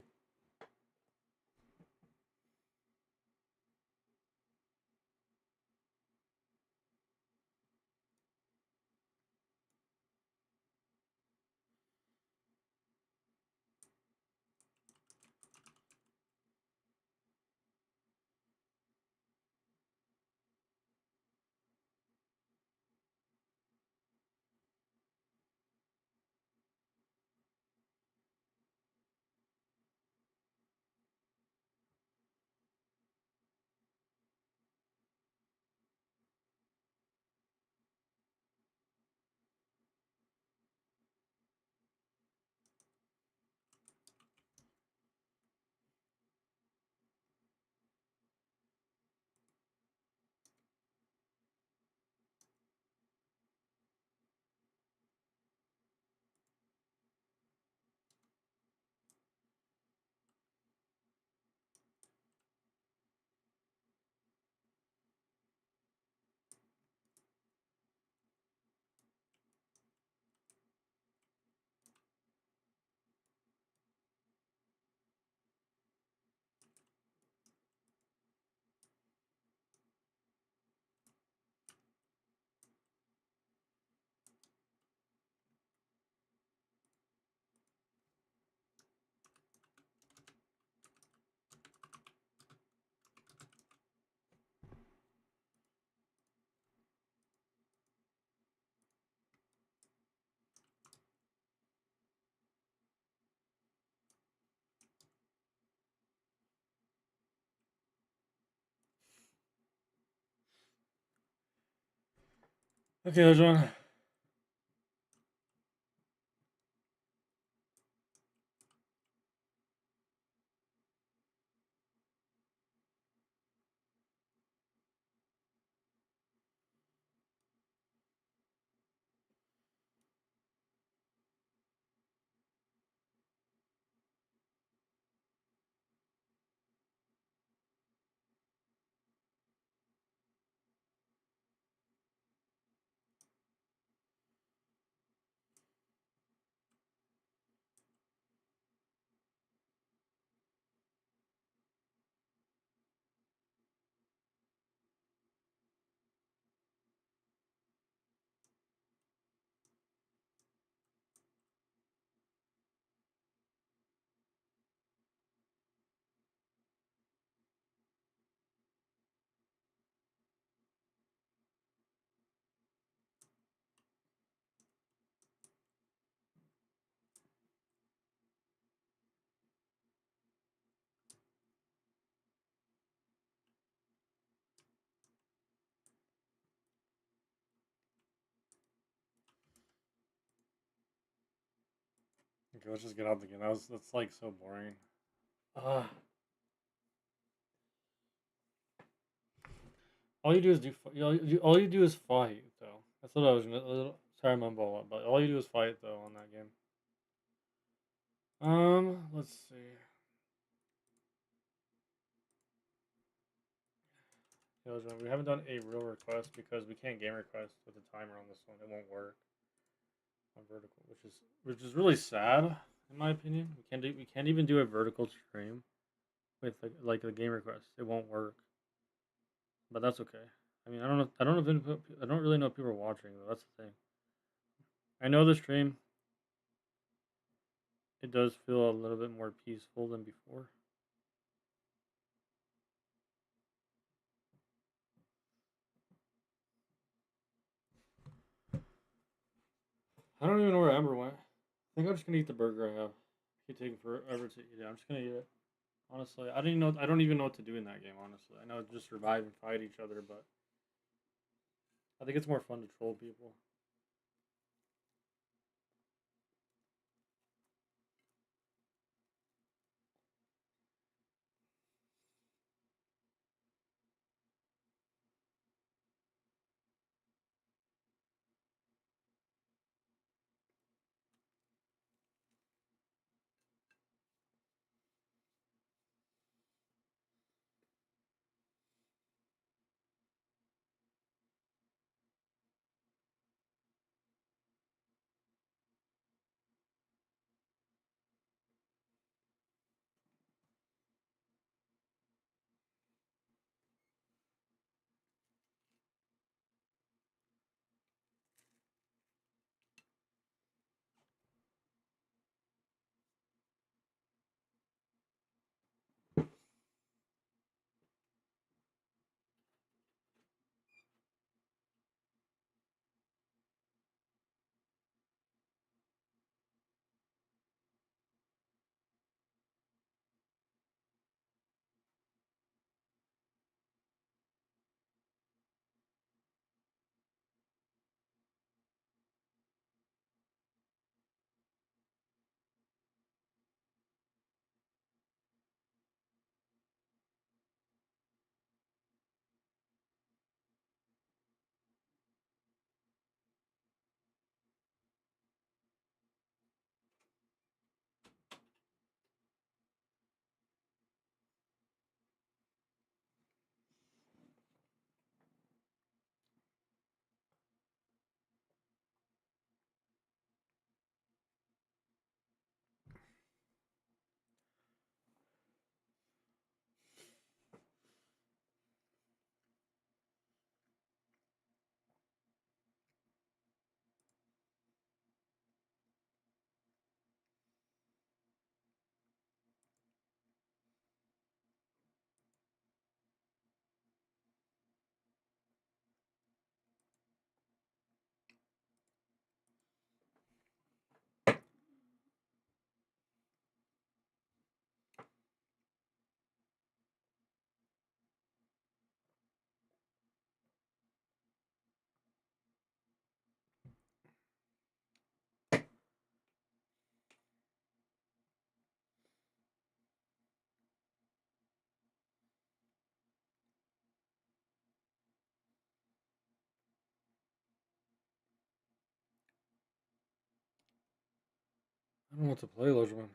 Okay, there's one. Okay, let's just get out the game. That's like so boring. Uh, all you do is all you do is fight though. That's what I was gonna. Sorry, I'm a lot, but all you do is fight though on that game. Let's see. We haven't done a real request because we can't game request with the timer on this one. It won't work on vertical, which is really sad in my opinion. We can't even do a vertical stream with like a game request. It won't work, but that's okay. I mean, I don't know if I don't really know if people are watching though. That's the thing. I know the stream. It does feel a little bit more peaceful than before. I don't even know where Amber went. I think I'm just gonna eat the burger I have. It's taking forever to eat it. I'm just gonna eat it. Honestly, I don't even know what to do in that game. Honestly, I know just survive and fight each other, but I think it's more fun to troll people. don't know what to play, Lojman.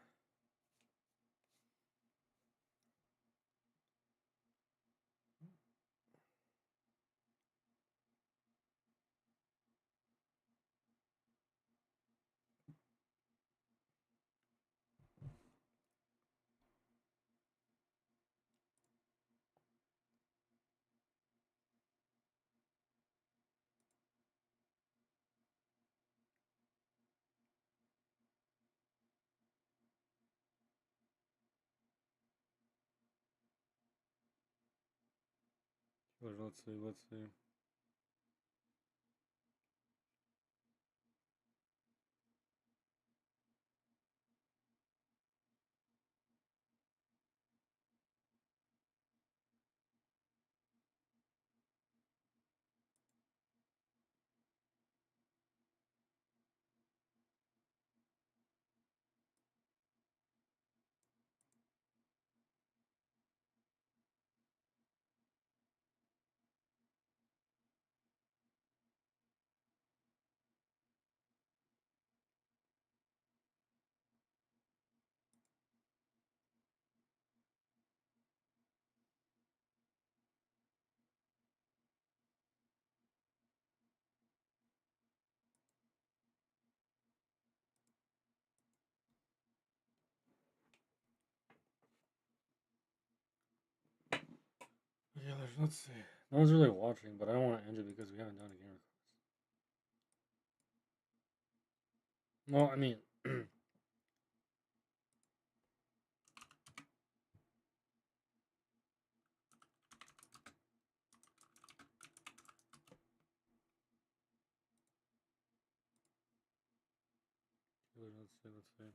Let's see, let's see. Yeah, let's see. No one's really watching, but I don't want to end it because we haven't done a game request. Well, I mean, let's see, let's see.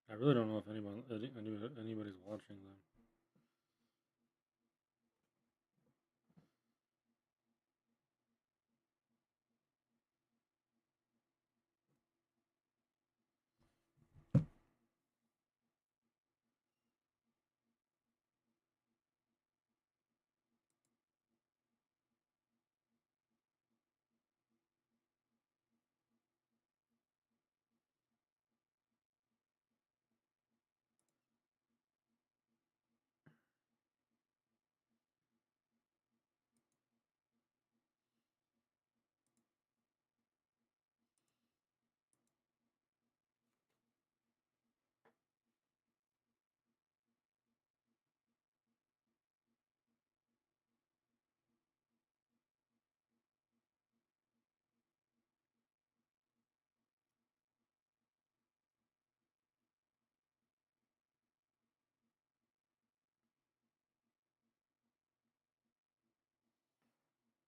I really don't know if anybody's watching them.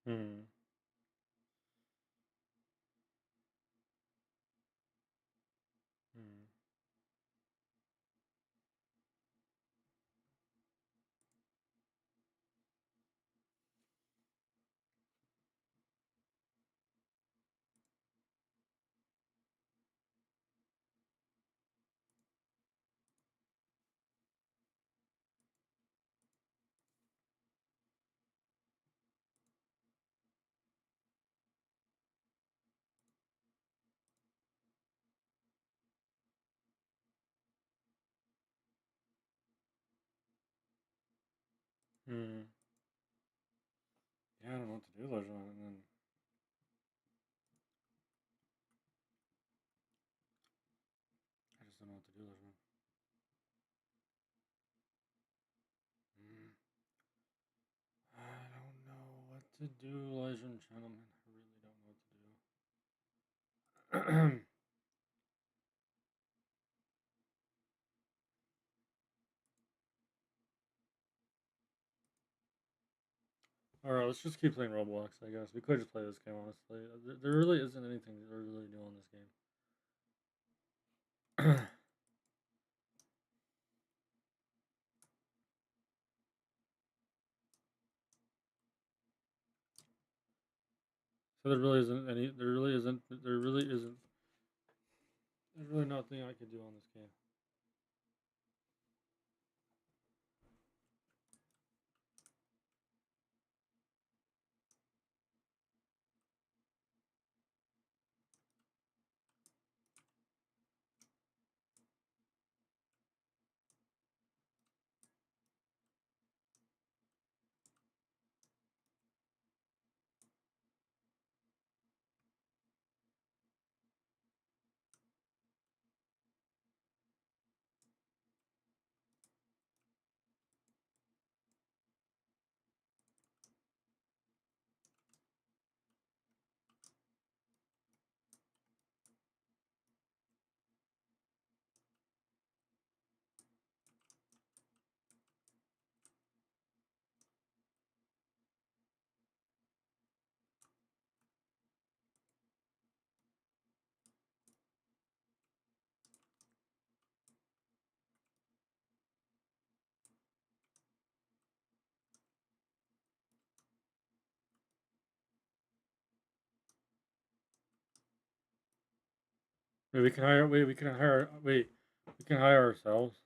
Hmm. Hmm. Hmm. Yeah, I don't know what to do, Lojman. And then I just don't know what to do, Lojman. Hmm. I don't know what to do, ladies and gentlemen. I really don't know what to do. Alright, let's just keep playing Roblox, I guess. We could just play this game, honestly. There really isn't anything that we're really doing in this game. So there really isn't any. There really isn't. There really isn't. There's really nothing I could do on this game. Wait, we can hire. Wait, we can hire. Wait, we can hire ourselves.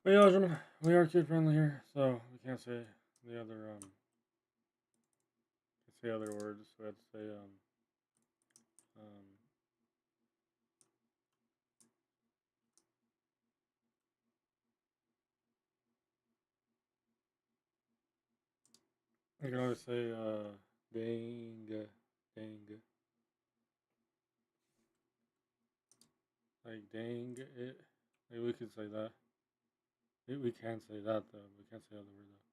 Wait, Elgin, we are kid friendly here, so we can't say the other can't say other words. So we have to say um. We can always say dang, dang, like dang it. Maybe we could say that. We can say that though. We can't say other word though.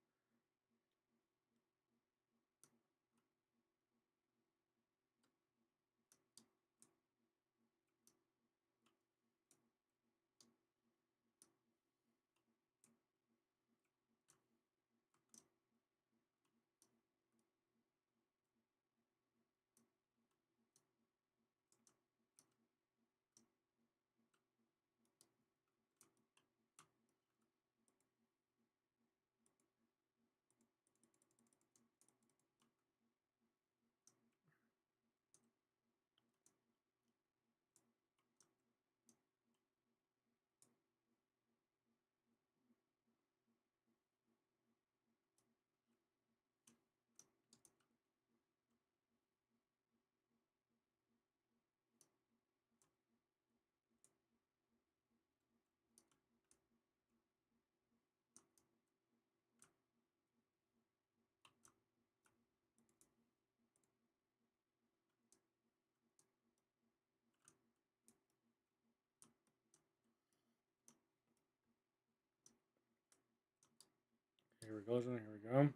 Here we go, Elgin. Here we go.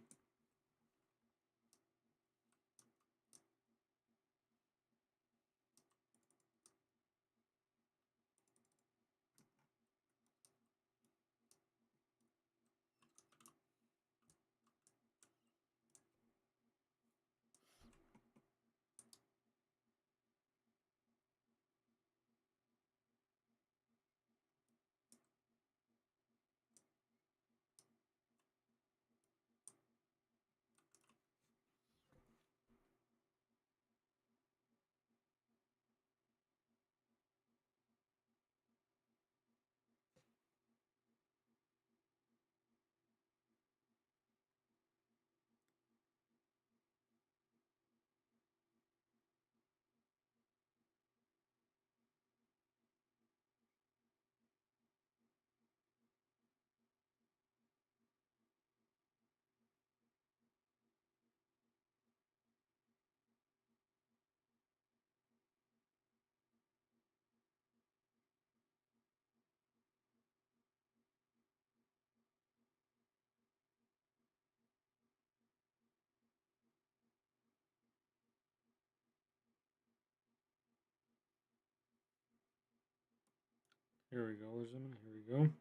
Here we go, Elgin. Here we go.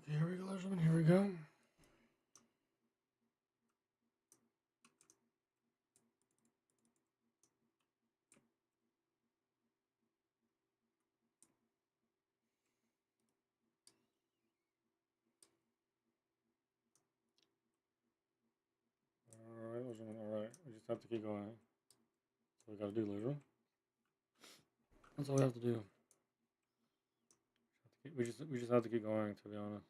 Okay, here we go, gentlemen. Here we go. Alright, gentlemen. Alright. We just have to keep going. That's what we gotta do, ladies. That's all we have to do. We just have to keep going, to be honest.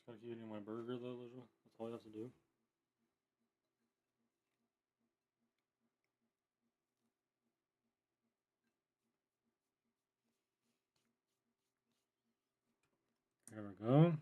I just gotta keep eating my burger, though, ladies. That's all we have to do. There we go.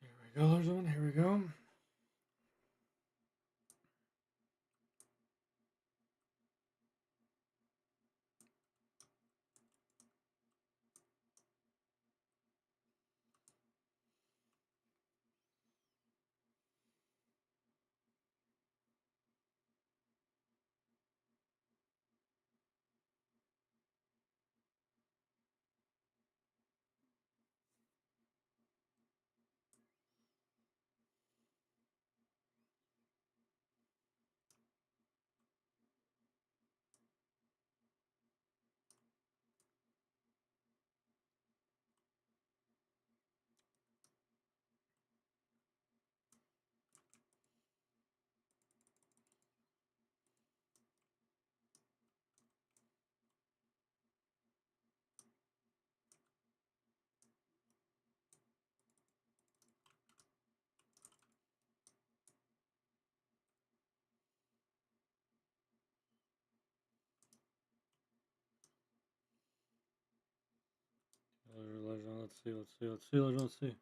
Here we go, ladies. Here we go. Let's see. Let's see.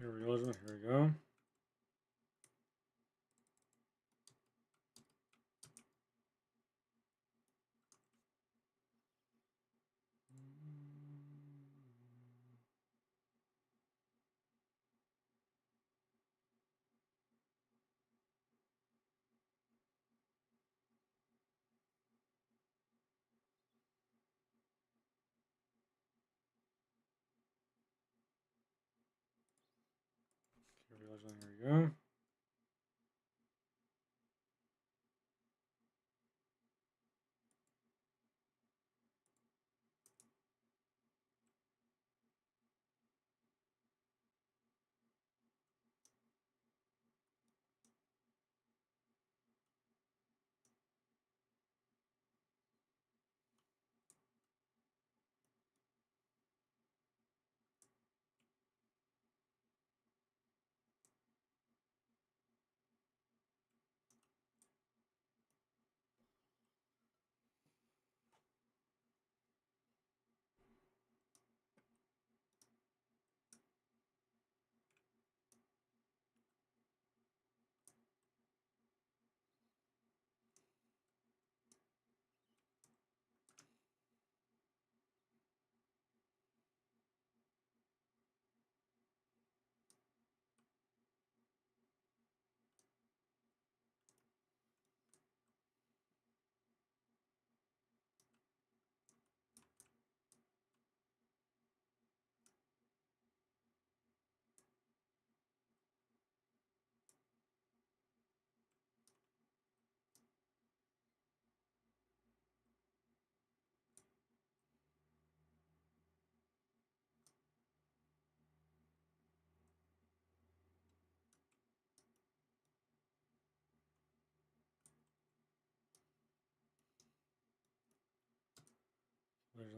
Here we go. Here we go. Here we go.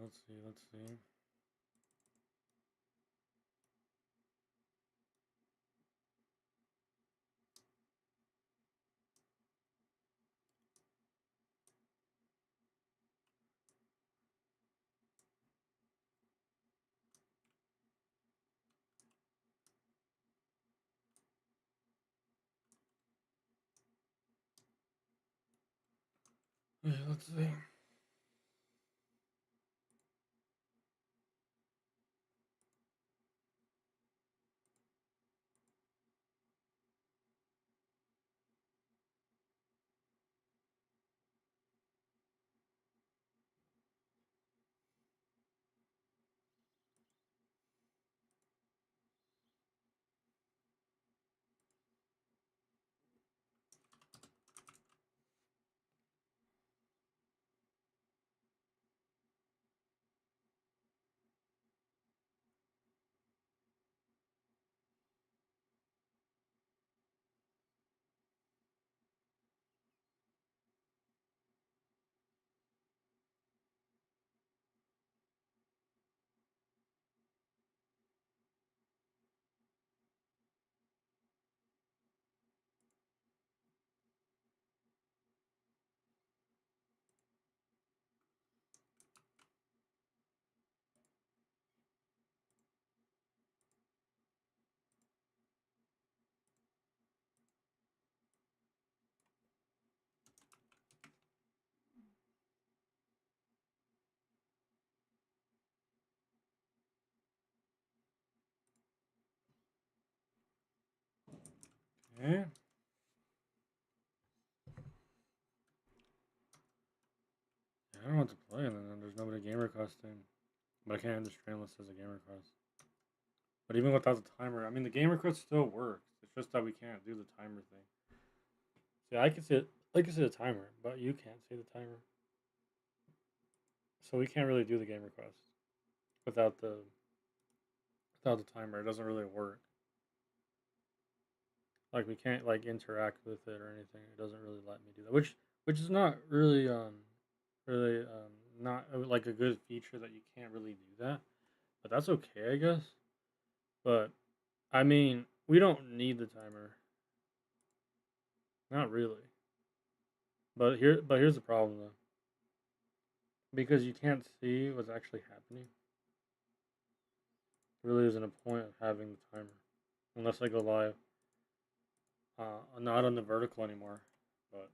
Let's see. Let's see. Yeah. I don't know what to play, and then there's nobody game requesting. But I can't end the stream unless there's a game request. But even without the timer, I mean, the game request still works. It's just that we can't do the timer thing. See, I can see the timer, but you can't see the timer. So we can't really do the game request without the timer. It doesn't really work. Like we can't like interact with it or anything. It doesn't really let me do that, which is not really not like a good feature that you can't really do that. But that's okay, I guess. But I mean, we don't need the timer. Not really. But here's the problem though. Because you can't see what's actually happening. There really isn't a point of having the timer. Unless I go live. Not on the vertical anymore. But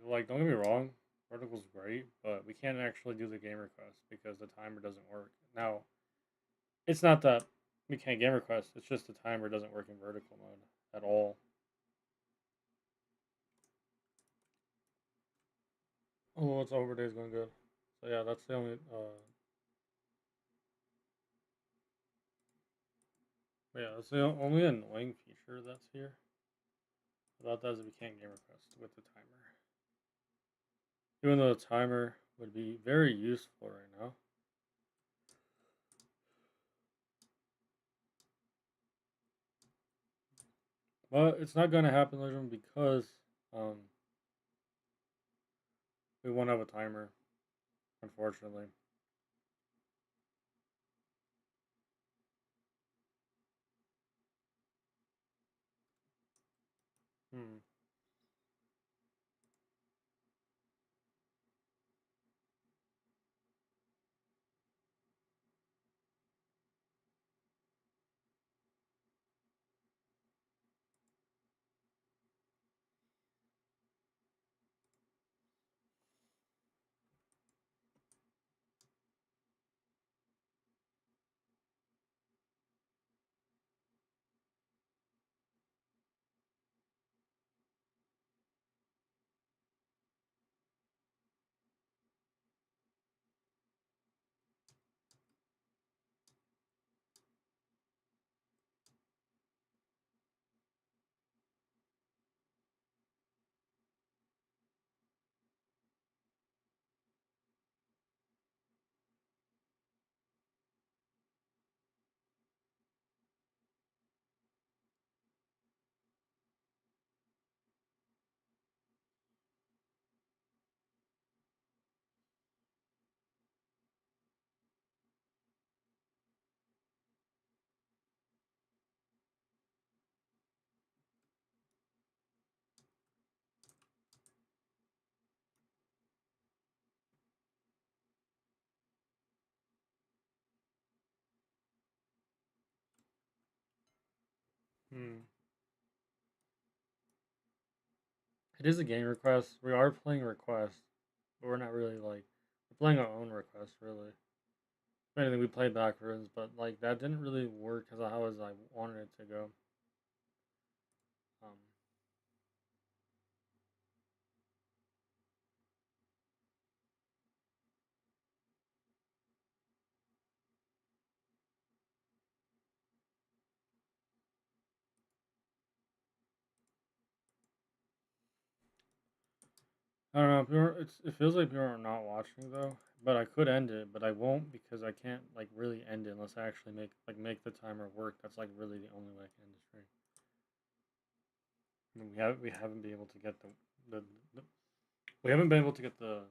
like don't get me wrong, vertical's great, but we can't actually do the game request because the timer doesn't work. Now, it's not that we can't game request, it's just the timer doesn't work in vertical mode at all. Oh, well, it's overday's going good. So yeah, that's the only yeah, that's the only annoying feature that's here about that is that we can't game request with the timer. Even though the timer would be very useful right now. But it's not gonna happen, Legend, because um we won't have a timer, unfortunately. Hmm. Hmm. It is a game request. We are playing request, but we're not really like we're playing our own request really. If anything, we played backwards, but like that didn't really work as how as I wanted it to go. Um, I don't know. It feels like people are not watching though. But I could end it, but I won't because I can't like really end it unless I actually make the timer work. That's like really the only way I can end the stream. I mean, we haven't been able to get the we haven't been able to get the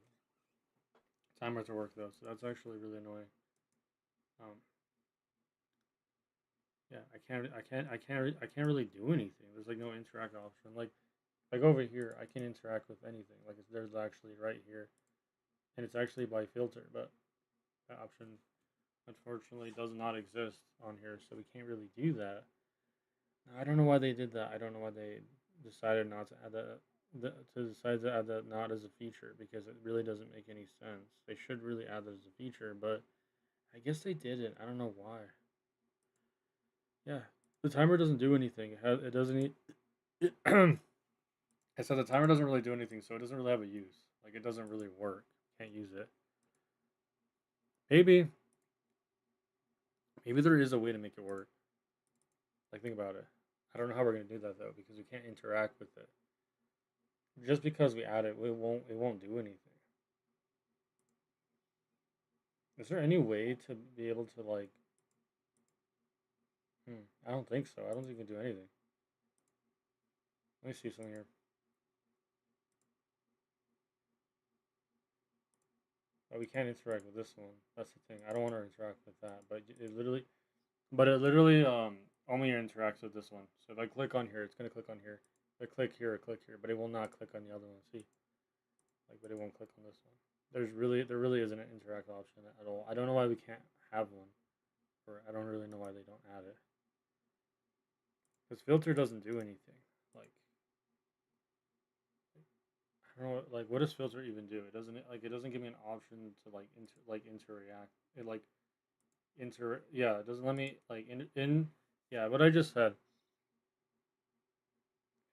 timer to work though, so that's actually really annoying. Um, yeah, I can't really do anything. There's like no interact option. Like over here, I can interact with anything. Like there's actually right here, and it's actually by filter, but that option unfortunately does not exist on here, so we can't really do that. I don't know why they did that. I don't know why they decided not to add that. To decide to add that not as a feature because it really doesn't make any sense. They should really add that as a feature, but I guess they didn't. I don't know why. Yeah, the timer doesn't do anything. It doesn't. I said the timer doesn't really do anything, so it doesn't really have a use. Like it doesn't really work. Can't use it. Maybe, maybe there is a way to make it work. Like think about it. I don't know how we're gonna do that though because we can't interact with it. Just because we add it, it won't do anything. Is there any way to be able to like? I don't think so. I don't think we can do anything. Let me see something here. Oh, we can't interact with this one. That's the thing. I don't want to interact with that, but it literally only interacts with this one. So if I click on here, it's gonna click on here. If I click here, but it will not click on the other one. See, like, but it won't click on this one. There really isn't an interact option at all. I don't know why we can't have one, or I don't really know why they don't add it. Because filter doesn't do anything. Like I don't know, like what does filter even do? It doesn't give me an option to interact. It like yeah, it doesn't let me like in yeah, what I just said.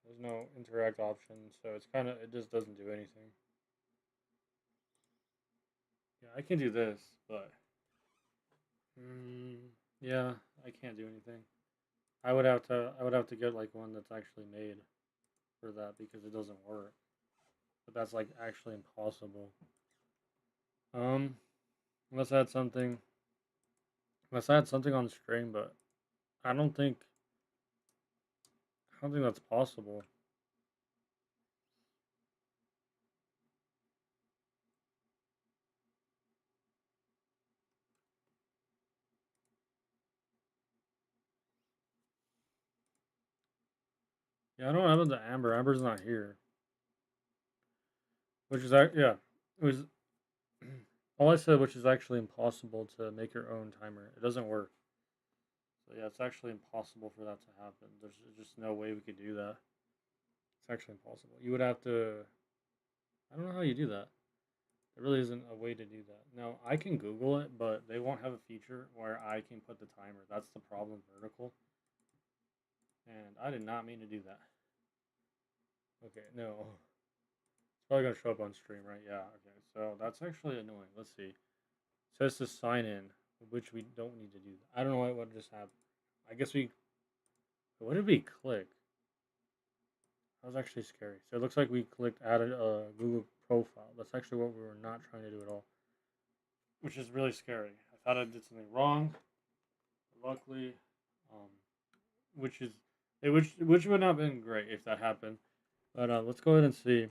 There's no interact option, so it just doesn't do anything. Yeah, I can do this, but mm, yeah, I can't do anything. I would have to get like one that's actually made for that because it doesn't work. But that's like actually impossible. Um, unless I had something, unless I had something on stream, but I don't think I don't think that's possible. Yeah, I don't know about the Amber. Amber's not here, which is yeah, it was all I said, which is actually impossible to make your own timer. It doesn't work. So yeah, it's actually impossible for that to happen. There's just no way we could do that. It's actually impossible. You would have to. I don't know how you do that. There really isn't a way to do that. Now I can Google it, but they won't have a feature where I can put the timer. That's the problem, vertical. And I did not mean to do that. Okay, no. It's probably gonna show up on stream, right? Yeah. Okay. So that's actually annoying. Let's see. It says to sign in, which we don't need to do. I don't know what just happened. I guess we. What did we click? That was actually scary. So it looks like we clicked add a Google profile. That's actually what we were not trying to do at all, which is really scary. I thought I did something wrong. Luckily, um, which is which would not have been great if that happened. But let's go ahead and see.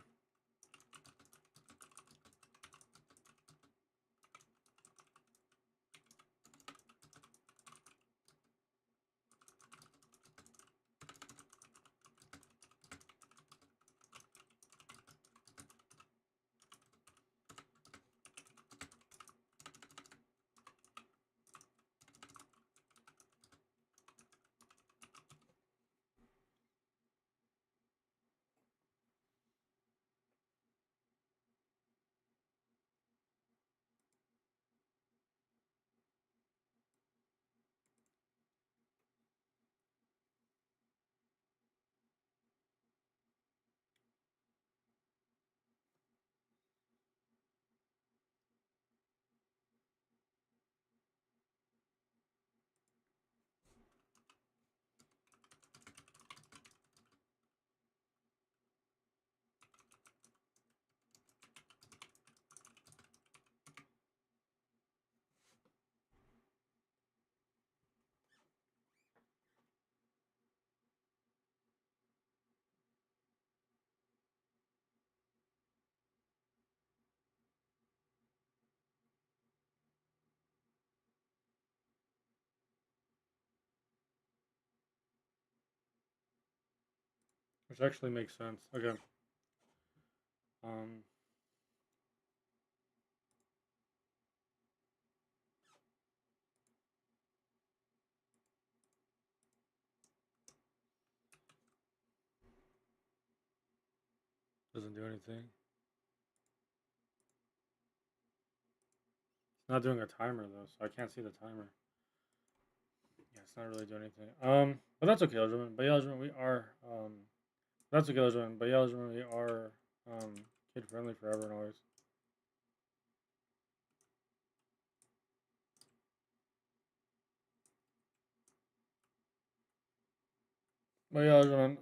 Which actually makes sense. Okay. Um, doesn't do anything. It's not doing a timer though, so I can't see the timer. Yeah, it's not really doing anything. But that's okay, Elderman. But yeah, Elderman, we are that's okay, Elderman. But yeah, Elderman, we are kid friendly forever and always. But yeah, Elderman,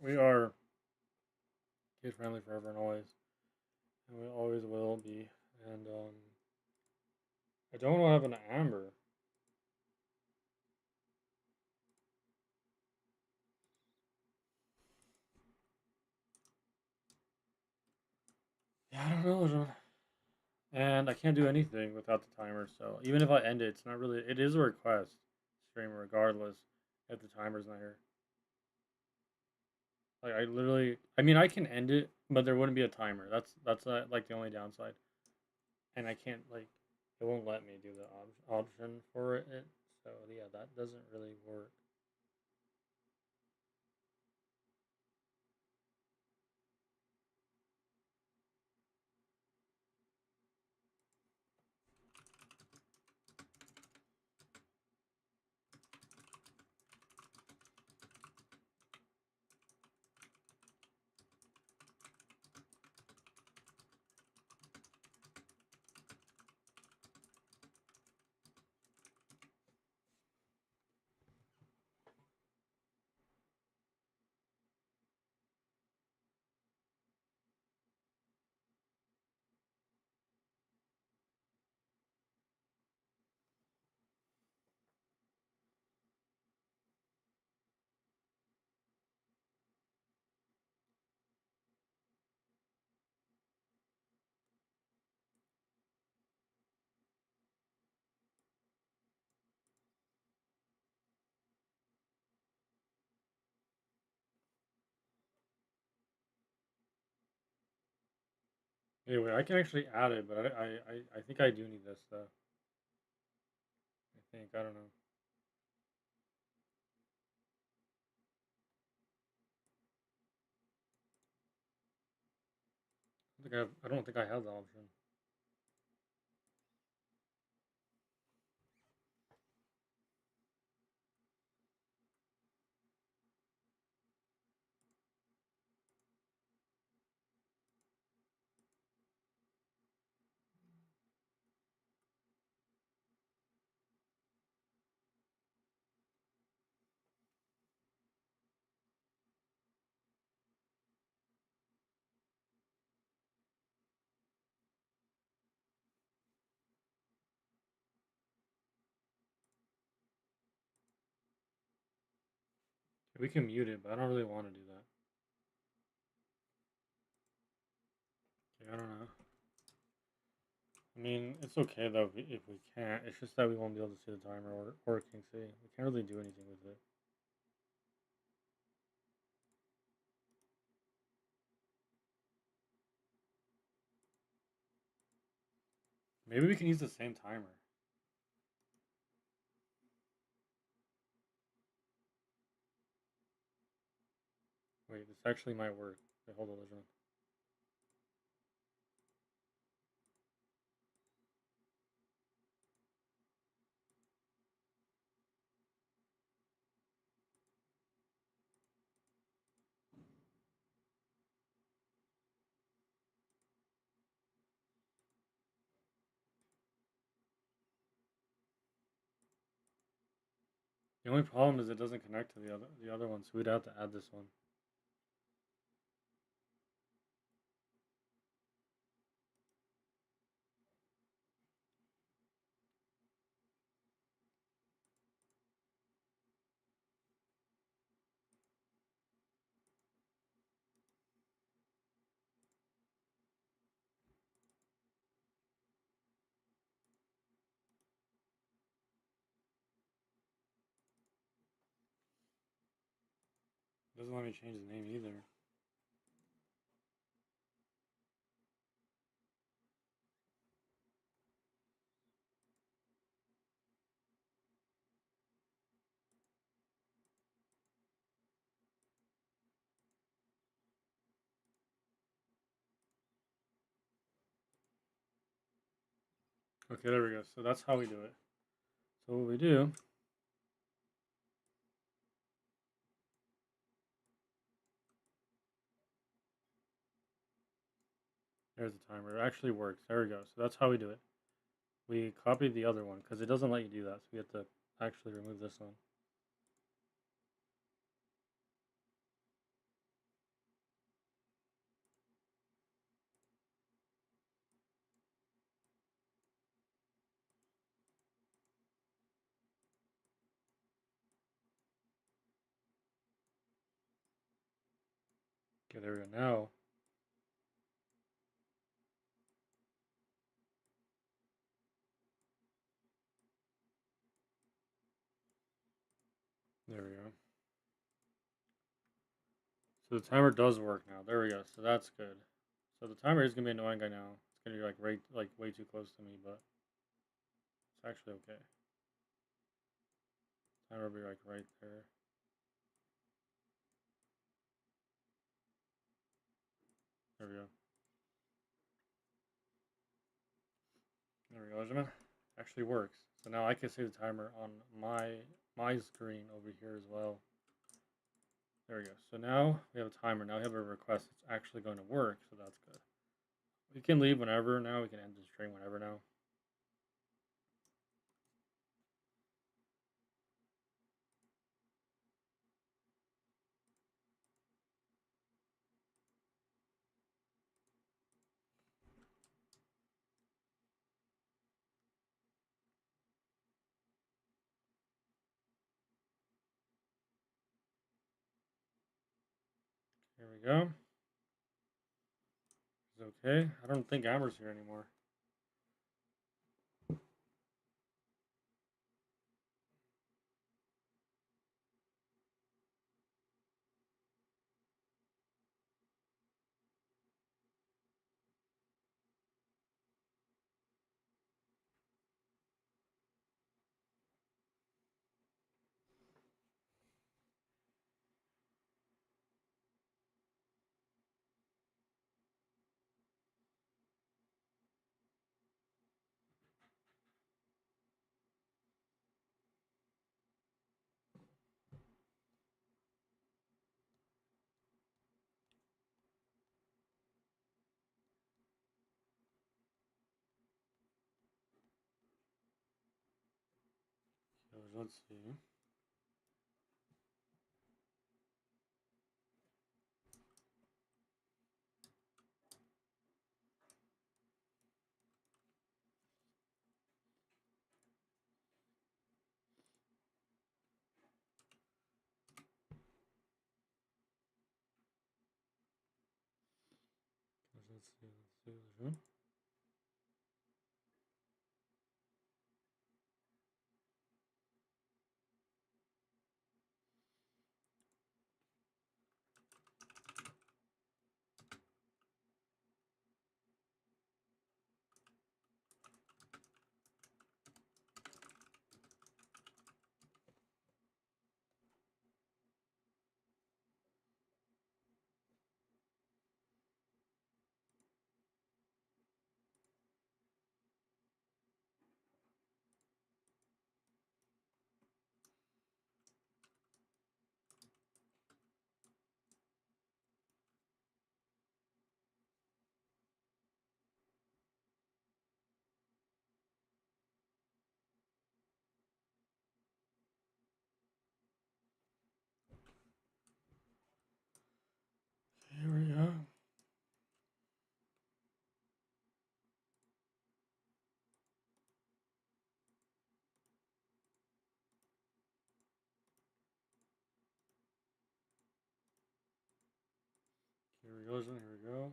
we are kid friendly forever and always, and we always will be. And I don't want to have an amber. Yeah, I don't know, Elderman. And I can't do anything without the timer. So even if I end it, it's not really. It is a request stream regardless if the timer's not here. Like I literally, I mean, I can end it, but there wouldn't be a timer. That's like the only downside. And I can't like, it won't let me do the option for it. So yeah, that doesn't really work. Anyway, I can actually add it, but I think I do need this though. I don't know. I don't think I have the option. We can mute it, but I don't really want to do that. Okay, I don't know. I mean, it's okay though if we can't. It's just that we won't be able to see the timer or King C. We can't really do anything with it. Maybe we can use the same timer. Wait, this actually might work. Wait, hold on, Legend. The only problem is it doesn't connect to the other one, so we'd have to add this one. It doesn't let me change the name either. Okay, there we go. So that's how we do it. So what we do There's the timer. It actually works. There we go. So that's how we do it. We copied the other one because it doesn't let you do that. So we have to actually remove this one. Okay, there we go. Now, there we go. So the timer does work now. There we go. So that's good. So the timer is gonna be annoying right now. It's gonna be like right, like way too close to me, but it's actually okay. Timer will be like right there. There we go. There we go, Jimmy. Actually works. So now I can see the timer on my screen over here as well. There we go. So now we have a timer. Now we have a request that's actually going to work. So that's good. We can leave whenever now. We can end the stream whenever now. Here we go. It's okay. I don't think Amber's here anymore. So let's see. Let's see. Here we go. Here we go. Here we go.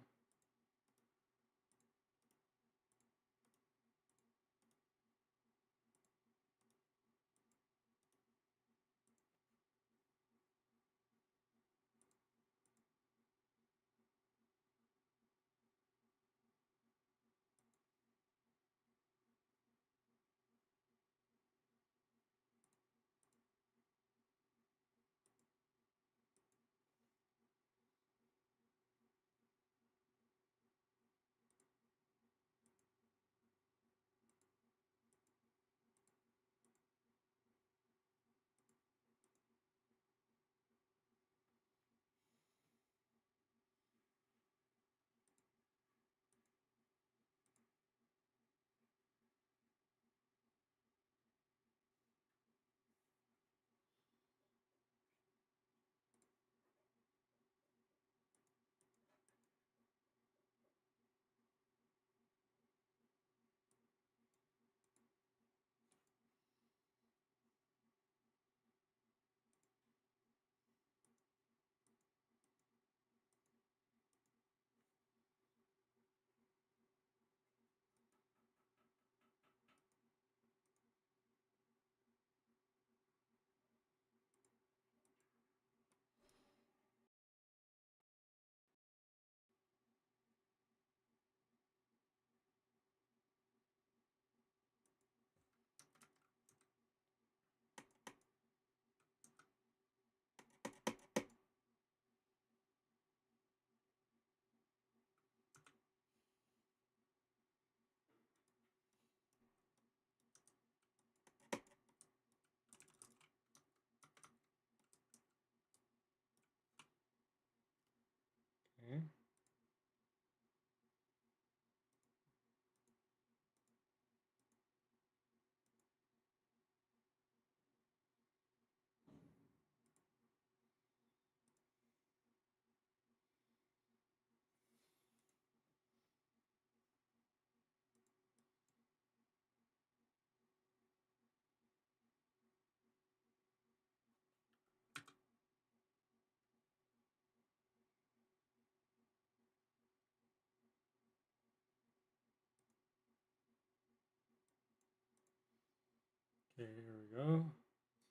Okay, here we go.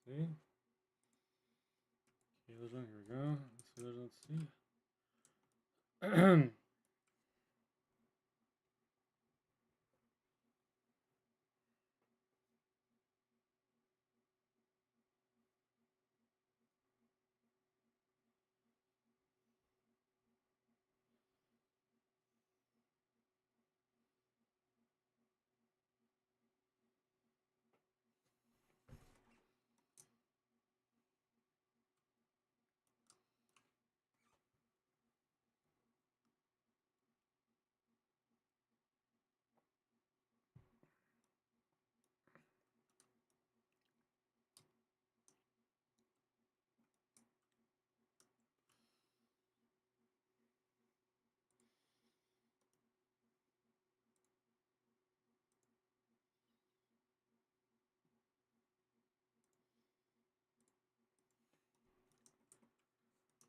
See? Okay, there's one. Here we go. Let's see.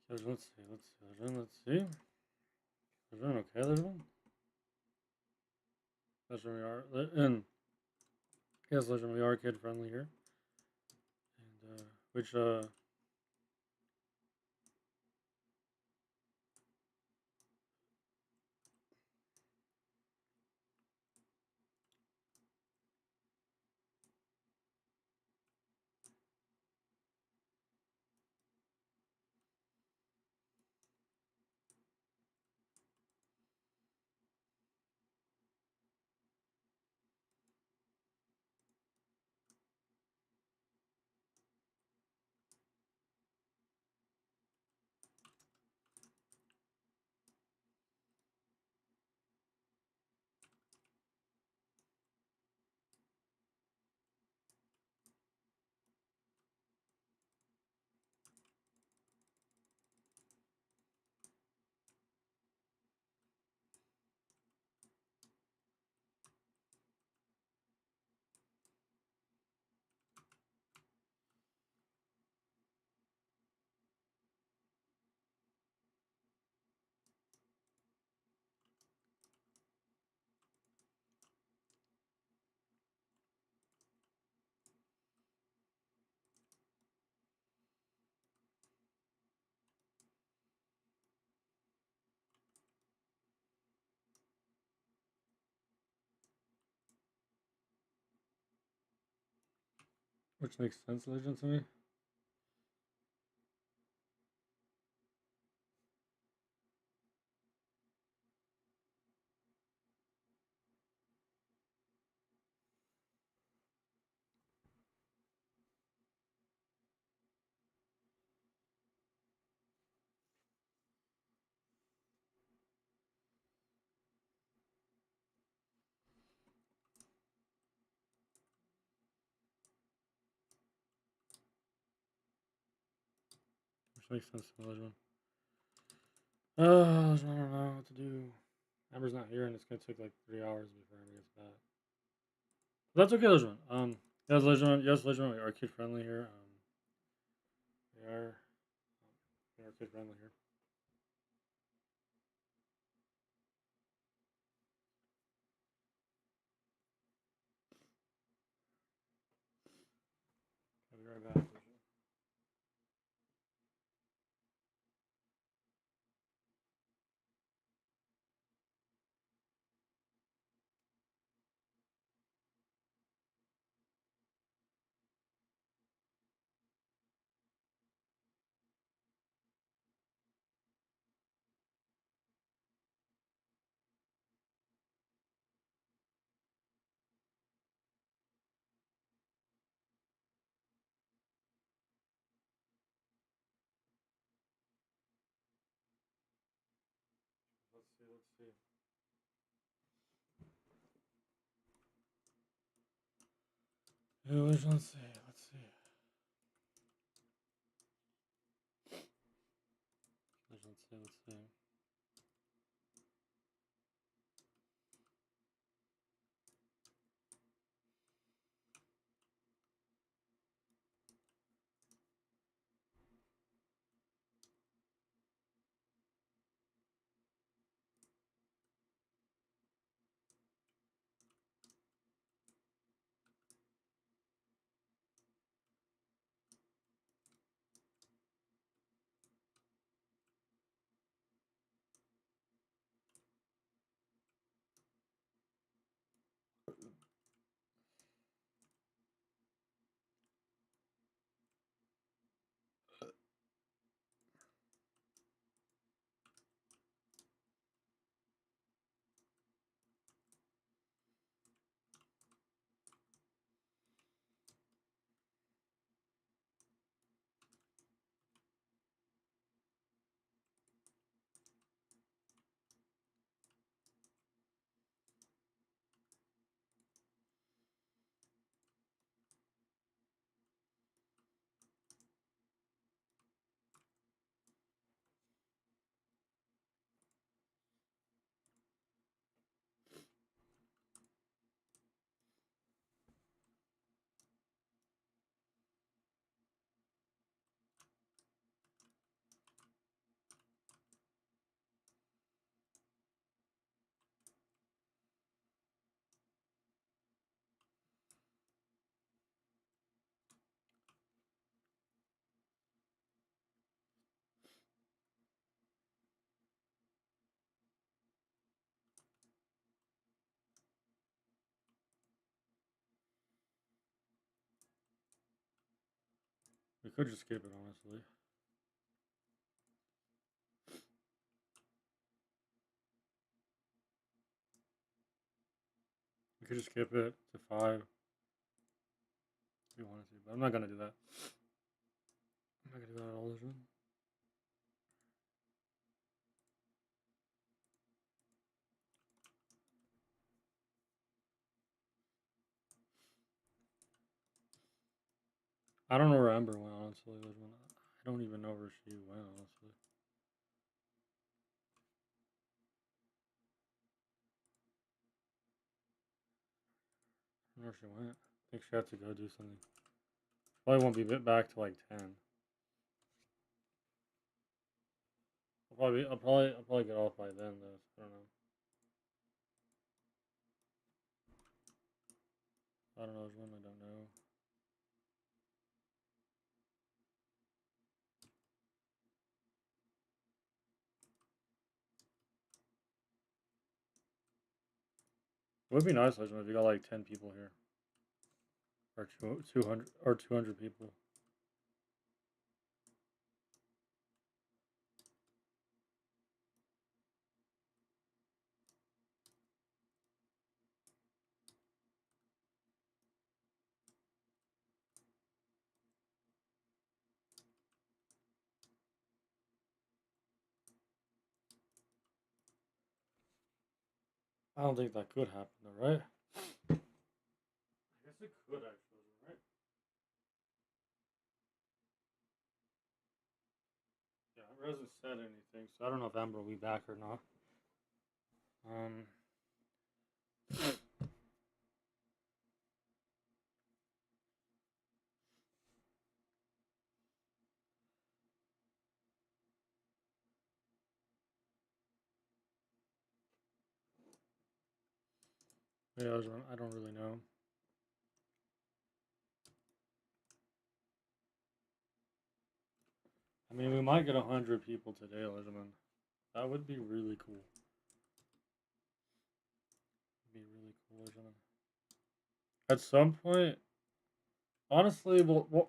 Let's see. Let's see. There's one. Okay, there's one. That's where we are. And yes, Legend, we are kid friendly here. And which makes sense, Legend, to me. Which makes sense to me, Legend. I don't know what to do. Amber's not here, and it's gonna take like 3 hours before Amber gets back. But that's okay, Legend. Yes, Legend. Yes, Legend. We are kid friendly here. We are. We are kid friendly here. I'll be right back. Legend. Let's see. Let's see. Yeah, let's see. Let's see. Let's see. Let's see. could just skip it, honestly. We could just skip it to 5 if you wanted to, but I'm not gonna do that. I'm not gonna do that at all this one. I don't know where Ember went, honestly. I don't even know where she went, honestly. I don't know where she went. I think she had to go do something. Probably won't be back to like 10. I'll probably get off by then though. So I don't know. I don't know which one. I don't know. It would be nice, Legend, if you got like 10 people here, or 200 people. I don't think that could happen though, right? I guess it could actually, right? Yeah, Amber hasn't said anything, so I don't know if Amber will be back or not. Yeah, I don't really know. I mean, we might get 100 people today, Legend. That would be really cool. Be really cool, Legend. At some point, honestly,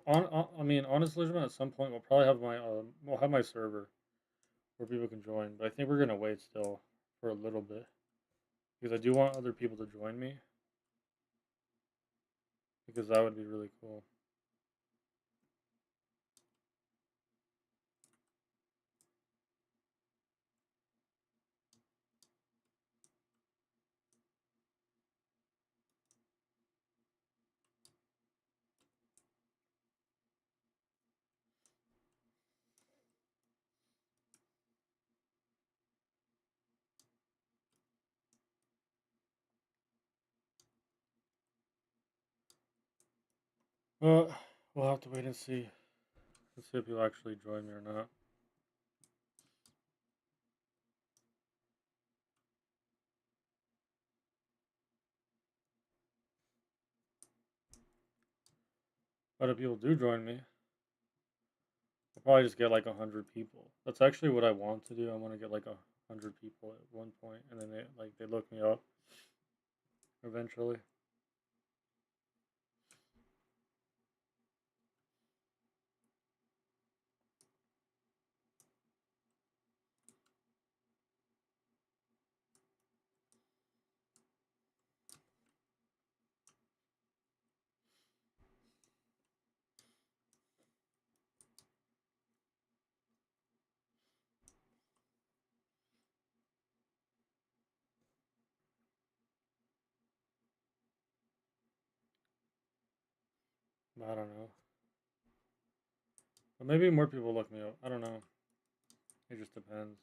I mean, honestly, Legend, at some point we'll probably have my server where people can join, but I think we're gonna wait still for a little bit because I do want other people to join me because that would be really cool. Well, we'll have to wait and see. Let's see if you'll actually join me or not. But if people do join me, I'll probably just get like 100 people. That's actually what I want to do. I want to get like 100 people at one point, and then they look me up eventually. But I don't know. But maybe more people look me up. I don't know. It just depends.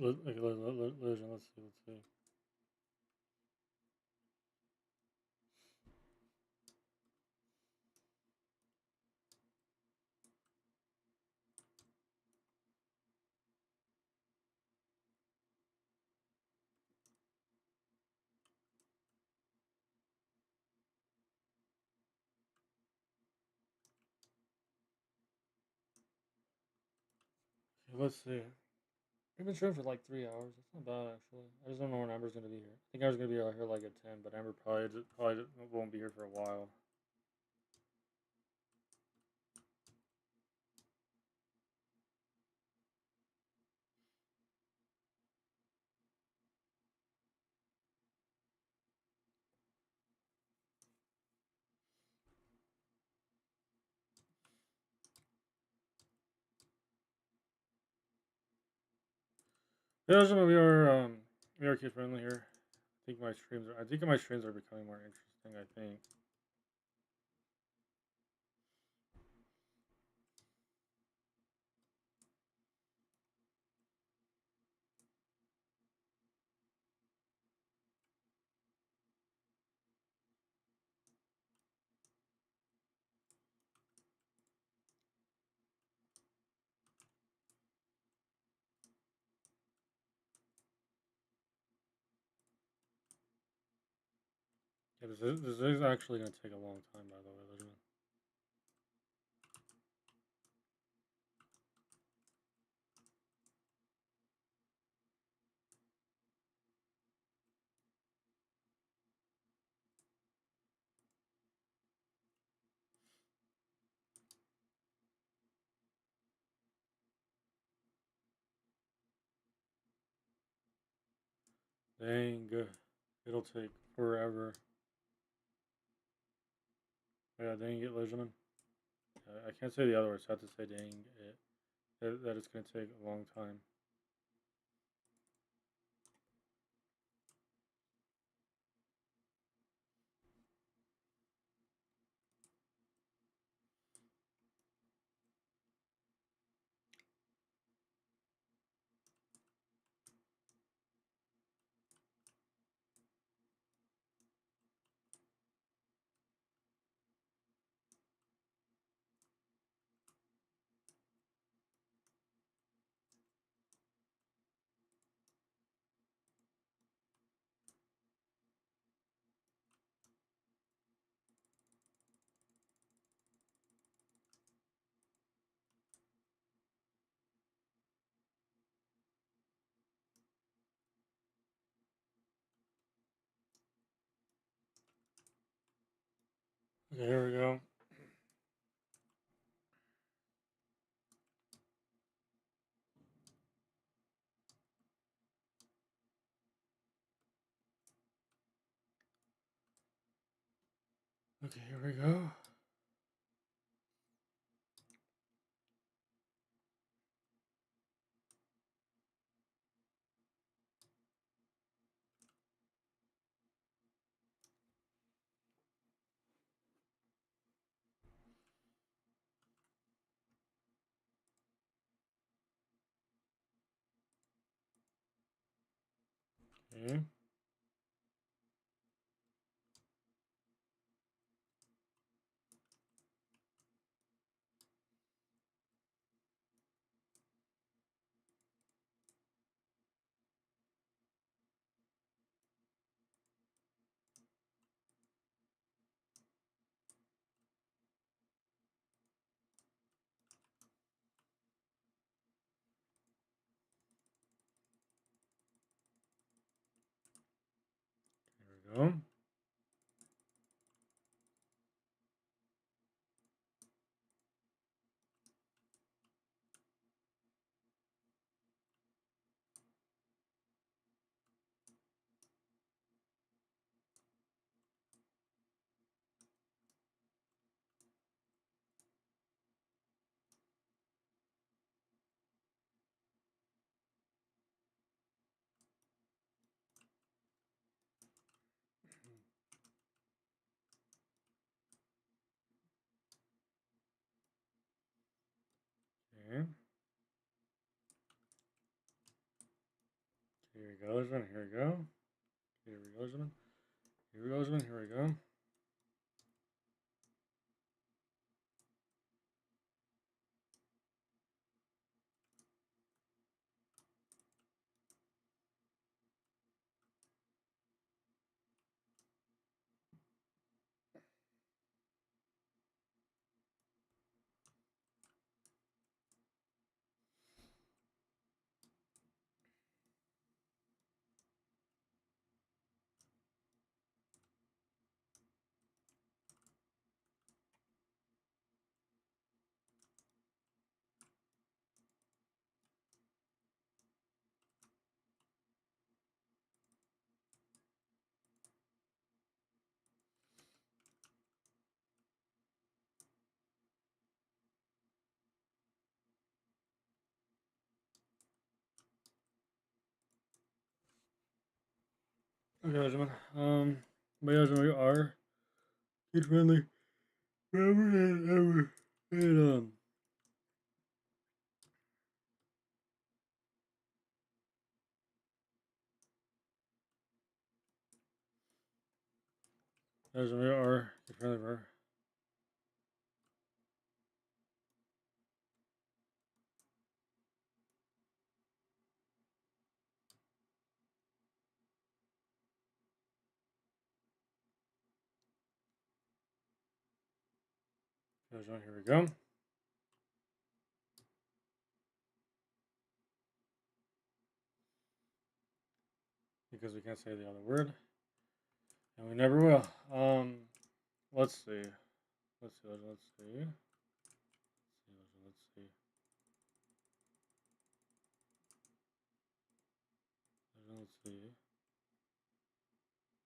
Like, legend. Let's see. Let's see. Okay, let's see. We've been streaming for like 3 hours. That's not bad actually. I just don't know when Amber's gonna be here. I think I was gonna be here like at 10, but Amber probably won't be here for a while. Yeah, we are kid friendly here. I think my streams are becoming more interesting. I think. Yeah, this is actually gonna take a long time, by the way. Dang, it'll take forever. Yeah, dang it, Legion. I can't say the other words. I have to say dang it. That it's gonna take a long time. Okay, here we go. Okay, here we go. Okay. Here we go. Okay. Here we go, Benjamin. Here we go. Here we go, Benjamin. Here we go, Benjamin. Here we go. Okay, Benjamin. But yeah, Benjamin, we are kid friendly. Forever and ever. And as we are kid friendly forever. Benjamin, here we go. Because we can't say the other word. And we never will. Let's see. Let's see. Let's see. Let's see. Let's see. Let's see.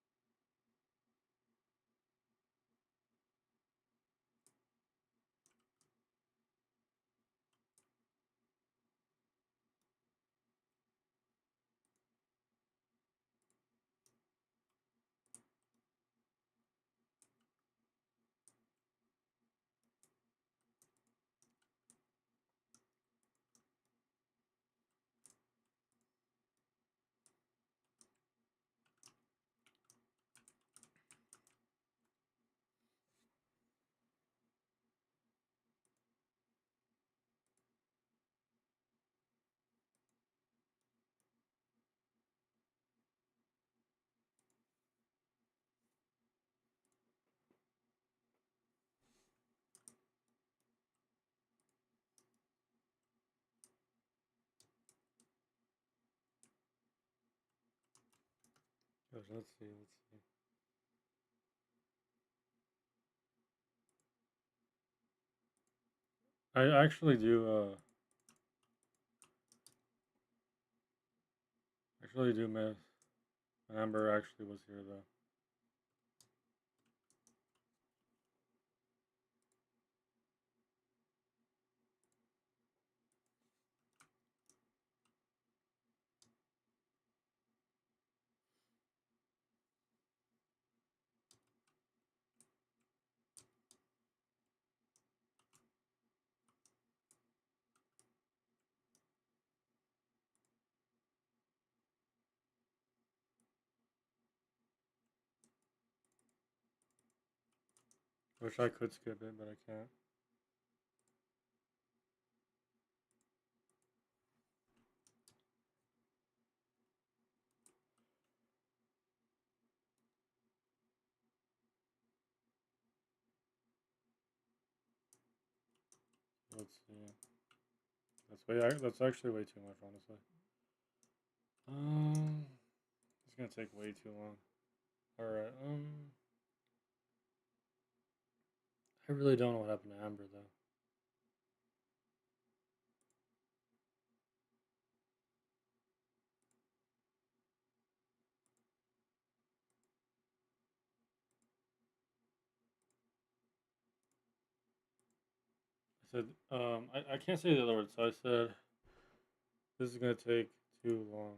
Let's see. I actually do miss. Amber actually was here though. Wish I could skip it, but I can't. Let's see. That's actually way too much, honestly. It's gonna take way too long. Alright, I really don't know what happened to Amber though. I said, I can't say the other word, so I said, this is gonna take too long.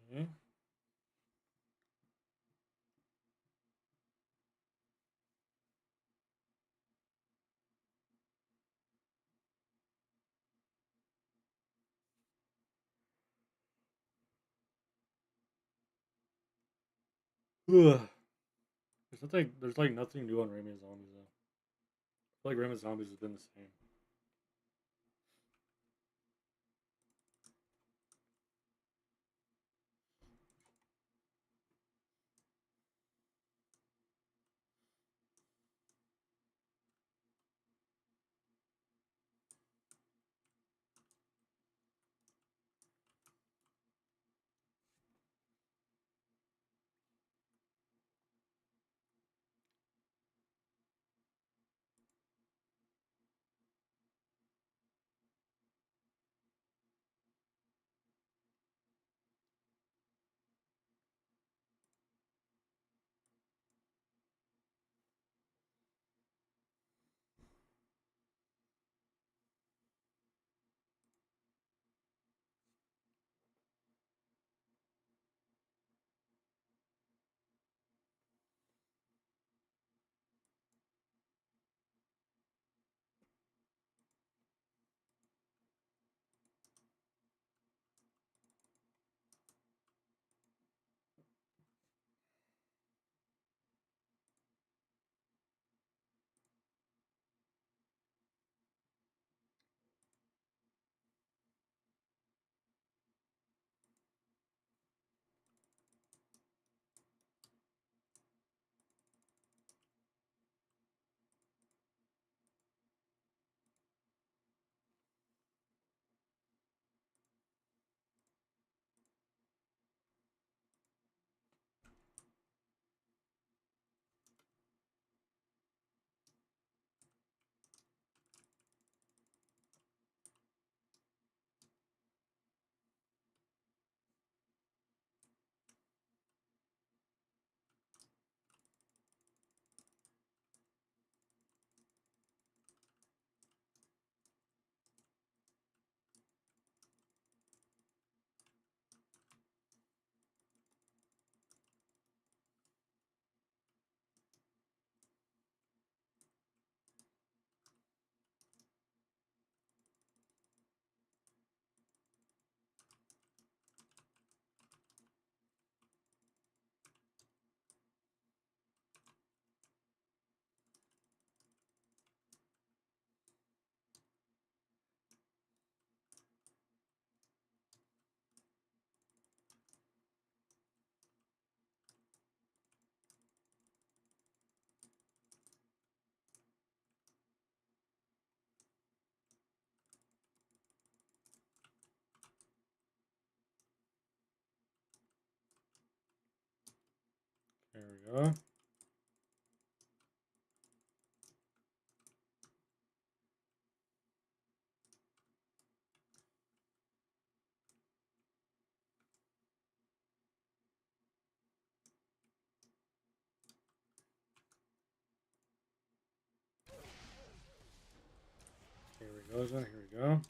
Okay. Ugh. There's like nothing new on Rayman Zombies though. I feel like Rayman Zombies has been the same. There we go. Here we go, then. Here we go.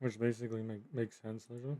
Which basically makes sense, literally.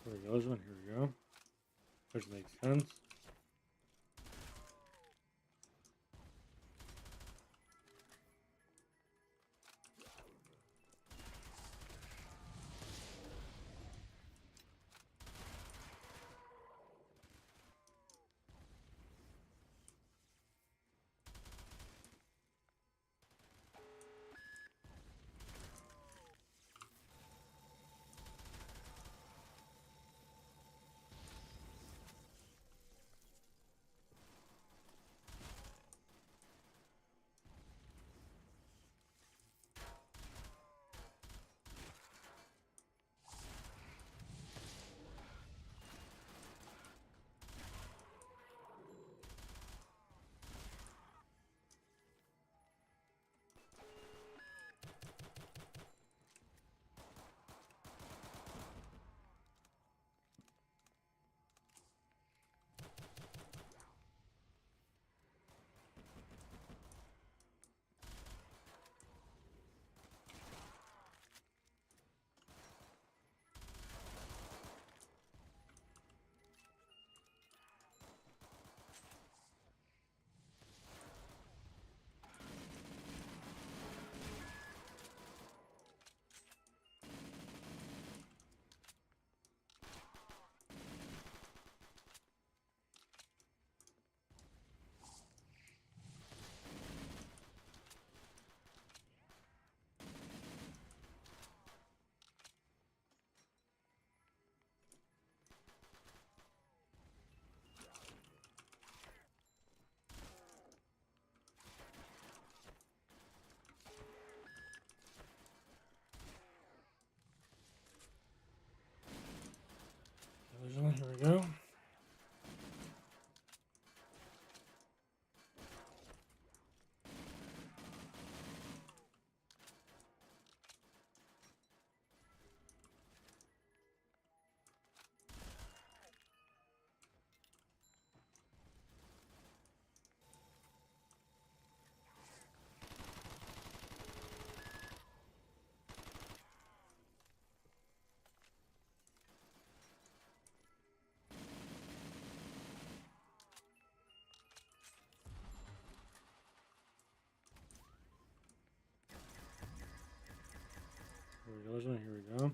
There goes one. Here we go. Which makes sense. goes. Here we go.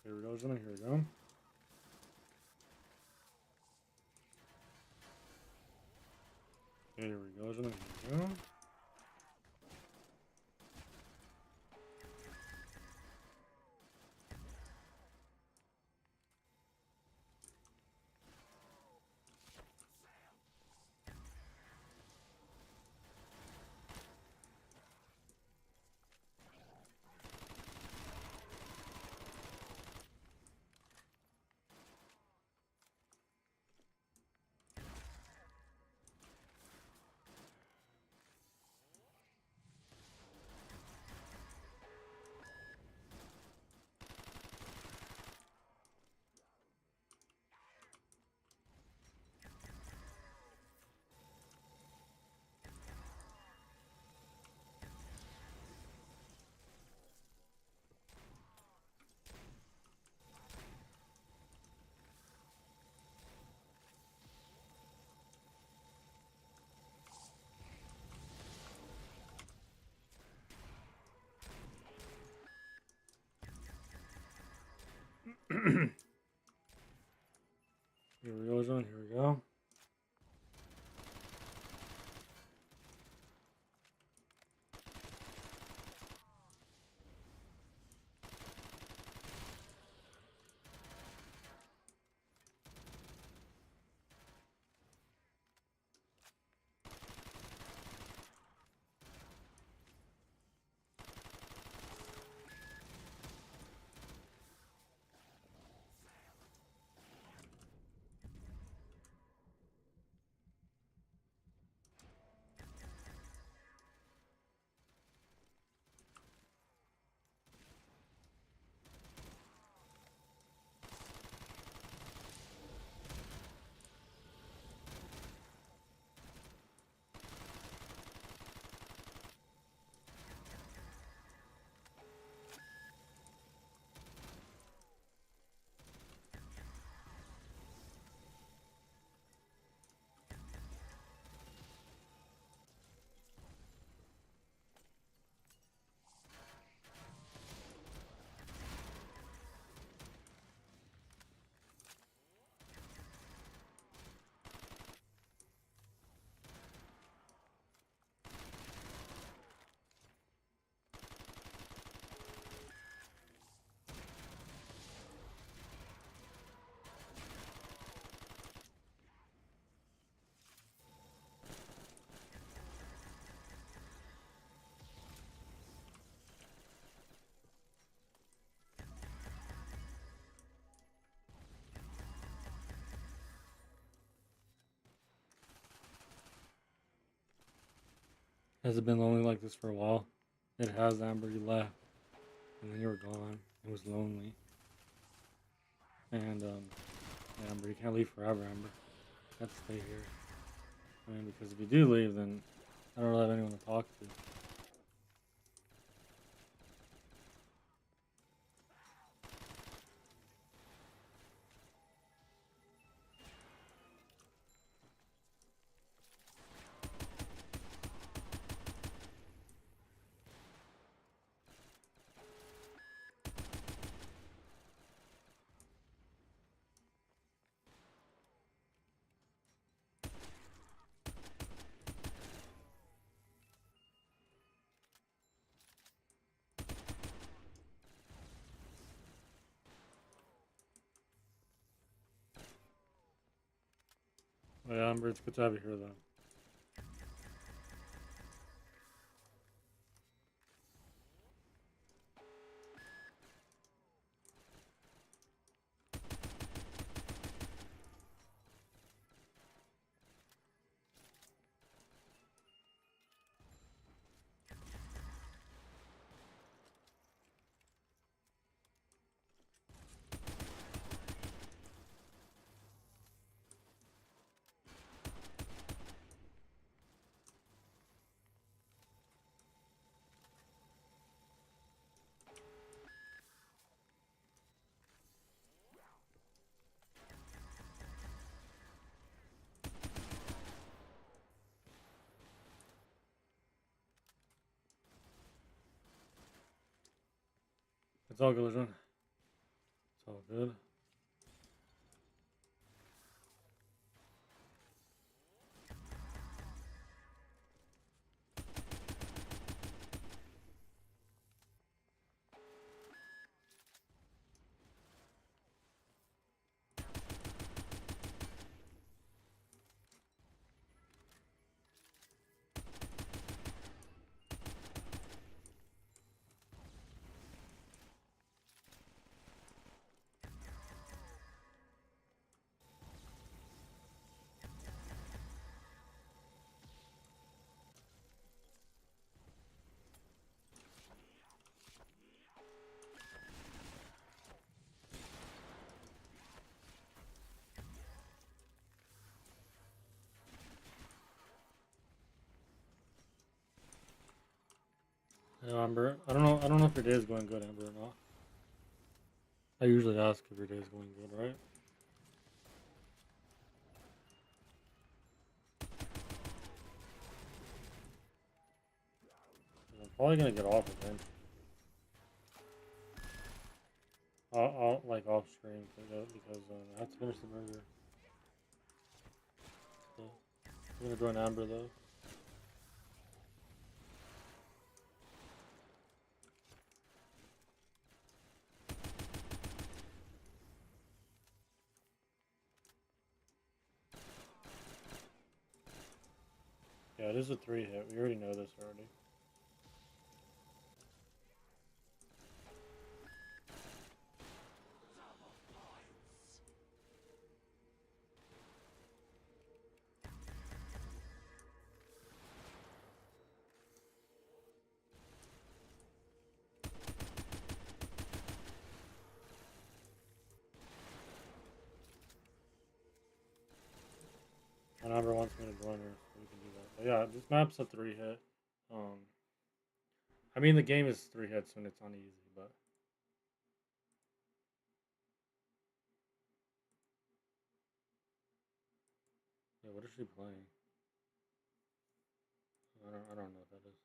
Here we go, Jenna. Here we go. Here we go, Jenna. Here we go. Here we go, John. Here we go. Has it been lonely like this for a while? It has, Amber. You left. And then you were gone. It was lonely. And, Amber, you can't leave forever, Amber. You have to stay here. I mean, because if you do leave, then I don't really have anyone to talk to. Oh, yeah, Amber, it's good to have you here, though. It's all good, Legion. It's all good. Yeah, Amber. I don't know. I don't know if your day is going good, Amber, or not. I usually ask if your day is going good, right? I'm probably gonna get off again. I'll like off stream because I have to finish the burger. So, I'm gonna join Amber though. Yeah, it is a 3-hit. We already know this already. And Amber wants me to join her, so we can do that. But yeah, this map's a 3-hit. I mean the game is 3 hits when it's on easy, but yeah, what is she playing? I don't know what that is.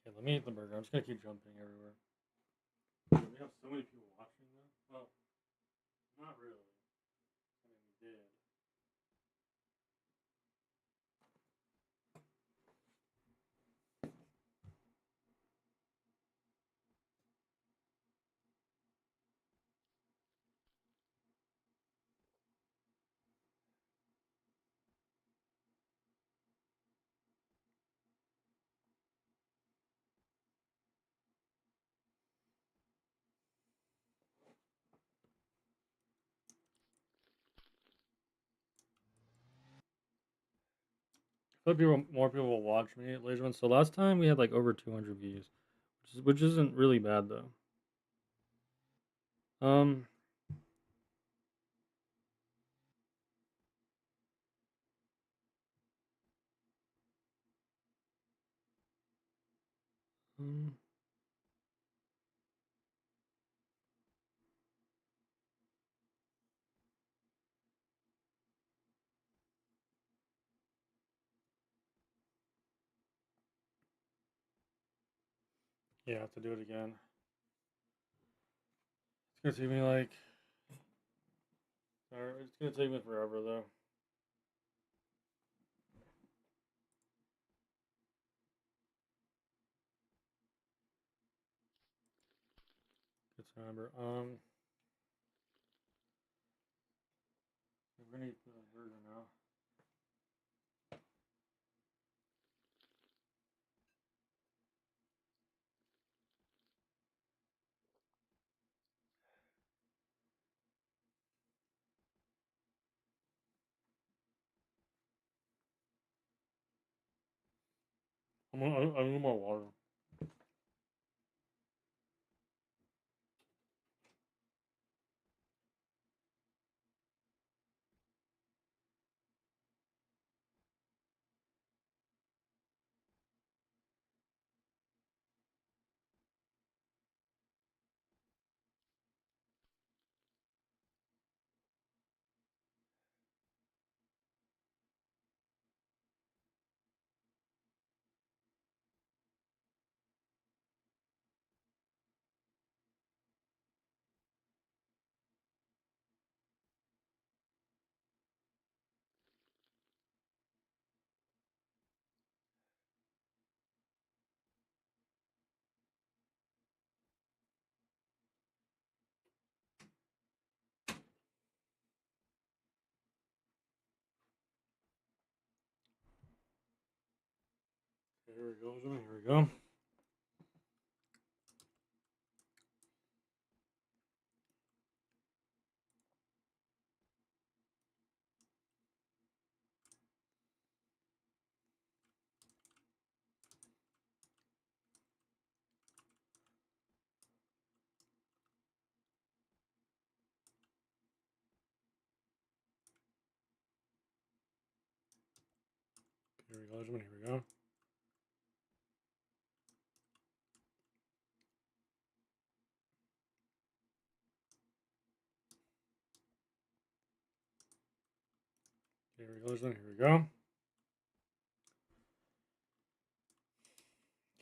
Okay, let me eat the burger. I'm just gonna keep jumping everywhere. We have so many people watching though. Well, not really. I mean, we did. I hope more people will watch me later on. So last time we had like over 200 views, which isn't really bad though. Um, um Yeah, I have to do it again. It's gonna take me like, or it's gonna take me forever though. Good to remember. We're gonna eat the burger now. I need more water. Okay, here we go, Jimmy. Here we go. Here we go, Jimmy. Here we go. Here we go, Jimmy. Here we go.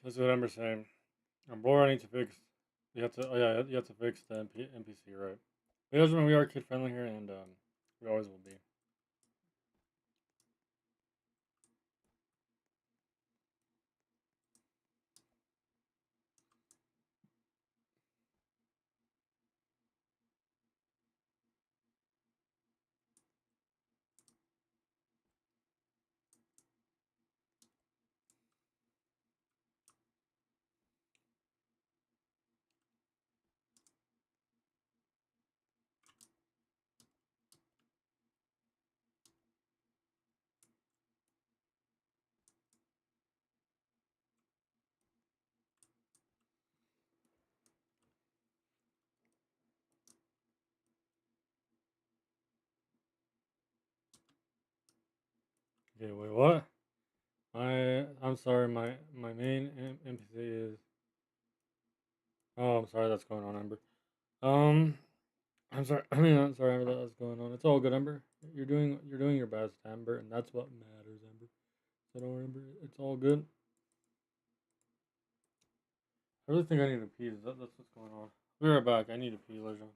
That's what I'm saying. I'm bored. I need to fix. You have to. Oh yeah, you have to fix the NPC, right? But yeah, Jimmy, we are kid friendly here, and we always will be. Okay, wait, what? I'm sorry. My main NPC is. Oh, I'm sorry. That's going on, Ember. Um, I'm sorry. I mean, I'm sorry, Ember. That's going on. It's all good, Ember. You're doing your best, Ember, and that's what matters, Ember. So don't worry, Ember. It's all good. I really think I need to pee. That's what's going on. Be right back. I need to pee, Legion.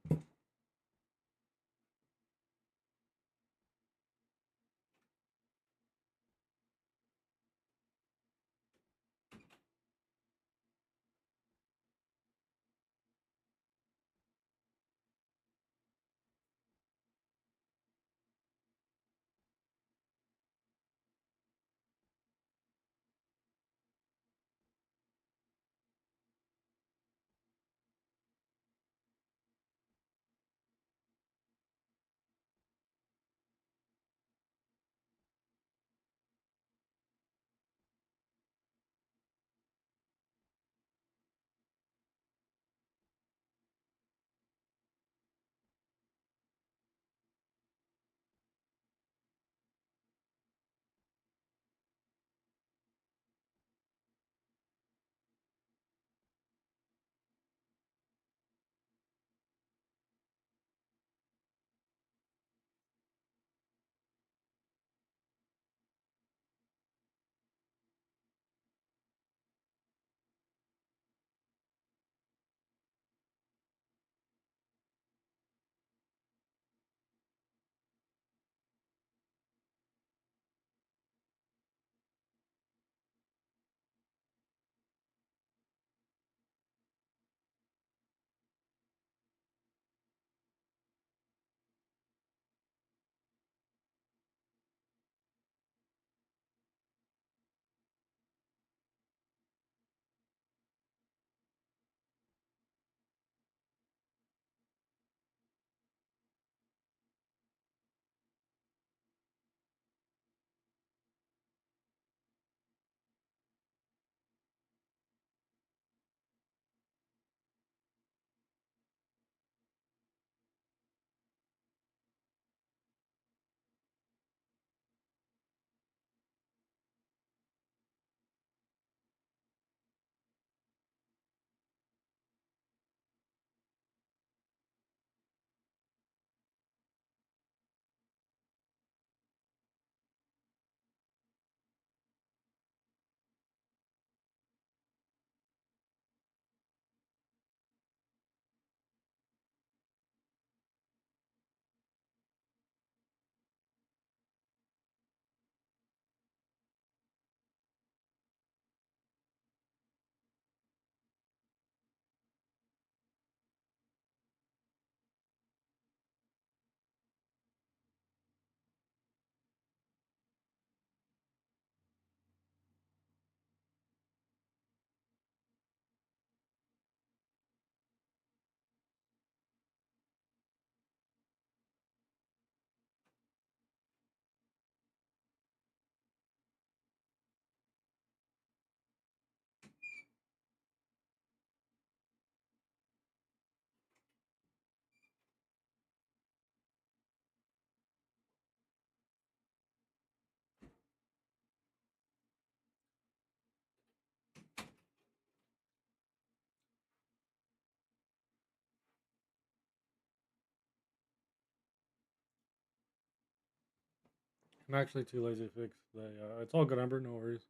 I'm actually too lazy to fix today. It's all good, Amber. No worries.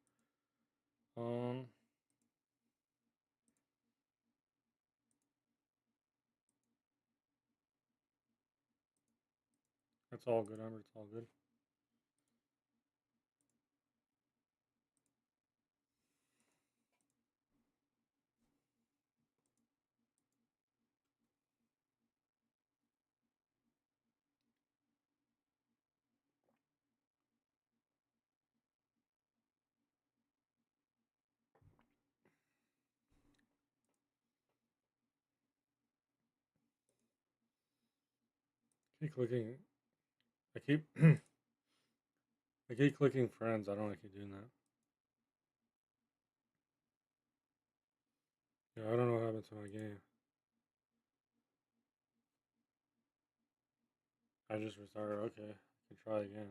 Um, it's all good, Amber. It's all good. Keep clicking. I keep I keep clicking friends. I don't want to keep doing that. Yeah, I don't know what happened to my game. I just restarted. Okay, I can try again.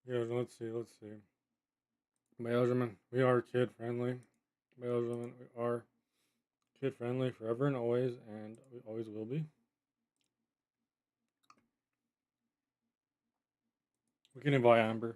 Yeah, let's see. Let's see. Benjamin, we are kid friendly. Benjamin, we are kid friendly forever and always, and we always will be. We can invite Amber.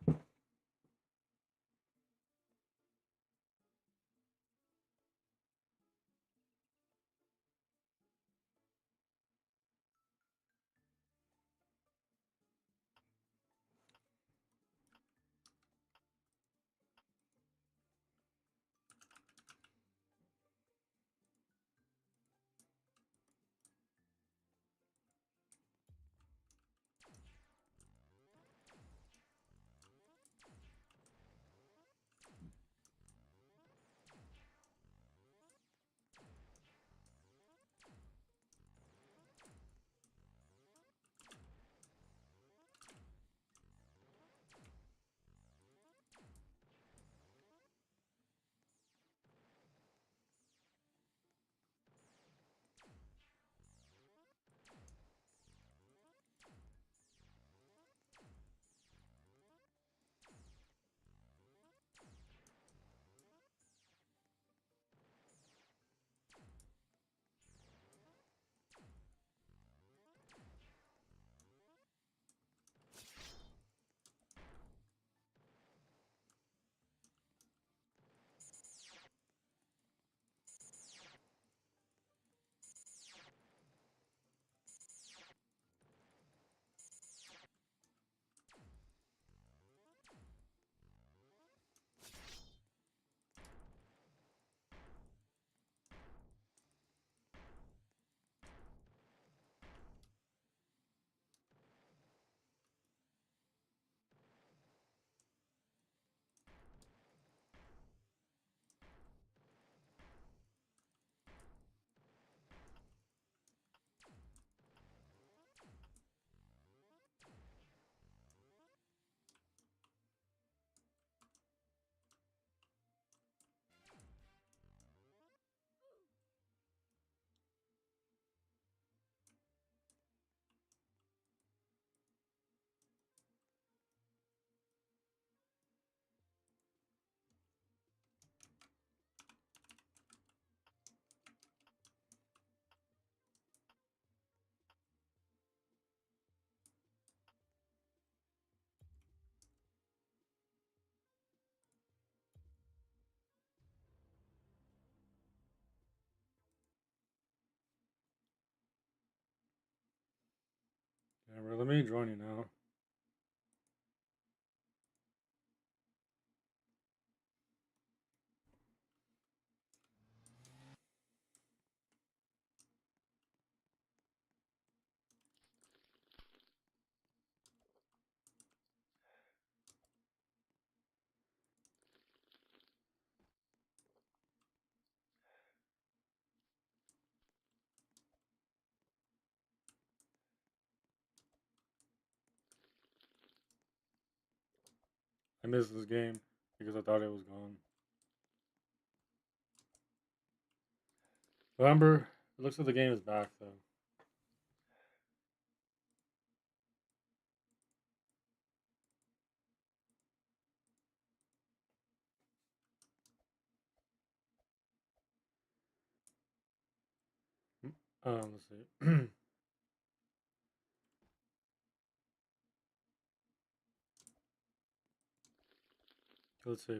me join you now. I missed this game because I thought it was gone. Remember, it looks like the game is back though. Let's see. Let's see.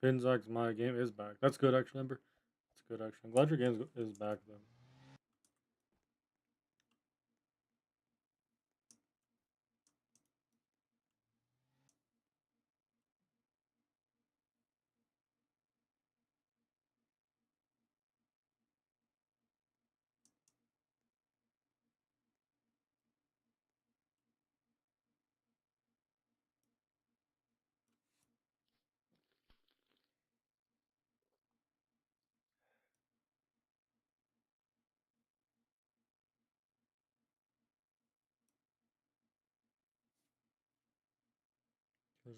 Finnzax my game is back. That's good actually, Ember. That's good actually. I'm glad your game is back though.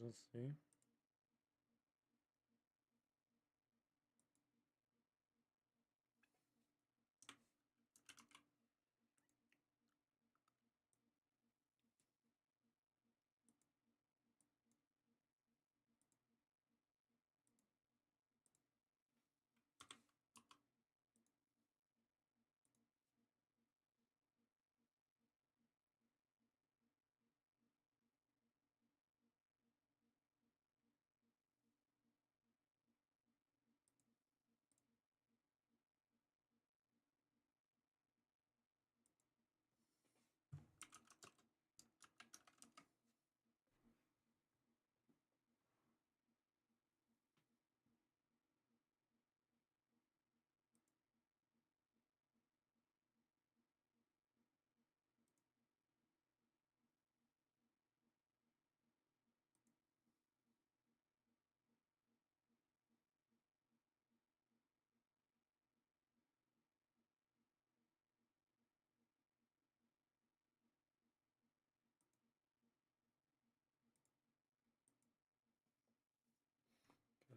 Let's see.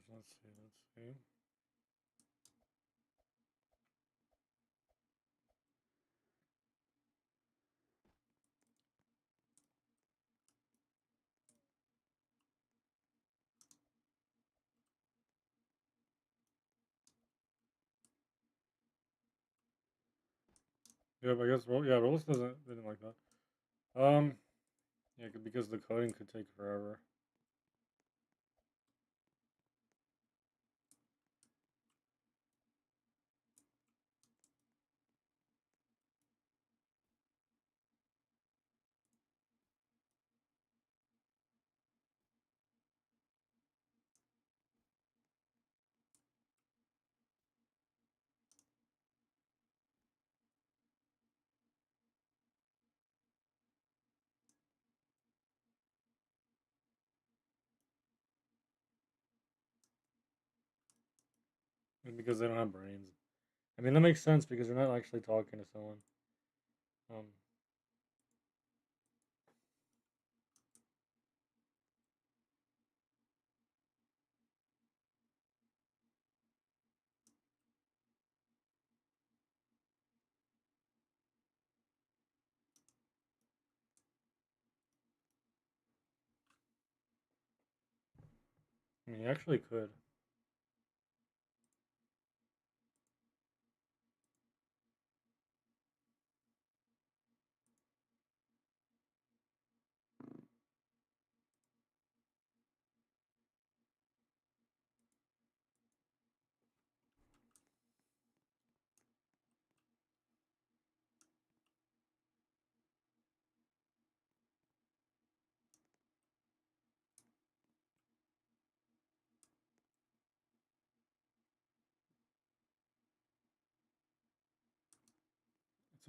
Let's see. Let's see. Yeah, but I guess yeah, Rolls didn't like that. Yeah, because the coding could take forever. And because they don't have brains. I mean, that makes sense because they're not actually talking to someone. Um, I mean, you actually could.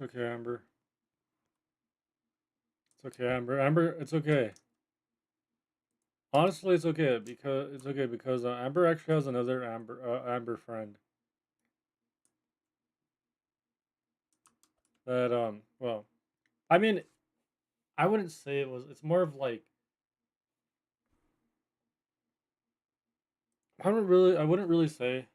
It's okay, Amber. It's okay, Amber. Amber, it's okay. Honestly, it's okay because Amber actually has another Amber friend that well, I mean, I wouldn't say it was. It's more of like I wouldn't really say.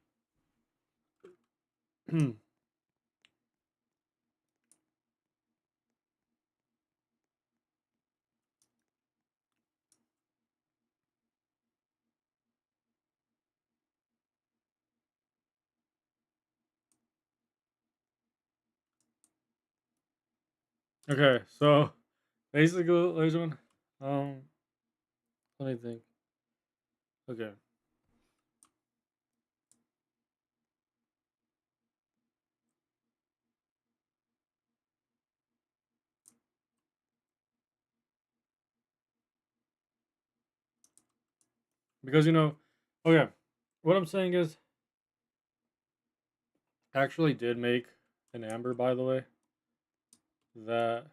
Okay, so basically, ladies and gentlemen, let me think. Okay, because okay, what I'm saying is, I actually did make an Amber, by the way. That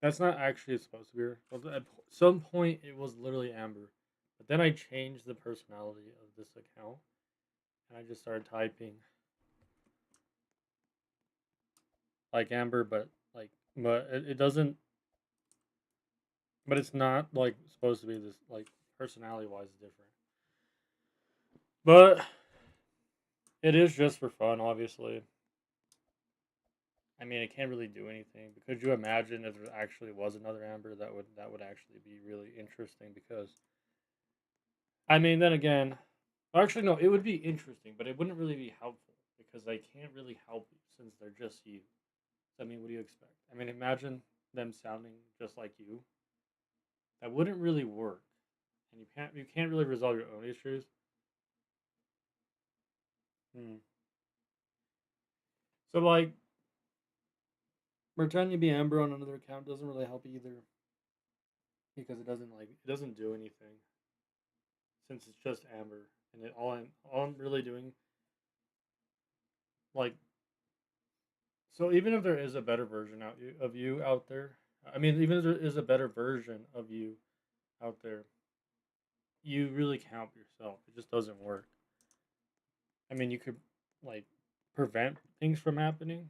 that's not actually supposed to be her. But at some point, it was literally Amber, but then I changed the personality of this account, and I just started typing like Amber, but it doesn't. But it's not like supposed to be this like personality wise different. But it is just for fun, obviously. I mean, it can't really do anything. But could you imagine if there actually was another Amber? That would actually be really interesting because I mean, then again, actually no, it would be interesting, but it wouldn't really be helpful because they can't really help you since they're just you. So, I mean, what do you expect? I mean, imagine them sounding just like you. That wouldn't really work, and you can't really resolve your own issues. Hmm. So like pretending to be Amber on another account doesn't really help either because it doesn't do anything since it's just Amber and all I'm really doing like so even if there is a better version of you out there, I mean even if there is a better version of you out there, you really can't help yourself. It just doesn't work. I mean you could like prevent things from happening,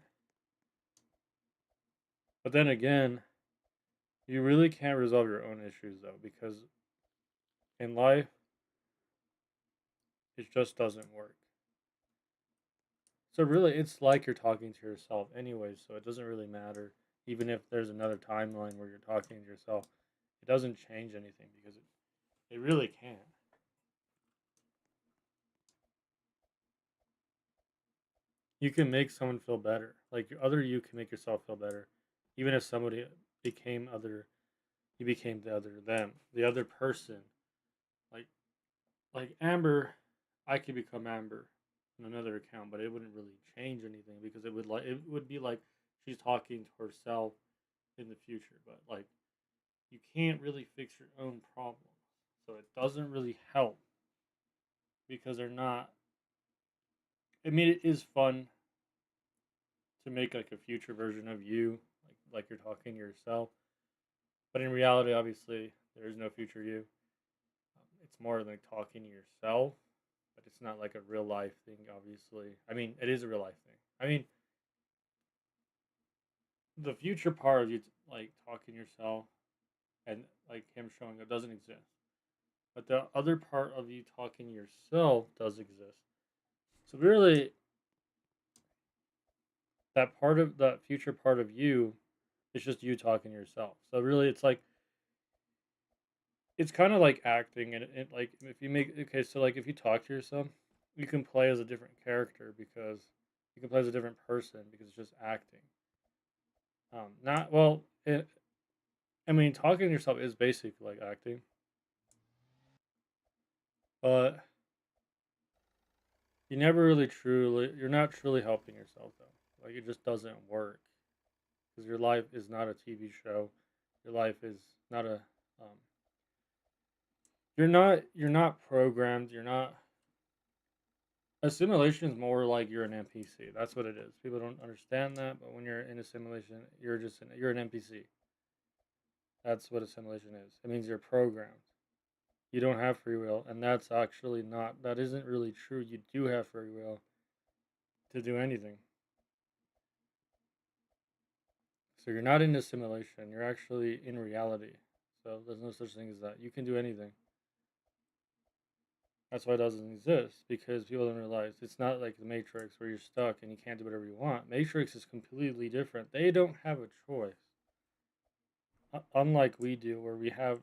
but then again, you really can't resolve your own issues though because in life it just doesn't work. So really, it's like you're talking to yourself anyway, so it doesn't really matter. Even if there's another timeline where you're talking to yourself, it doesn't change anything because it really can't. You can make someone feel better. Like your other you can make yourself feel better. Even if somebody became other, you became the other them, the other person. Like like Amber, I could become Amber on another account, but it wouldn't really change anything because it would be like she's talking to herself in the future. But like you can't really fix your own problems. So it doesn't really help because they're not. I mean, it is fun to make like a future version of you, like you're talking to yourself. But in reality, obviously, there is no future you. It's more like talking to yourself, but it's not like a real life thing. Obviously, I mean, it is a real life thing. I mean, the future part of you, like talking to yourself and like him showing up, doesn't exist. But the other part of you talking to yourself does exist. So really, that future part of you is just you talking to yourself. So really, it's kind of like acting, and like if you make okay, so like if you talk to yourself, you can play as a different character because you can play as a different person because it's just acting. Not well. I mean, talking to yourself is basically like acting, but you're not truly helping yourself though. Like it just doesn't work because your life is not a TV show. Your life is not a um, you're not programmed. You're not A simulation is more like you're an NPC. That's what it is. People don't understand that, but when you're in a simulation, you're an NPC. That's what a simulation is. It means you're programmed. You don't have free will, and that's actually not. That isn't really true. You do have free will to do anything. So you're not in a simulation. You're actually in reality. So there's no such thing as that. You can do anything. That's why it doesn't exist, because people don't realize it's not like the Matrix where you're stuck and you can't do whatever you want. Matrix is completely different. They don't have a choice, unlike we do, where we have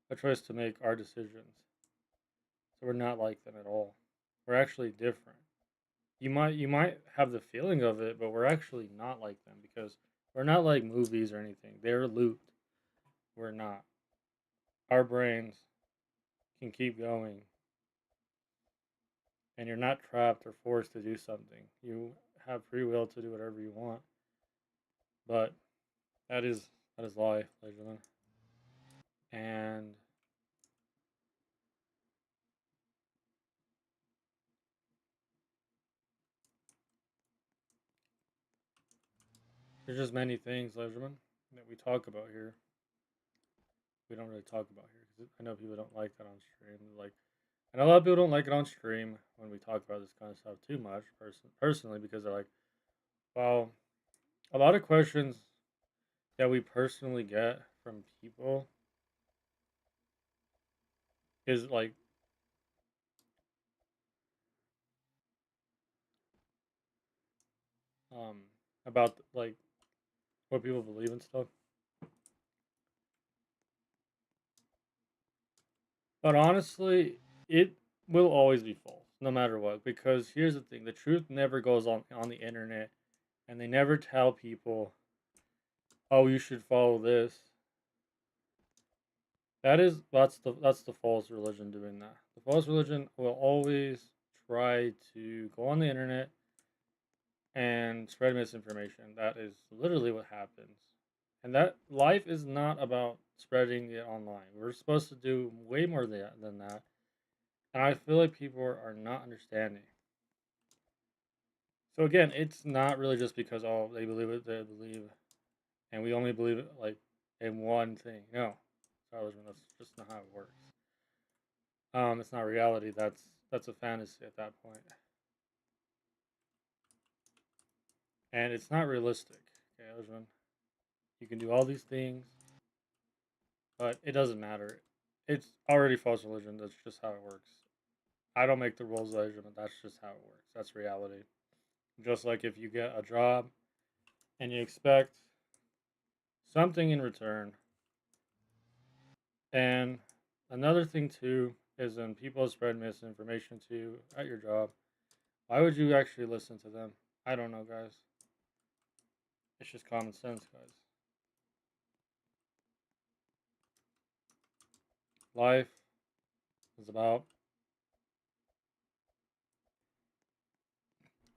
a choice to make our decisions. So we're not like them at all. We're actually different. You might have the feeling of it, but we're actually not like them because we're not like movies or anything. They're looped. We're not. Our brains can keep going, and you're not trapped or forced to do something. You have free will to do whatever you want. But that is life, ladies and gentlemen. And there's just many things, ladies and gentlemen, that we talk about here. We don't really talk about here because I know people don't like that on stream. Like, and a lot of people don't like it on stream when we talk about this kind of stuff too much, personally, because they're like, well, a lot of questions that we personally get from people is like, um, about like what people believe and stuff. But honestly, it will always be false, no matter what. Because here's the thing: the truth never goes on the internet, and they never tell people, "Oh, you should follow this." That's the false religion doing that. The false religion will always try to go on the internet and spread misinformation. That is literally what happens. And that life is not about spreading it online. We're supposed to do way more than that. And I feel like people are not understanding. So again, it's not really just because they believe it, they believe, and we only believe it like in one thing. No, sorry, that's just not how it works. It's not reality. That's a fantasy at that point, and it's not realistic. Okay, Elgin, you can do all these things, but it doesn't matter. It's already false religion. That's just how it works. I don't make the rules, Elgin, but that's just how it works. That's reality. Just like if you get a job and you expect something in return. And another thing too is when people spread misinformation to you at your job, why would you actually listen to them? I don't know, guys. It's just common sense, guys. Life is about.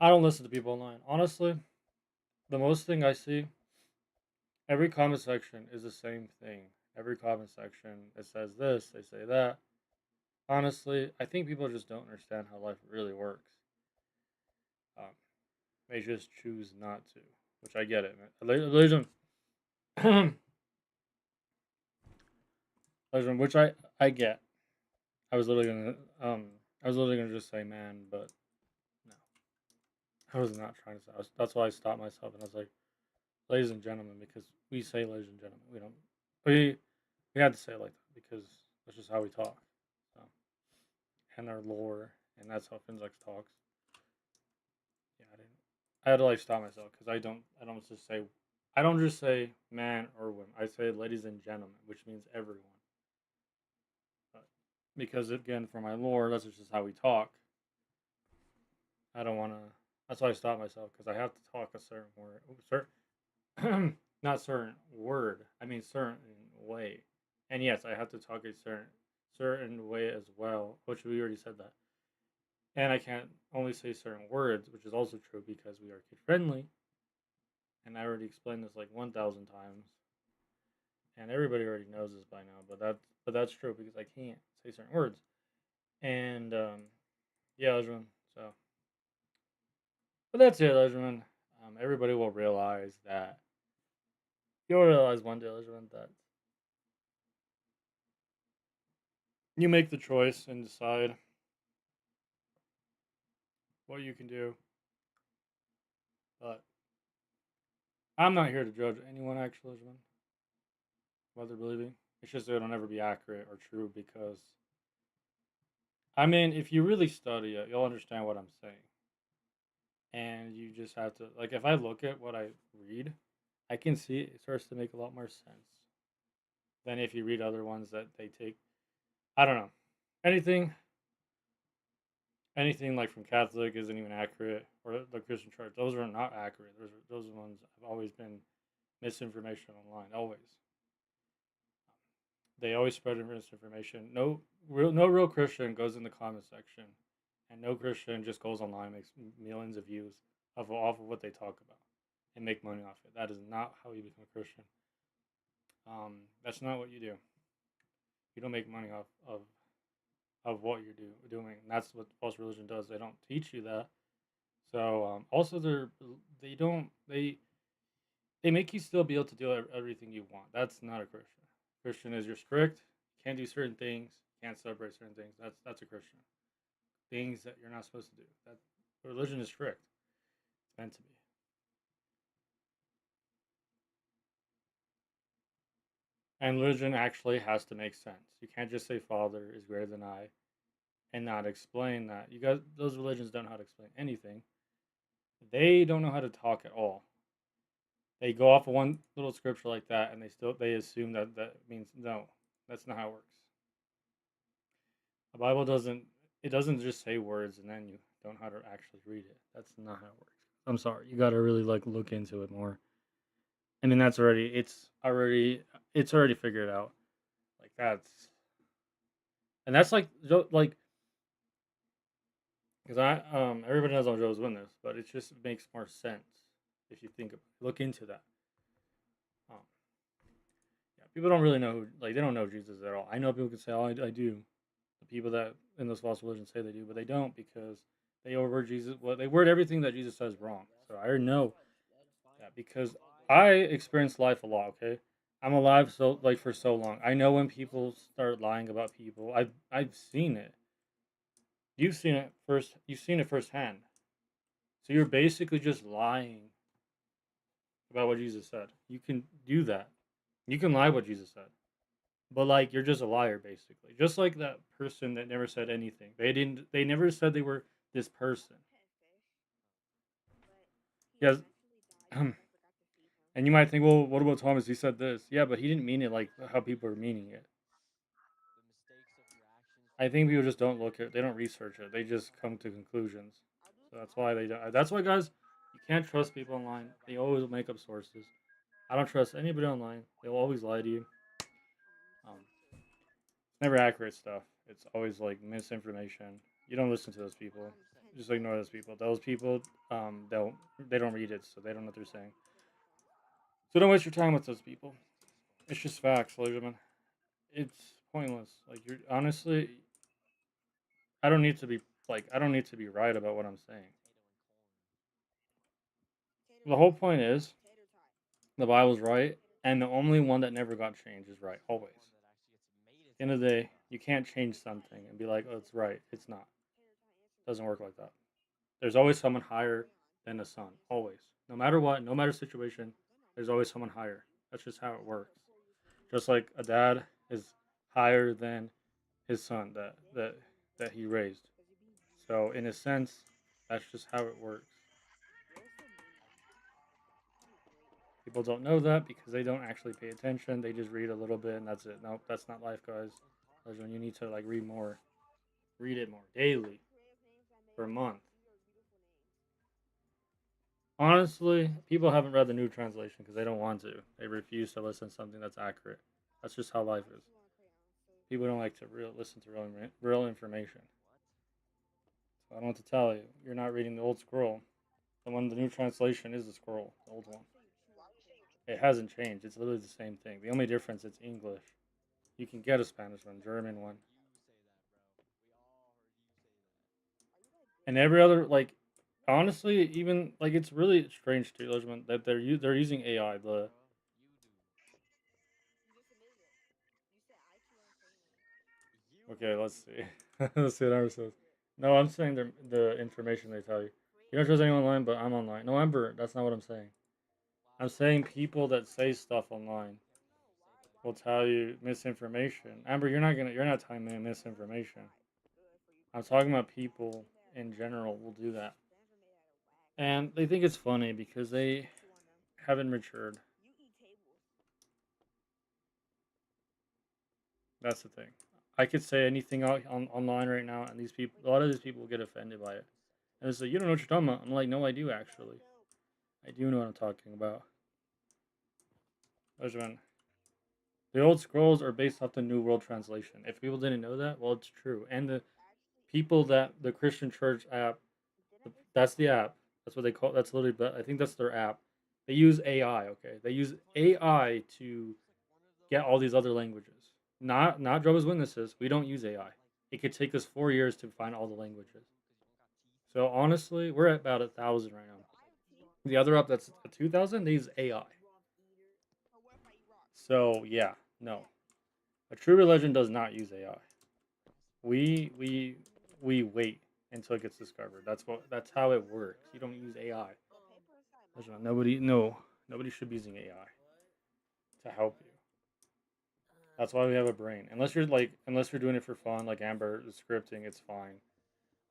I don't listen to people online. Honestly, the most thing I see, every comment section is the same thing. Every comment section, it says this, they say that. Honestly, I think people just don't understand how life really works. Um, they just choose not to, which I get it, man. Which I get. I was literally gonna just say man, but no, I was not trying to say. That's why I stopped myself and I was like, ladies and gentlemen, because we say ladies and gentlemen. We we had to say it like that because that's just how we talk. So, and our lore, and that's how Finnzax talks. Yeah, I had to like stop myself because I don't just say man or woman. I say ladies and gentlemen, which means everyone. But because again, for my lore, that's just how we talk. I don't want to. That's why I stopped myself because I have to talk a certain word, not certain word. I mean certain way. And yes, I have to talk a certain way as well, which we already said that. And I can't only say certain words, which is also true because we are kid friendly. And I already explained this like 1,000 times, and everybody already knows this by now. But that's true because I can't say certain words. And yeah, Legendman. So, but that's it, Legendman. Everybody will realize that. You'll realize one day, Legendman, that you make the choice and decide what you can do. But I'm not here to judge anyone, actually, Legendman, what they're believing. It's just that it'll never be accurate or true because, I mean, if you really study it, you'll understand what I'm saying. And you just have to, like, if I look at what I read, I can see it starts to make a lot more sense than if you read other ones that they take. I don't know. Anything, anything like from Catholic isn't even accurate, or the Christian Church. Those are not accurate. Those ones have always been misinformation online. Always, they always spread misinformation. No real Christian goes in the comment section, and no Christian just goes online and makes millions of views off of what they talk about and make money off it. That is not how you become a Christian. That's not what you do. You don't make money off of what you're doing. And that's what false religion does. They don't teach you that. So also they don't they make you still be able to do everything you want. That's not a Christian. Christian is you're strict. Can't do certain things. Can't celebrate certain things. That's a Christian. Things that you're not supposed to do. That religion is strict. It's meant to be. And religion actually has to make sense. You can't just say Father is greater than I and not explain that. You guys, those religions don't know how to explain anything. They don't know how to talk at all. They go off of one little scripture like that, and they assume that that means no. That's not how it works. The Bible doesn't just say words and then you don't know how to actually read it. That's not how it works. I'm sorry. You got to really like look into it more. I mean, it's already figured out. Like that's like because I everybody knows I'm Jehovah's Witness, but it just makes more sense if you look into that. Um, yeah, people don't really know like they don't know Jesus at all. I know people can say, "Oh, I do." The people that in those false religions say they do, but they don't because they overword Jesus. Well, they word everything that Jesus says wrong. So I already know that because I experienced life a lot. Okay, I'm alive so like for so long. I know when people start lying about people. I've seen it. You've seen it first. You've seen it firsthand. So you're basically just lying about what Jesus said. You can do that. You can lie what Jesus said. But like you're just a liar basically. Just like that person that never said anything. They never said they were this person. Yes. And you might think, well, what about Thomas? He said this. Yeah, but he didn't mean it like how people are meaning it. I think people just don't look at they don't research it. They just come to conclusions. So that's why they don't that's why guys, you can't trust people online. They always make up sources. I don't trust anybody online. They'll always lie to you. It's never accurate stuff. It's always like misinformation. You don't listen to those people. Just ignore those people. Those people, they don't read it, so they don't know what they're saying. So don't waste your time with those people. It's just facts, Legiman. It's pointless. Like you're honestly, I don't need to be right about what I'm saying. The whole point is the Bible's right, and the only one that never got changed is right always. At the end of the day, you can't change something and be like, oh, it's right. It's not. It doesn't work like that. There's always someone higher than the sun. Always. No matter what, no matter situation, there's always someone higher. That's just how it works. Just like a dad is higher than his son that he raised. So in a sense, that's just how it works. People don't know that because they don't actually pay attention. They just read a little bit and that's it. Nope, that's not life, guys. That's when you need to like read more. Read it more daily for a month. Honestly, people haven't read the new translation because they don't want to. They refuse to listen to something that's accurate. That's just how life is. People don't like to listen to real information. So I don't know what to tell you. You're not reading the old scroll. The new translation is the scroll, the old one. It hasn't changed. It's literally the same thing. The only difference it's English. You can get a Spanish one, German one. and every other like honestly, even like it's really strange to Legend that they're using AI. The okay, let's see, let's see what Amber says. No, I'm saying the information they tell you. You don't trust anyone online, but I'm online. No, Amber, that's not what I'm saying. I'm saying people that say stuff online will tell you misinformation. Amber, you're not telling me misinformation. I'm talking about people in general will do that. And they think it's funny because they haven't matured. That's the thing. I could say anything out online right now, and these people, a lot of these people will get offended by it. And it's like, you don't know what you're talking about. I'm like, no, I do actually. I do know what I'm talking about. Which one? The old scrolls are based off the New World Translation. If people didn't know that, well, it's true. And the people that the Christian Church app, that's the app. That's what they call. That's literally. But I think that's their app. They use AI. Okay, they use AI to get all these other languages. Not Jehovah's Witnesses. We don't use AI. It could take us 4 years to find all the languages. So honestly, we're at about 1,000 right now. The other app that's at 2,000, they use AI. So yeah, no, a true religion does not use AI. We we we wait until it gets discovered. That's how it works. You don't use AI. Nobody should be using AI to help you. That's why we have a brain. Unless you're doing it for fun, like Amber is scripting, it's fine.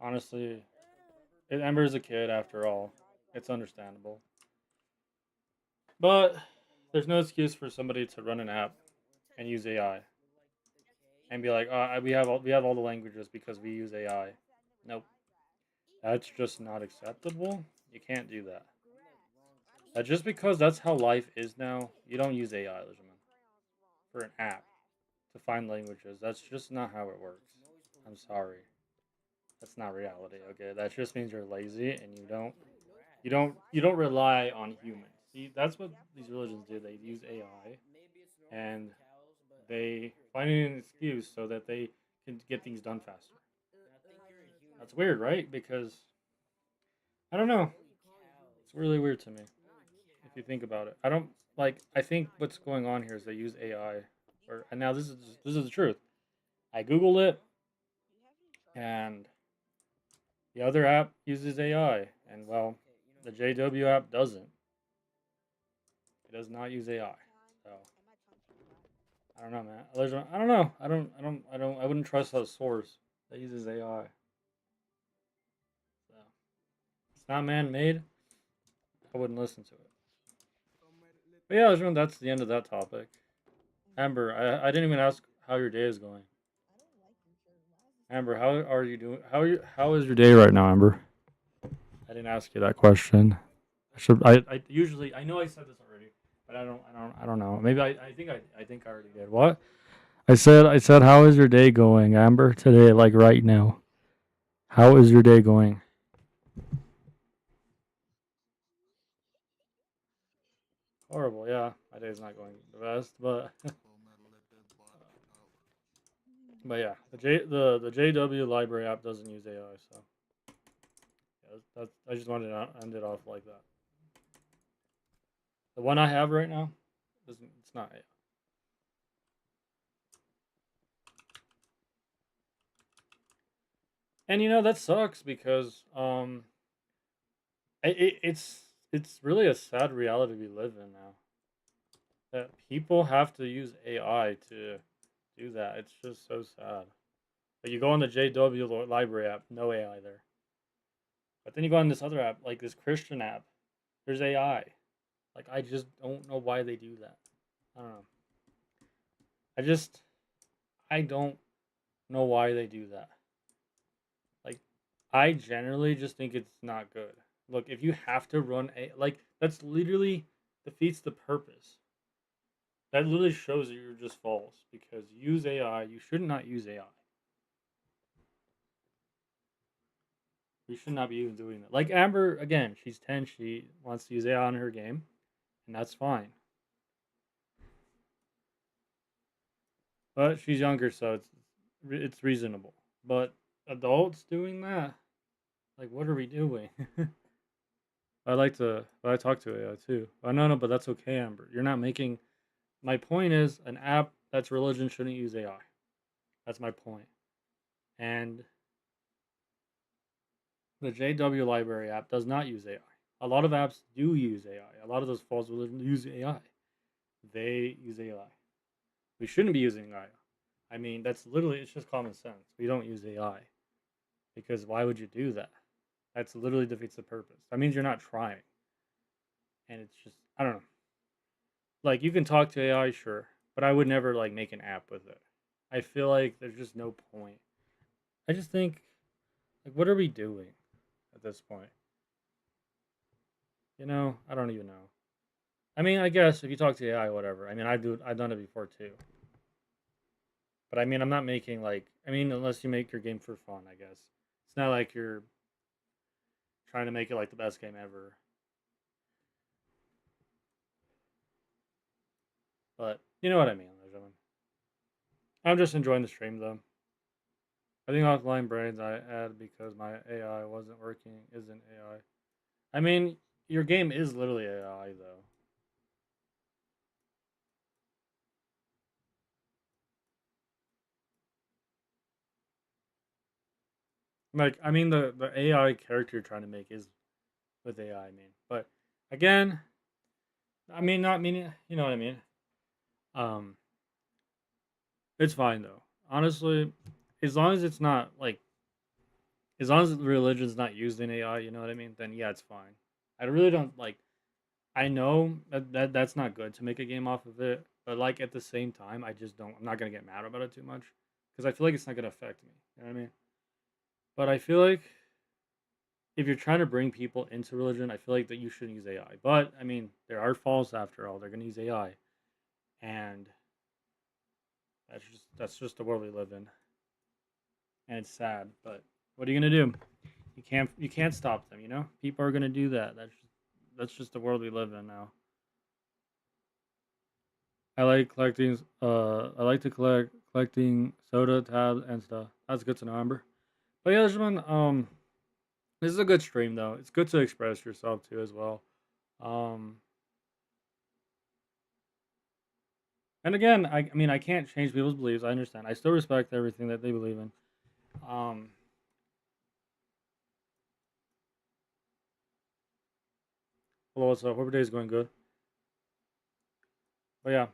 Honestly, Amber is a kid after all. It's understandable. But there's no excuse for somebody to run an app and use AI and be like, we have all the languages because we use AI. Nope, that's just not acceptable. You can't do that. Just because that's how life is now, you don't use AI, Legend, for an app to find languages. That's just not how it works. I'm sorry. That's not reality. Okay, that just means you're lazy and you don't rely on humans. See, that's what these religions do. They use AI and they find an excuse so that they can get things done faster. That's weird, right? Because I don't know. It's really weird to me if you think about it. I don't like. I think what's going on here is they use AI, and now this is the truth. I googled it, and the other app uses AI, and well, the JW app doesn't. It does not use AI. So I don't know, man. I don't know. I wouldn't trust a source that uses AI. So it's not man-made. I wouldn't listen to it. But yeah, that's the end of that topic. Amber, I didn't even ask how your day is going. Amber, how are you doing? How is your day right now, Amber? I didn't ask you that question. I usually I know I said this already, but I don't know. Maybe I think I already did. What? I said how is your day going, Amber, today, like right now? How is your day going? Horrible, yeah. My day's not going the best, but but yeah, the JW library app doesn't use AI, so yeah, that's I just wanted to end it off like that. The one I have right now, doesn't it's not AI. And that sucks because it's really a sad reality we live in now. That people have to use AI to do that. It's just so sad. But you go on the JW library app, no AI there. But then you go on this other app, like this Christian app, there's AI. Like I just don't know why they do that. I don't know. I just I don't know why they do that. Like I generally just think it's not good. Look, if you have to run that's literally defeats the purpose. That literally shows that you're just false because use AI. You should not use AI. We should not be even doing that. Like Amber, again, she's 10. She wants to use AI on her game, and that's fine. But she's younger, so it's reasonable. But adults doing that, Like, what are we doing? I talk to AI too. No, but that's okay, Amber. You're not making. My point is, an app that's religion shouldn't use AI. That's my point. And the JW library app does not use AI. A lot of apps do use AI. A lot of those false religions use AI. They use AI. We shouldn't be using AI. I mean, that's literally, it's just common sense. We don't use AI. Because why would you do that? That's literally defeats the purpose. That means you're not trying. And it's just, I don't know. Like, you can talk to AI, sure. But I would never, like, make an app with it. I feel like there's just no point. I just think, like, what are we doing at this point? You know, I don't even know. I mean, I guess if you talk to AI, whatever. I mean, I've done it before too. But I mean, I'm not making like, I mean, unless you make your game for fun, I guess. It's not like you're trying to make it like the best game ever. But you know what I mean, ladies and gentlemen. I'm just enjoying the stream though. I think offline brains I add because my AI wasn't working isn't AI. I mean, your game is literally AI though. Like, I mean, the AI character you're trying to make is with AI. I mean, but again, I mean, not meaning, you know what I mean. Um, it's fine though. Honestly, as long as it's not like, as long as religion's not used in AI, you know what I mean. Then yeah, it's fine. I really don't like. I know that's not good to make a game off of it, but like at the same time, I just don't. I'm not gonna get mad about it too much because I feel like it's not gonna affect me. You know what I mean? But I feel like if you're trying to bring people into religion, I feel like that you shouldn't use AI. But I mean, there are faults after all. They're gonna use AI, and that's just the world we live in, and it's sad. But what are you gonna do? You can't stop them. You know, people are gonna do that. That's just the world we live in now. I like collecting. I like to collecting soda tabs and stuff. That's good to know, Amber. But yeah, gentlemen, this is a good stream though. It's good to express yourself too as well. Um, and again, I mean, I can't change people's beliefs. I understand. I still respect everything that they believe in. Um, hello, what's up? Hope your day's going good. But yeah.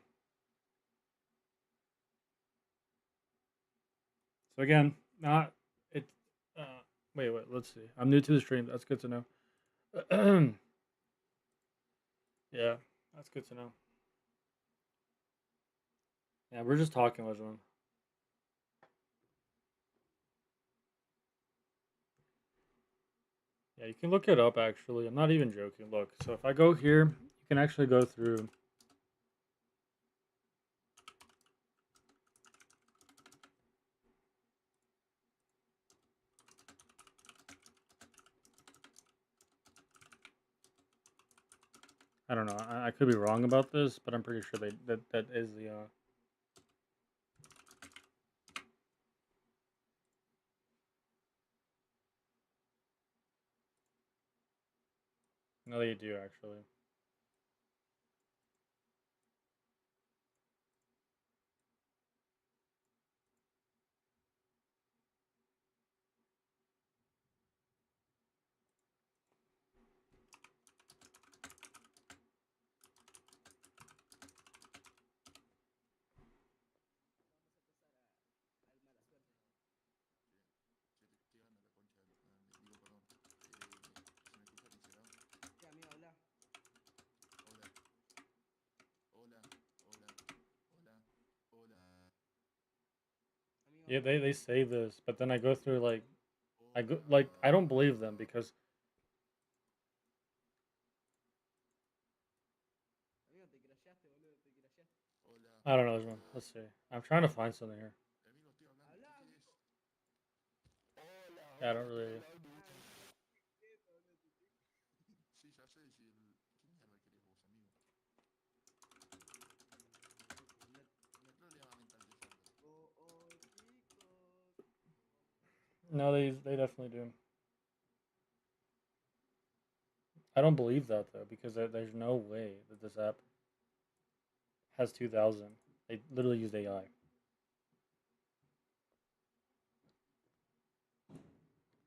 So again, not it. Uh, wait. Let's see. I'm new to the stream. That's good to know. Yeah, that's good to know. Yeah, we're just talking with them. Yeah, you can look it up actually. I'm not even joking. Look, so if I go here, you can actually go through. I don't know. I could be wrong about this, but I'm pretty sure that is the. No, they do actually. Yeah, they say this, but then I go through like I go like I don't believe them because I don't know. Let's see. I'm trying to find something here. Yeah, I don't really. No, they definitely do. I don't believe that though because there's no way that this app has 2,000. They literally used AI.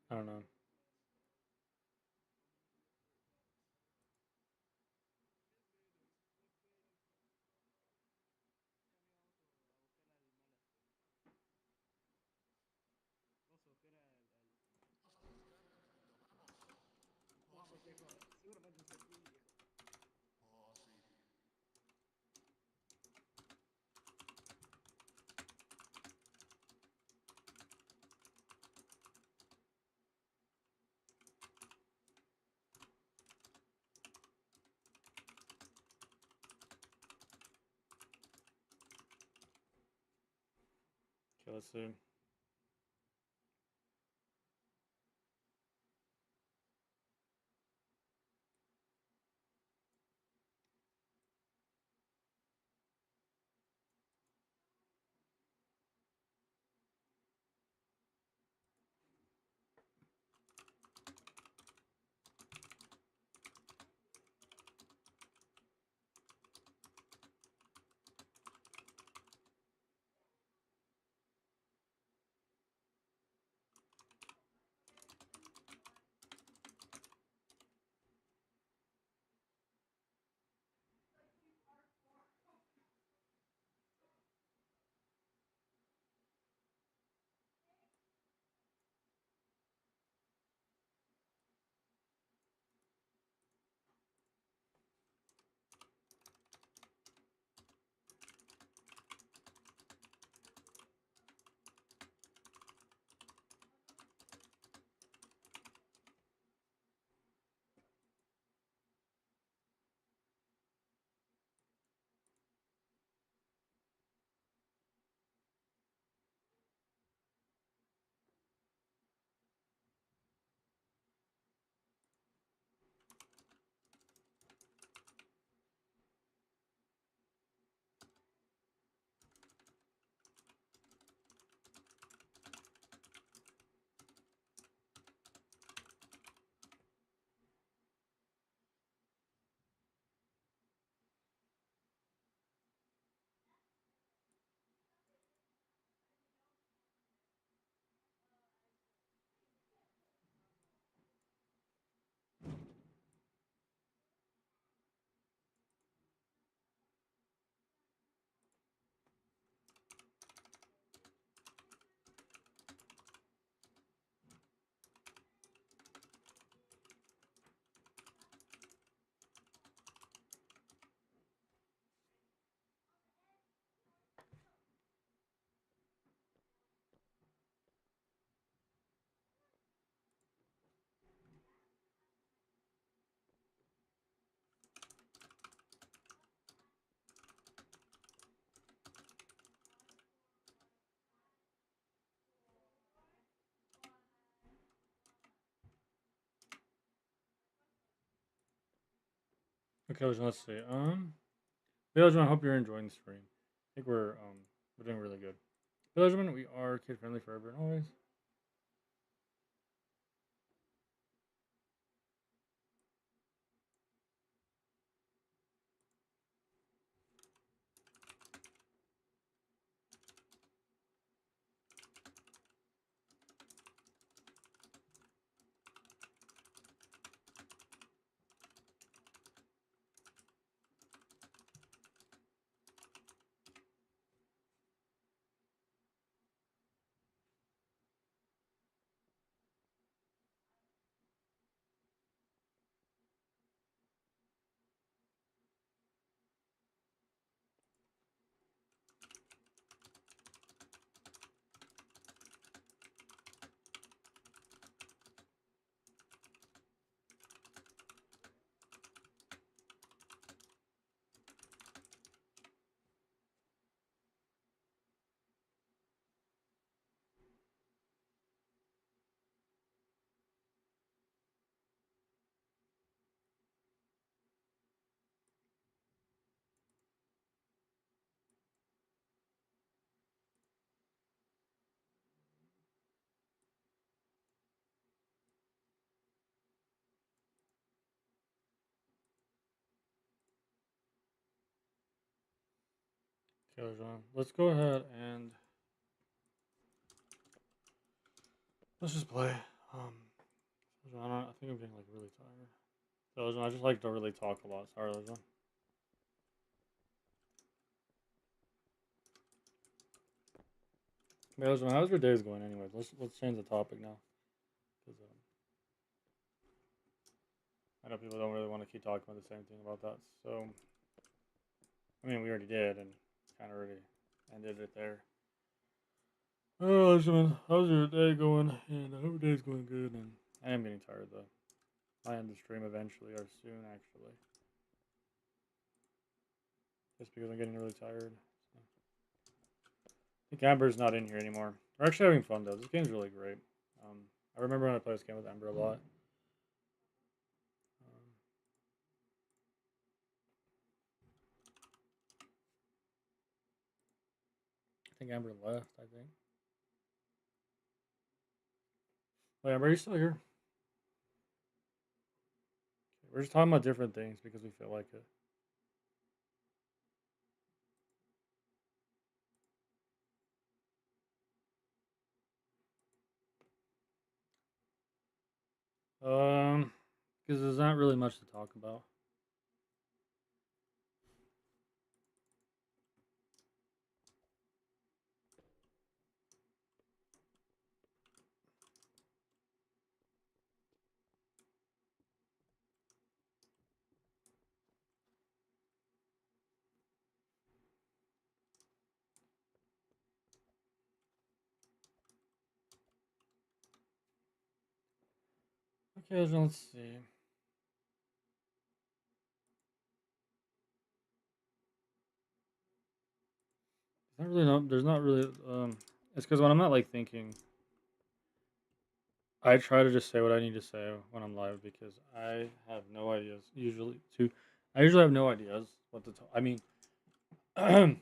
I don't know. Okay, let's see. Okay, let's see. Village, I hope you're enjoying the stream. I think we're doing really good. Village, we are kid friendly forever and always. Okay, John. Let's go ahead and let's just play. John, I think I'm getting like really tired. So, John, I just like to really talk a lot. Sorry, John. John, how's your days going, anyways? Let's change the topic now, because I know people don't really want to keep talking about the same thing about that. So, I mean, we already did, and kind of already ended it there. Oh, John, how's your day going? And I hope your day's going good. And I am getting tired though. I end the stream eventually or soon, actually. Just because I'm getting really tired. So. I think Amber's not in here anymore. We're actually having fun though. This game's really great. I remember when I played this game with Amber a lot. I think Amber left, I think. Wait, Amber, are you still here? Okay, we're just talking about different things because we feel like it. Because there's not really much to talk about. Okay, let's see. There's not really no. There's not really. It's because when I'm not like thinking, I try to just say what I need to say when I'm live because I have no ideas usually. I usually have no ideas what to talk. I mean, I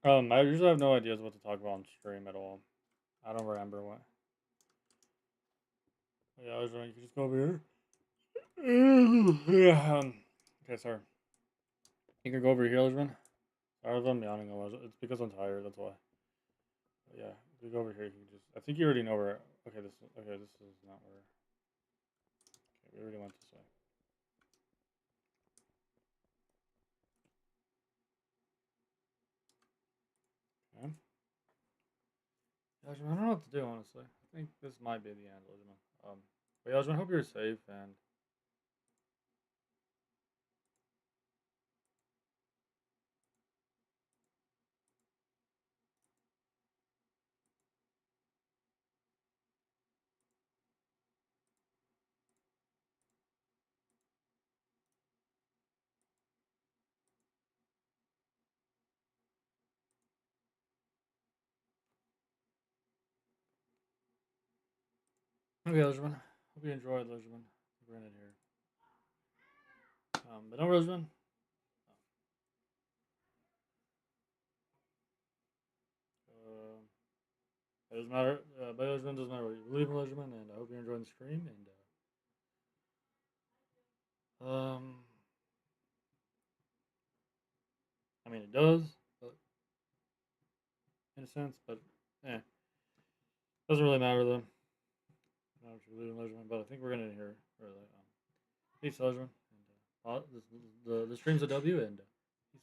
usually have no ideas what to talk about on stream at all. I don't remember what. Yeah, I was wrong. You can just go over here. Yeah. Okay, sorry. You can go over here, Elizabeth. Sorry if I'm yawning a lot. It's because I'm tired. That's why. But yeah, if you go over here, you can just. I think you already know where. Okay, this. Okay, this is not where. Okay, we already went this way. Okay. Yasmin, I don't know what to do, honestly. I think this might be the end, Yasmin. But Yasmin, I hope you're safe and. Okay, Yasmin. Hope you enjoyed, Yasmin. We're in it here. But no, Yasmin. It doesn't matter. But Yasmin doesn't matter what you believe in, Yasmin, and I hope you're enjoying the stream. And I mean, it does, but in a sense, but yeah, doesn't really matter though. I don't know if you believe in Yasmin, but I think we're gonna end here. Really. Peace, Yasmin. And the stream's a W, and.